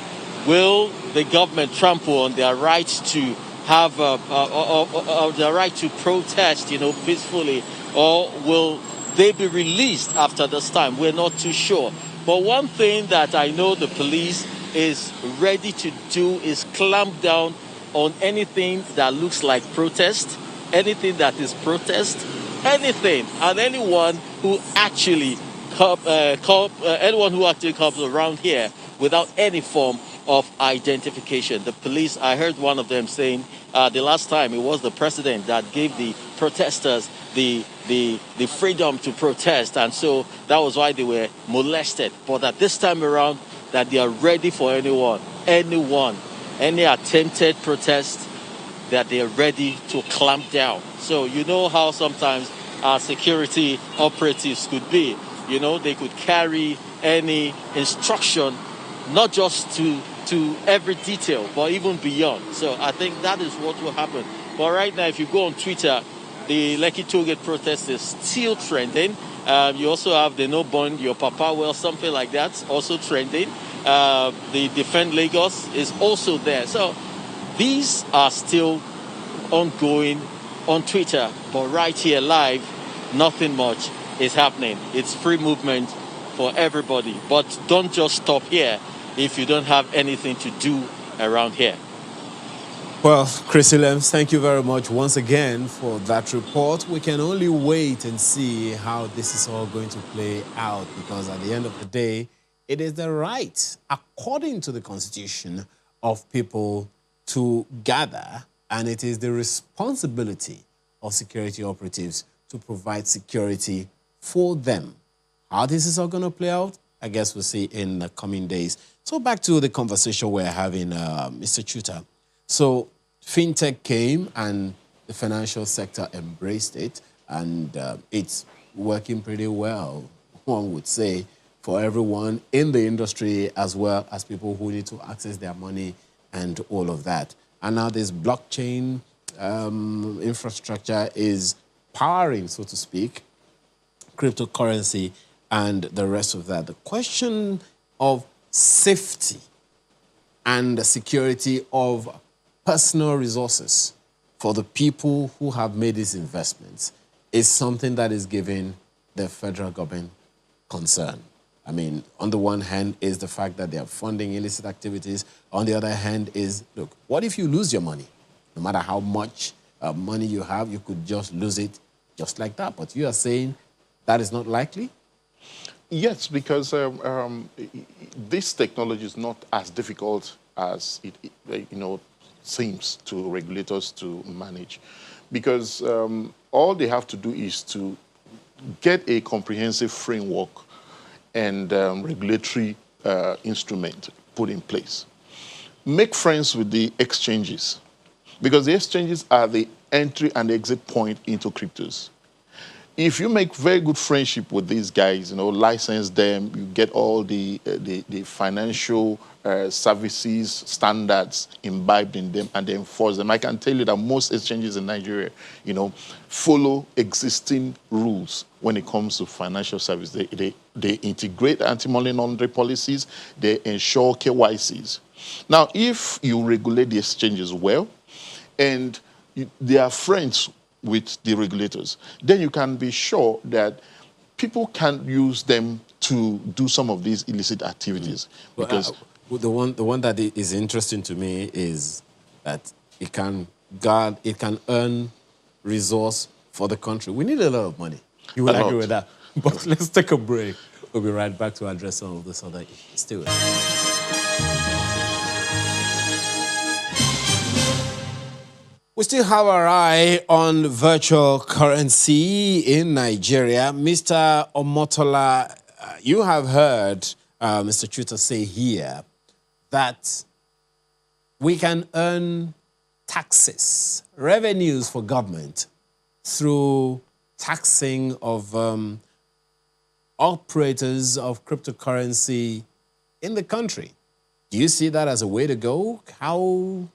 Will the government trample on their right to have their right to protest, peacefully, or will they be released after this time? We're not too sure. But one thing that I know the police is ready to do is clamp down on anything that looks like protest, anything that is protest, anything, and anyone who actually comes around here without any form of identification. The police, I heard one of them saying the last time it was the president that gave the protesters the freedom to protest, and so that was why they were molested. But at this time around, that they are ready for any attempted protest, that they are ready to clamp down. So you know how sometimes our security operatives could be. You know, they could carry any instruction, not just to every detail, but even beyond. So I think that is what will happen. But right now, if you go on Twitter, the Lekki Tollgate protest is still trending. You also have the No Bond Your Papa Well, something like that, also trending. The Defend Lagos is also there. So these are still ongoing on Twitter, but right here live, nothing much is happening. It's free movement for everybody. But don't just stop here if you don't have anything to do around here. Well, Chris Lems, thank you very much once again for that report. We can only wait and see how this is all going to play out, because at the end of the day, it is the right, according to the Constitution, of people to gather, and it is the responsibility of security operatives to provide security for them. How this is all going to play out, I guess we'll see in the coming days. So back to the conversation we're having, Mr. Chuta. So fintech came and the financial sector embraced it, and it's working pretty well, one would say, for everyone in the industry as well as people who need to access their money and all of that. And now this blockchain infrastructure is powering, so to speak, cryptocurrency and the rest of that. The question of safety and the security of personal resources for the people who have made these investments is something that is giving the federal government concern. I mean, on the one hand is the fact that they are funding illicit activities. On the other hand is, look, what if you lose your money? No matter how much money you have, you could just lose it just like that. But you are saying that is not likely? Yes, because this technology is not as difficult as it seems to regulators to manage, because all they have to do is to get a comprehensive framework and regulatory instrument put in place. Make friends with the exchanges, because the exchanges are the entry and exit point into cryptos. If you make very good friendship with these guys, license them, you get all the financial services standards imbibed in them, and they enforce them. I can tell you that most exchanges in Nigeria, follow existing rules when it comes to financial service. They integrate anti-money laundering policies. They ensure KYCs. Now, if you regulate the exchanges well, and they are friends with the regulators, then you can be sure that people can use them to do some of these illicit activities. Because the one that is interesting to me is that it can earn resource for the country. We need a lot of money. You will agree with that. But let's take a break. We'll be right back to address some of this other issues. Stay with us. We still have our eye on virtual currency in Nigeria. Mr. Omotola, you have heard Mr. Chuta say here that we can earn taxes, revenues for government through taxing of operators of cryptocurrency in the country. Do you see that as a way to go? How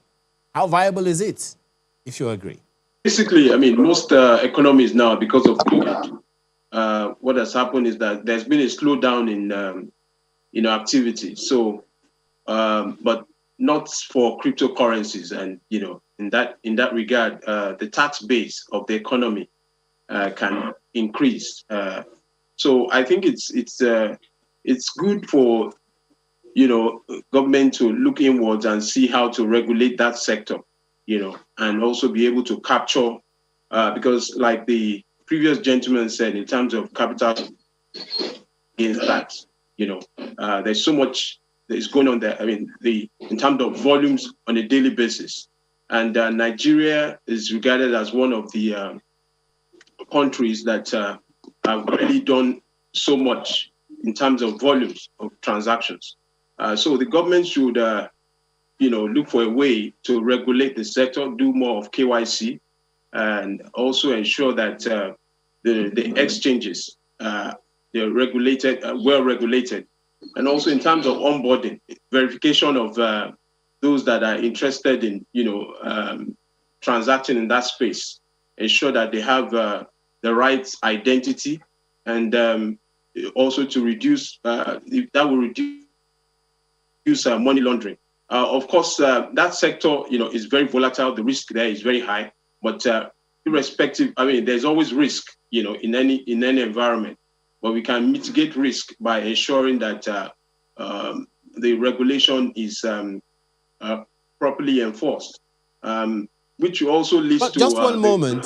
viable is it, if you agree? Basically, I mean, most economies now, because of COVID, what has happened is that there's been a slowdown in activity. So, but not for cryptocurrencies, and in that regard, the tax base of the economy can increase. So I think it's good for government to look inwards and see how to regulate that sector. And also be able to capture, because like the previous gentleman said, in terms of capital gains tax, there's so much is going on there. I mean, in terms of volumes on a daily basis. And Nigeria is regarded as one of the countries that have really done so much in terms of volumes of transactions. So the government should, look for a way to regulate the sector, do more of KYC, and also ensure that the exchanges they're regulated, well regulated, and also in terms of onboarding, verification of those that are interested in, transacting in that space, ensure that they have the right identity, and also to reduce that will reduce money laundering. Of course, that sector, is very volatile. The risk there is very high, but irrespective, I mean, there's always risk, in any environment, but we can mitigate risk by ensuring that the regulation is properly enforced, which also leads to. Just one moment.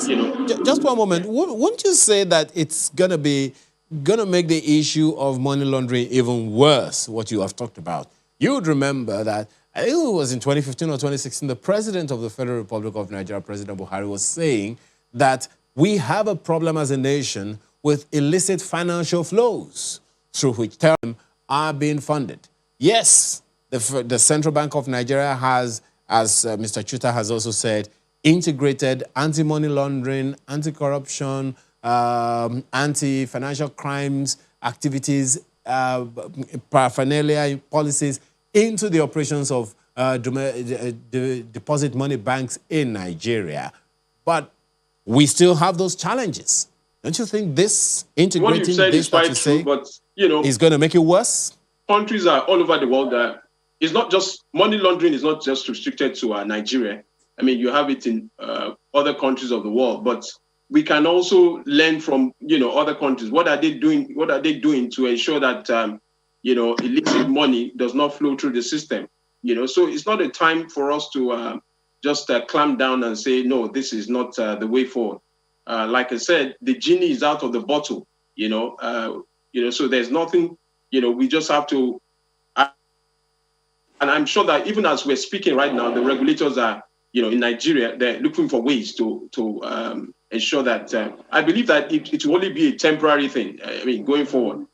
Just one moment. Wouldn't you say that it's gonna make the issue of money laundering even worse? What you have talked about. You would remember that I think it was in 2015 or 2016. The president of the Federal Republic of Nigeria, President Buhari, was saying that we have a problem as a nation with illicit financial flows through which terrorism are being funded. Yes, the Central Bank of Nigeria has, as Mr. Chuta has also said, integrated anti-money laundering, anti-corruption, anti-financial crimes activities, paraphernalia policies into the operations of deposit money banks in Nigeria. But we still have those challenges. Don't you think this integrating what you've said this is quite true, but is going to make it worse? Countries are all over the world. It's not just money laundering is not just restricted to Nigeria. I mean, you have it in other countries of the world, but we can also learn from other countries. What are they doing? What are they doing to ensure that illicit money does not flow through the system? So it's not a time for us to just clamp down and say no, this is not the way forward. Like I said, the genie is out of the bottle. So there's nothing. We just have to. And I'm sure that even as we're speaking right now, the regulators are, in Nigeria, they're looking for ways to ensure that. I believe that it will only be a temporary thing. I mean, going forward,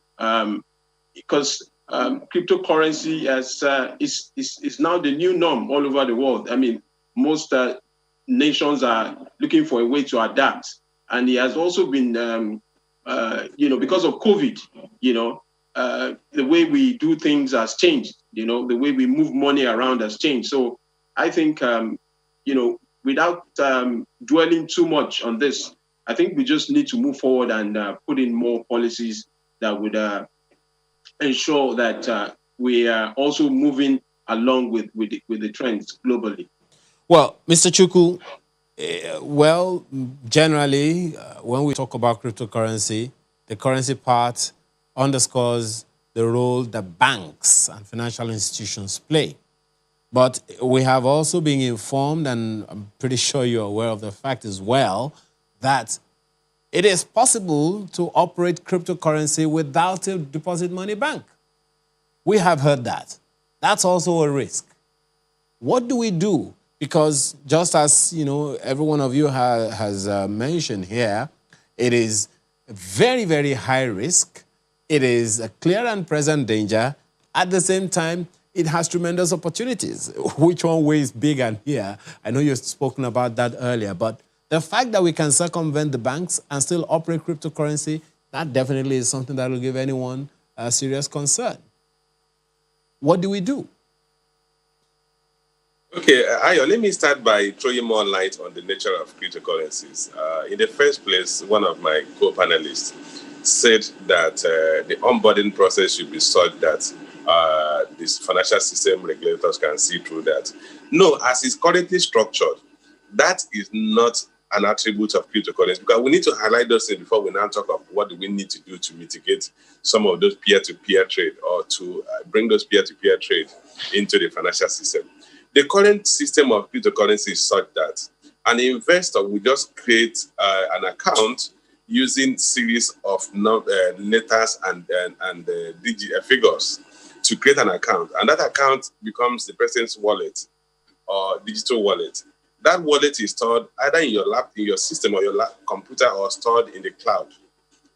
because cryptocurrency is now the new norm all over the world. I mean, most nations are looking for a way to adapt, and it has also been, because of COVID, the way we do things has changed. The way we move money around has changed. So I think, without dwelling too much on this, I think we just need to move forward and put in more policies that would ensure that we are also moving along with the trends globally. Well, Mr. Chukwu, generally, when we talk about cryptocurrency, the currency part underscores the role that banks and financial institutions play. But we have also been informed, and I'm pretty sure you're aware of the fact as well, that it is possible to operate cryptocurrency without a deposit money bank. We have heard that. That's also a risk. What do we do? Because just as every one of you has mentioned here, it is very, very high risk. It is a clear and present danger. At the same time, it has tremendous opportunities. Which one weighs bigger here? I know you've spoken about that earlier, but the fact that we can circumvent the banks and still operate cryptocurrency, that definitely is something that will give anyone a serious concern. What do we do? Okay, Ayo, let me start by throwing more light on the nature of cryptocurrencies. In the first place, one of my co-panelists said that the onboarding process should be such that this financial system regulators can see through that. No, as it's currently structured, that is not an attribute of cryptocurrency, because we need to highlight those things before we now talk of what do we need to do to mitigate some of those peer-to-peer trade or to bring those peer-to-peer trade into the financial system. The current system of cryptocurrency is such that an investor will just create an account using series of letters and figures to create an account, and that account becomes the person's wallet or digital wallet. That wallet is stored either in your in your system or your computer, or stored in the cloud.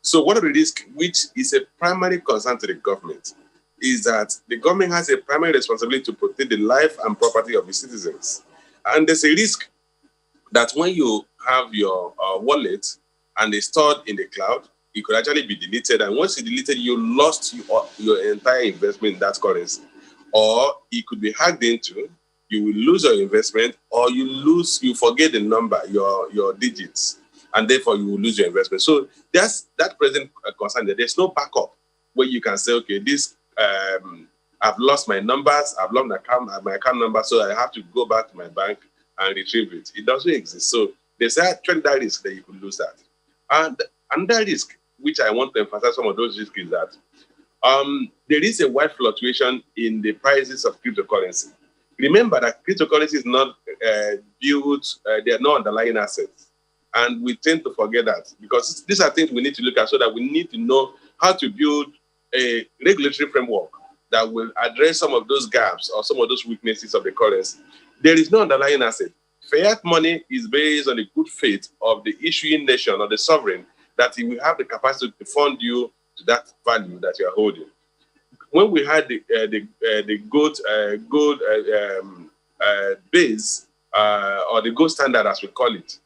So one of the risks, which is a primary concern to the government, is that the government has a primary responsibility to protect the life and property of the citizens. And there's a risk that when you have your wallet and it's stored in the cloud, it could actually be deleted. And once it's deleted, you lost your entire investment in that currency. Or it could be hacked into, you will lose your investment, or you forget the number, your digits, and therefore you will lose your investment. So that's that present concern. There's no backup where you can say, okay, this I've lost my numbers, I've lost my account number, so I have to go back to my bank and retrieve it. It doesn't exist. So there's actually that risk that you could lose that. And another risk, which I want to emphasize some of those risks, is that there is a wide fluctuation in the prices of cryptocurrency. Remember that cryptocurrency is not built, they are not underlying assets. And we tend to forget that, because these are things we need to look at, so that we need to know how to build a regulatory framework that will address some of those gaps or some of those weaknesses of the currency. There is no underlying asset. Fiat money is based on the good faith of the issuing nation or the sovereign, that it will have the capacity to fund you to that value that you are holding. When we had the gold base, or the gold standard as we call it,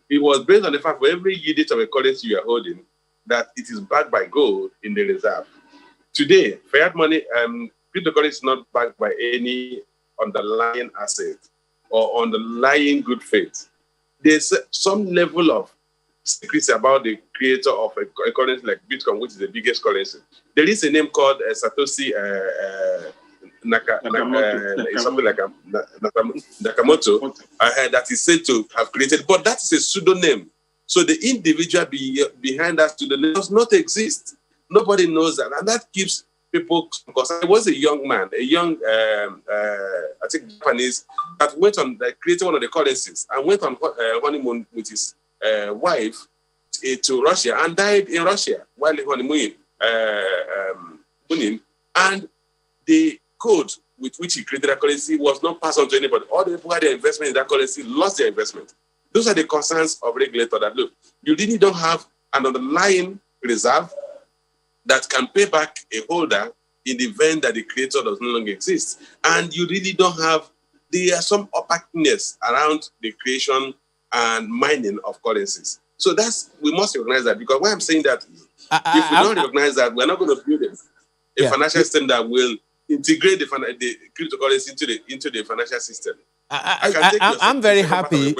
it was based on the fact for every unit of a currency you are holding, that it is backed by gold in the reserve. Today, fiat money, cryptocurrency is not backed by any underlying asset or underlying good faith. There's some level of secrecy about the creator of a currency like Bitcoin, which is the biggest currency. There is a name called Satoshi something like Nakamoto, that is said to have created, but that is a pseudonym. So the individual behind that pseudonym does not exist. Nobody knows that, and that keeps people concerned. There was a young man, I think Japanese, that went on, that created one of the currencies and went on honeymoon with his wife to Russia and died in Russia while honeymooning. And the code with which he created that currency was not passed on to anybody. All the people who had their investment in that currency lost their investment. Those are the concerns of regulator, that look, you really don't have an underlying reserve that can pay back a holder in the event that the creator does no longer exist. And you really don't have, there are some opaqueness around the creation and mining of currencies. So we must recognize that, because why I'm saying that, if we don't recognize that, we're not going to build a financial system that will integrate the cryptocurrency into the financial system. I'm very happy.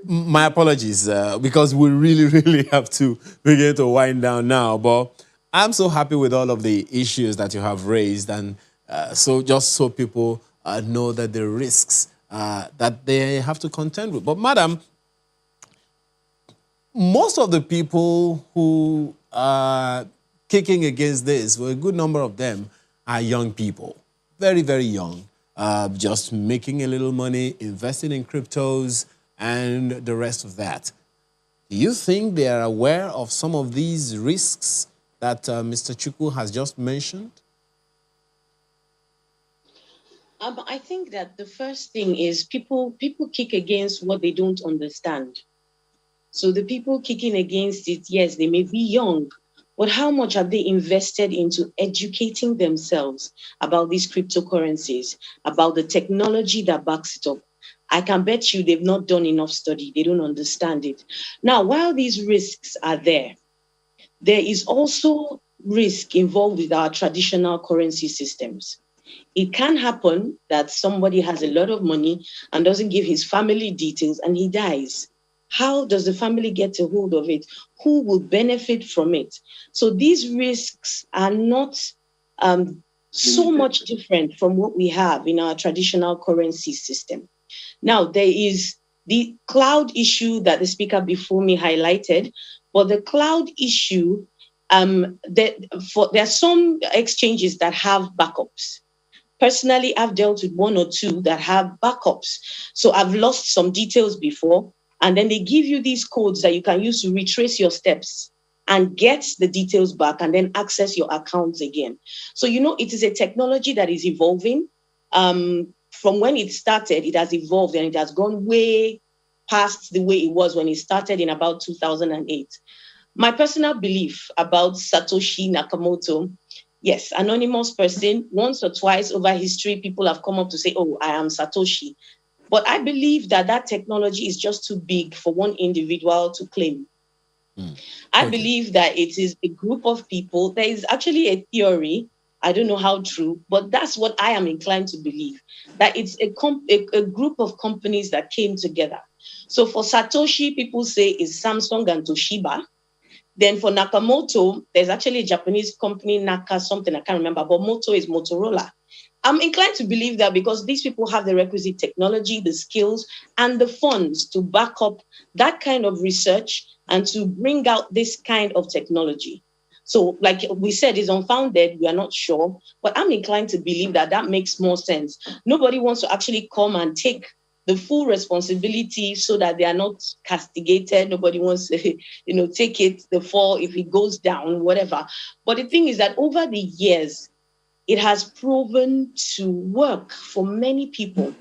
My apologies, because we really have to begin to wind down now. But I'm so happy with all of the issues that you have raised, and so people know that the risks that they have to contend with. But madam, most of the people who are kicking against this, well, a good number of them are young people, very young. Just making a little money, investing in cryptos, and the rest of that. Do you think they are aware of some of these risks that Mr. Chukwu has just mentioned? I think that the first thing is people kick against what they don't understand. So the people kicking against it, yes, they may be young, but how much have they invested into educating themselves about these cryptocurrencies, about the technology that backs it up? I can bet you they've not done enough study. They don't understand it. Now, while these risks are there is also risk involved with our traditional currency systems. It can happen that somebody has a lot of money and doesn't give his family details and he dies. How does the family get a hold of it? Who will benefit from it? So these risks are not so much different from what we have in our traditional currency system. Now, there is the cloud issue that the speaker before me highlighted, but the cloud issue, there are some exchanges that have backups. Personally, I've dealt with one or two that have backups. So I've lost some details before, and then they give you these codes that you can use to retrace your steps. and get the details back and then access your accounts again. So, it is a technology that is evolving. From when it started, it has evolved and it has gone way past the way it was when it started in about 2008. My personal belief about Satoshi Nakamoto, yes, anonymous person, once or twice over history, people have come up to say, oh, I am Satoshi. But I believe that technology is just too big for one individual to claim. I believe that it is a group of people. There is actually a theory, I don't know how true, but that's what I am inclined to believe, that it's a group of companies that came together. So for Satoshi, people say it's Samsung and Toshiba. Then for Nakamoto, there's actually a Japanese company, Naka something, I can't remember, but Moto is Motorola. I'm inclined to believe that because these people have the requisite technology, the skills, and the funds to back up that kind of research and to bring out this kind of technology. So, like we said, it's unfounded. We are not sure, but I'm inclined to believe that makes more sense. Nobody wants to actually come and take the full responsibility so that they are not castigated. Nobody wants to, take the fall if it goes down, whatever. But the thing is that over the years, it has proven to work for many people.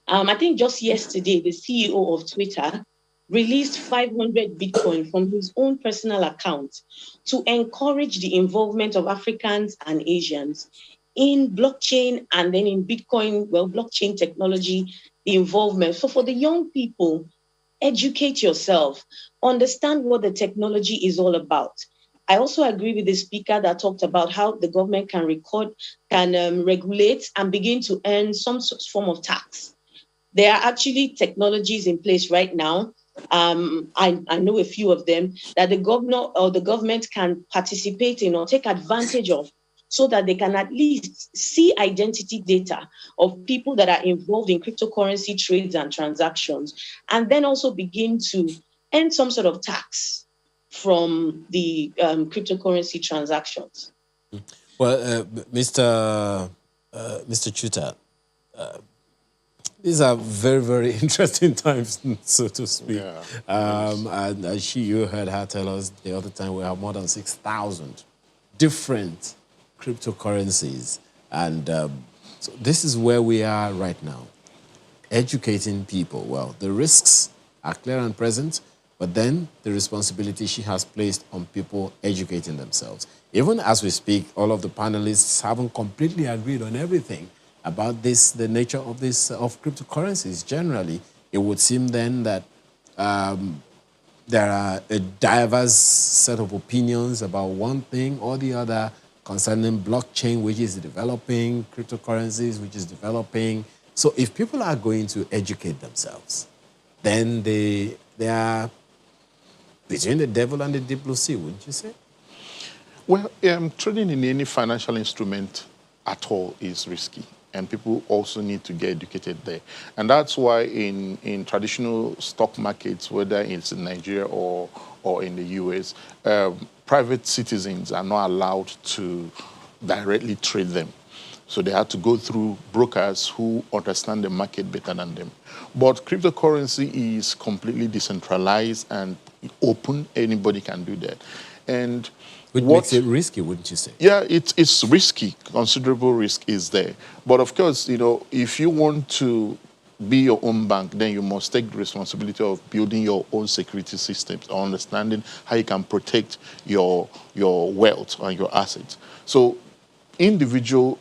I think just yesterday, the CEO of Twitter released 500 Bitcoin from his own personal account to encourage the involvement of Africans and Asians in blockchain and then in Bitcoin, blockchain technology, the involvement. So for the young people, educate yourself, understand what the technology is all about. I also agree with the speaker that talked about how the government can regulate and begin to earn some form of tax. There are actually technologies in place right now. I know a few of them that the governor or the government can participate in or take advantage of, so that they can at least see identity data of people that are involved in cryptocurrency trades and transactions, and then also begin to earn some sort of tax from the cryptocurrency transactions. Well, Mr. Chuta, these are very, very interesting times, so to speak. Yeah. And you heard her tell us the other time we have more than 6,000 different cryptocurrencies. And so this is where we are right now, educating people. Well, the risks are clear and present, but then the responsibility she has placed on people educating themselves. Even as we speak, all of the panelists haven't completely agreed on everything about this, the nature of of cryptocurrencies. Generally, it would seem then that there are a diverse set of opinions about one thing or the other concerning blockchain, which is developing, cryptocurrencies, which is developing. So if people are going to educate themselves, then they are between the devil and the deep blue sea, wouldn't you say? Well, trading in any financial instrument at all is risky, and people also need to get educated there. And that's why in traditional stock markets, whether it's in Nigeria or in the US, private citizens are not allowed to directly trade them. So they have to go through brokers who understand the market better than them. But cryptocurrency is completely decentralized and open. Anybody can do that. And which makes it risky, wouldn't you say? Yeah, it's risky. Considerable risk is there. But of course, if you want to be your own bank, then you must take the responsibility of building your own security systems, or understanding how you can protect your wealth and your assets. So individual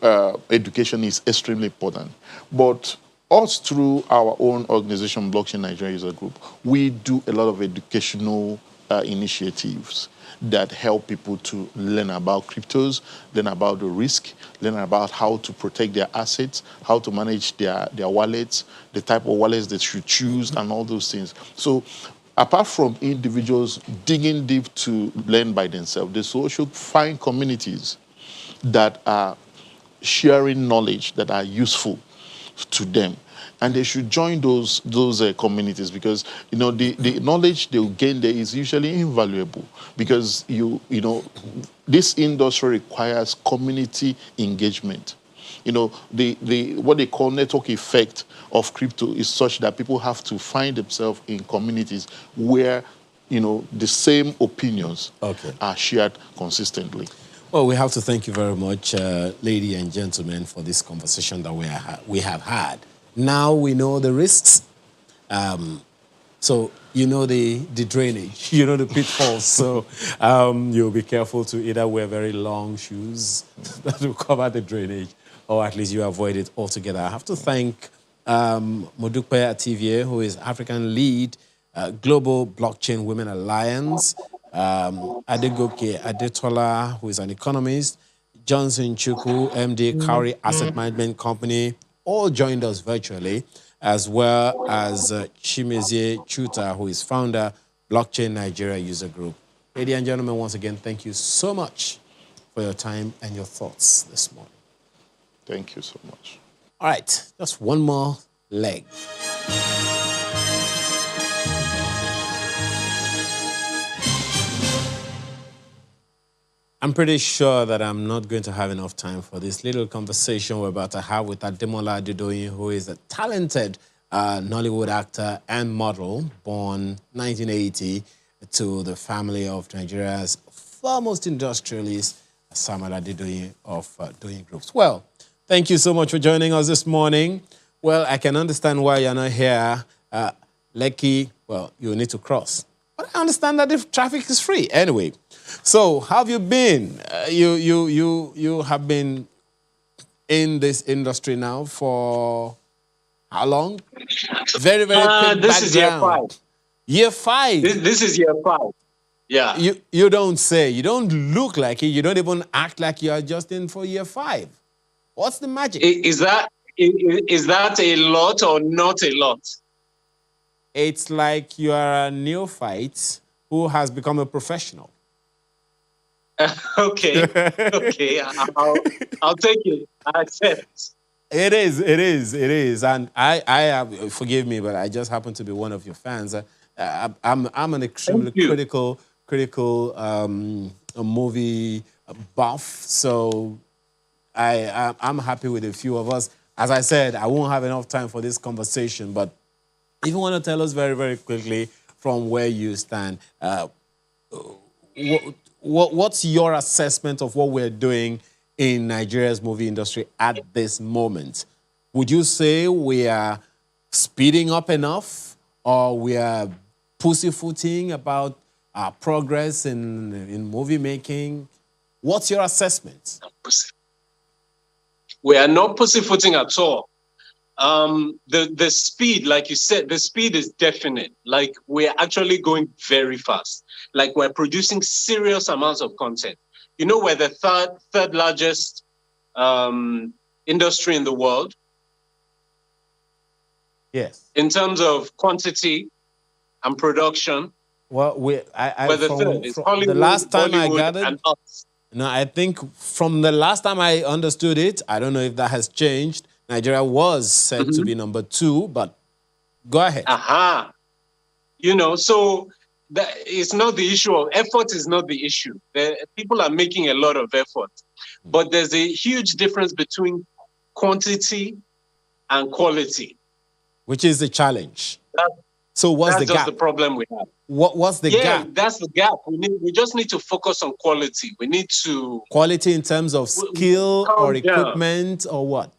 education is extremely important. But us, through our own organization, Blockchain Nigeria User Group, we do a lot of educational initiatives that help people to learn about cryptos, learn about the risk, learn about how to protect their assets, how to manage their wallets, the type of wallets they should choose, and all those things. So apart from individuals digging deep to learn by themselves, they also should find communities that are sharing knowledge that are useful to them. And they should join those communities, because the knowledge they'll gain there is usually invaluable, because this industry requires community engagement. What they call network effect of crypto is such that people have to find themselves in communities where the same opinions Okay. are shared consistently. Well, we have to thank you very much, ladies and gentlemen, for this conversation that we have had. Now we know the risks. So you know the drainage, you know the pitfalls. So you'll be careful to either wear very long shoes that will cover the drainage, or at least you avoid it altogether. I have to thank Modupe Ativier, who is African lead, Global Blockchain Women Alliance, Adegoke Adetola, who is an economist, Johnson Chuku, MD, Cowrie Asset Management Company, all joined us virtually, as well as Chimezie Chuta, who is founder, Blockchain Nigeria User Group. Ladies and gentlemen, once again, thank you so much for your time and your thoughts this morning. Thank you so much. All right, just one more leg. I'm pretty sure that I'm not going to have enough time for this little conversation we're about to have with Ademola Adedoyin, who is a talented Nollywood actor and model, born 1980 to the family of Nigeria's foremost industrialist, Samuel Adedoyin of Doyin Groups. Well, thank you so much for joining us this morning. Well, I can understand why you're not here. Lekki, well, you need to cross. But I understand that if traffic is free. Anyway, so how have you been? You have been in this industry now for how long? Very, very quick this background. is year 5. Year 5? This is year 5. Yeah. You don't say. You don't look like it. You don't even act like you are just in for year 5. What's the magic? Is that a lot or not a lot? It's like you are a neophyte who has become a professional. Okay. I'll take it. I accept. It is. And I have, forgive me, but I just happen to be one of your fans. I'm an extremely critical movie buff. So I'm happy with a few of us. As I said, I won't have enough time for this conversation, but if you want to tell us very, very quickly from where you stand, what's your assessment of what we're doing in Nigeria's movie industry at this moment? Would you say we are speeding up enough, or we are pussyfooting about our progress in movie making? What's your assessment? We are not pussyfooting at all. The speed, like you said, the speed is definite. Like, we're actually going very fast. Like, we're producing serious amounts of content. You know, we're the third largest industry in the world. Yes. In terms of quantity and production. Well, we're the third. It's Hollywood, the last time Bollywood, I gathered, and us. No, I think from the last time I understood it, I don't know if that has changed. Nigeria was said to be number 2, but go ahead. You know, so it's not the issue of effort is not the issue. People are making a lot of effort, but there's a huge difference between quantity and quality. Which is the challenge. So what's the gap? That's just the problem we have. What's the gap? That's the gap. We just need to focus on quality. We need to... Quality in terms of skill or equipment or what?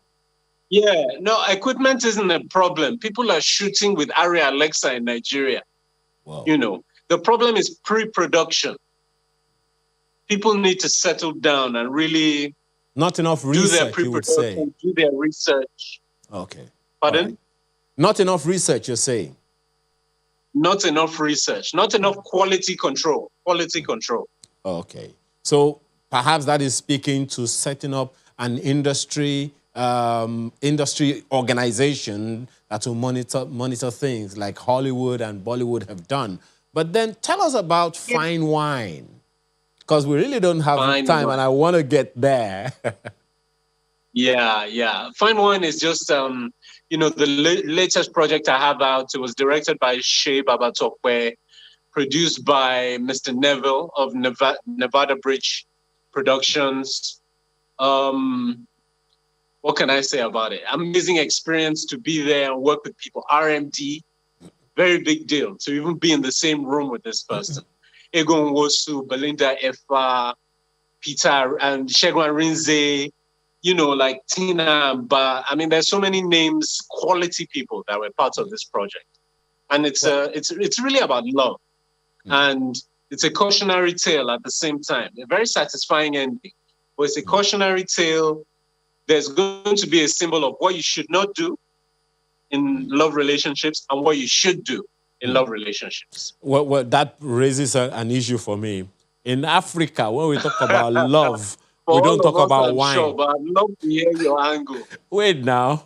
Yeah, no, equipment isn't a problem. People are shooting with Arri Alexa in Nigeria. Wow. You know, the problem is pre-production. People need to settle down and really... Not enough research, you would say. Do their research. Okay. Pardon? Right. Not enough research, you're saying? Not enough research. Not enough quality control. Quality control. Okay. So perhaps that is speaking to setting up an industry organization that will monitor things like Hollywood and Bollywood have done. But then tell us about fine wine, because we really don't have time, and I want to get there. Yeah. Fine wine is just, you know, the latest project I have out. It was directed by Shea Babatokwe, produced by Mr. Neville of Nevada Bridge Productions. What can I say about it? Amazing experience to be there and work with people. RMD, very big deal to even be in the same room with this person. Egon Wosu, Belinda Efa, Peter and Shegun Rinze, like Tina and Ba. I mean, there's so many names, quality people that were part of this project. And it's really about love. And it's a cautionary tale at the same time. A very satisfying ending. But it's a cautionary tale. There's going to be a symbol of what you should not do in love relationships and what you should do in love relationships. Well, that raises an issue for me. In Africa, when we talk about love, we don't talk about wine. Sure, but I'd love to hear your angle. Wait now.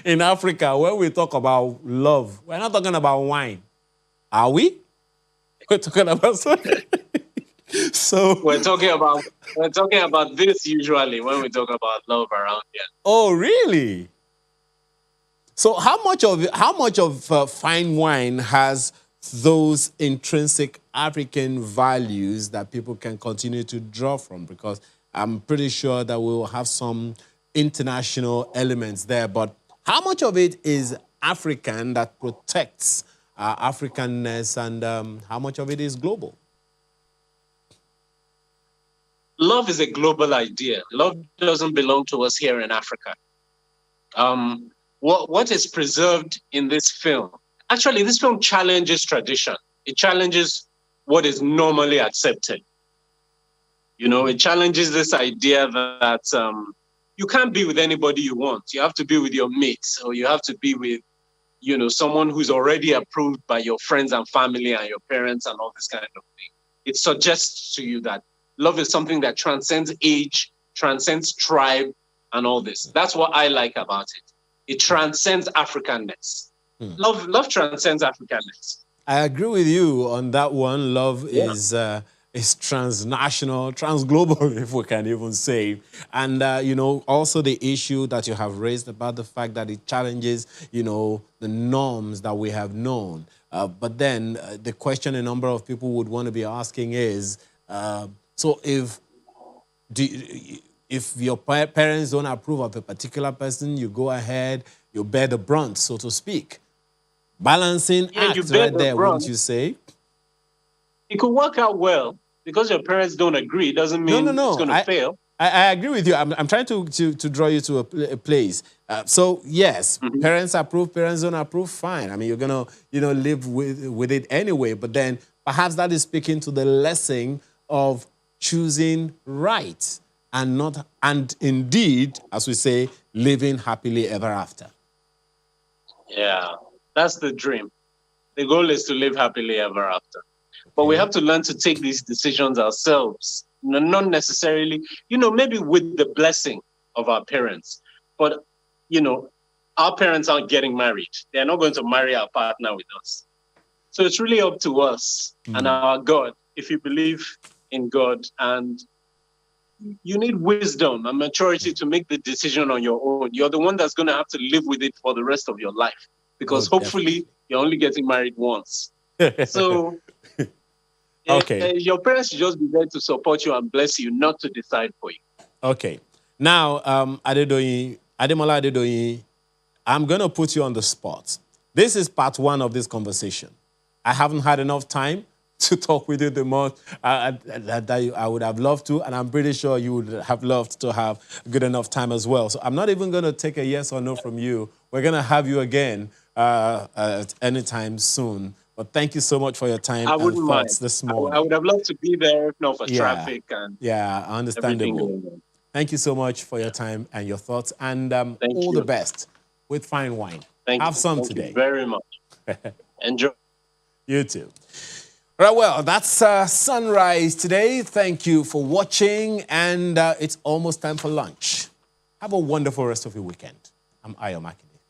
In Africa, when we talk about love, we're not talking about wine. Are we? We're talking about so we're talking about this usually when we talk about love around here. Oh, really? So how much of fine wine has those intrinsic African values that people can continue to draw from? Because I'm pretty sure that we will have some international elements there. But how much of it is African that protects Africanness, and how much of it is global? Love is a global idea. Love doesn't belong to us here in Africa. What is preserved in this film? Actually, this film challenges tradition. It challenges what is normally accepted. It challenges this idea that you can't be with anybody you want. You have to be with your mates, or you have to be with, someone who's already approved by your friends and family and your parents and all this kind of thing. It suggests to you that love is something that transcends age, transcends tribe, and all this. That's what I like about it. It transcends Africanness. Love transcends Africanness. I agree with you on that one. Love is transnational, transglobal, if we can even say. And, also the issue that you have raised about the fact that it challenges, the norms that we have known. But then the question a number of people would want to be asking is, so if your parents don't approve of a particular person, you go ahead, you bear the brunt, so to speak. Balancing act right there, wouldn't you say? It could work out well. Because your parents don't agree doesn't mean it's going to fail. I agree with you. I'm trying to draw you to a place. So, yes, parents approve, parents don't approve, fine. I mean, you're going to, live with it anyway. But then perhaps that is speaking to the lesson of choosing right and indeed, as we say, living happily ever after. Yeah, that's the dream. The goal is to live happily ever after. But we have to learn to take these decisions ourselves, not necessarily, maybe with the blessing of our parents. But, our parents aren't getting married. They're not going to marry our partner with us. So it's really up to us and our God, if you believe in God. And you need wisdom and maturity to make the decision on your own. You're the one that's going to have to live with it for the rest of your life. Because hopefully you're only getting married once. So... Okay. Your parents should just be there to support you and bless you, not to decide for you. Okay. Now, Ademola Adedoyin, I'm going to put you on the spot. This is part one of this conversation. I haven't had enough time to talk with you the most that I would have loved to, and I'm pretty sure you would have loved to have good enough time as well. So I'm not even going to take a yes or no from you. We're going to have you again anytime soon. But thank you so much for your time and thoughts this morning. I would have loved to be there if not for traffic and understandable. Thank you so much for your time and your thoughts, and all the best with fine wine. Have some today. Thank you very much. Enjoy. You too. Right, well, that's Sunrise today. Thank you for watching, and it's almost time for lunch. Have a wonderful rest of your weekend. I'm Ayo Makinde.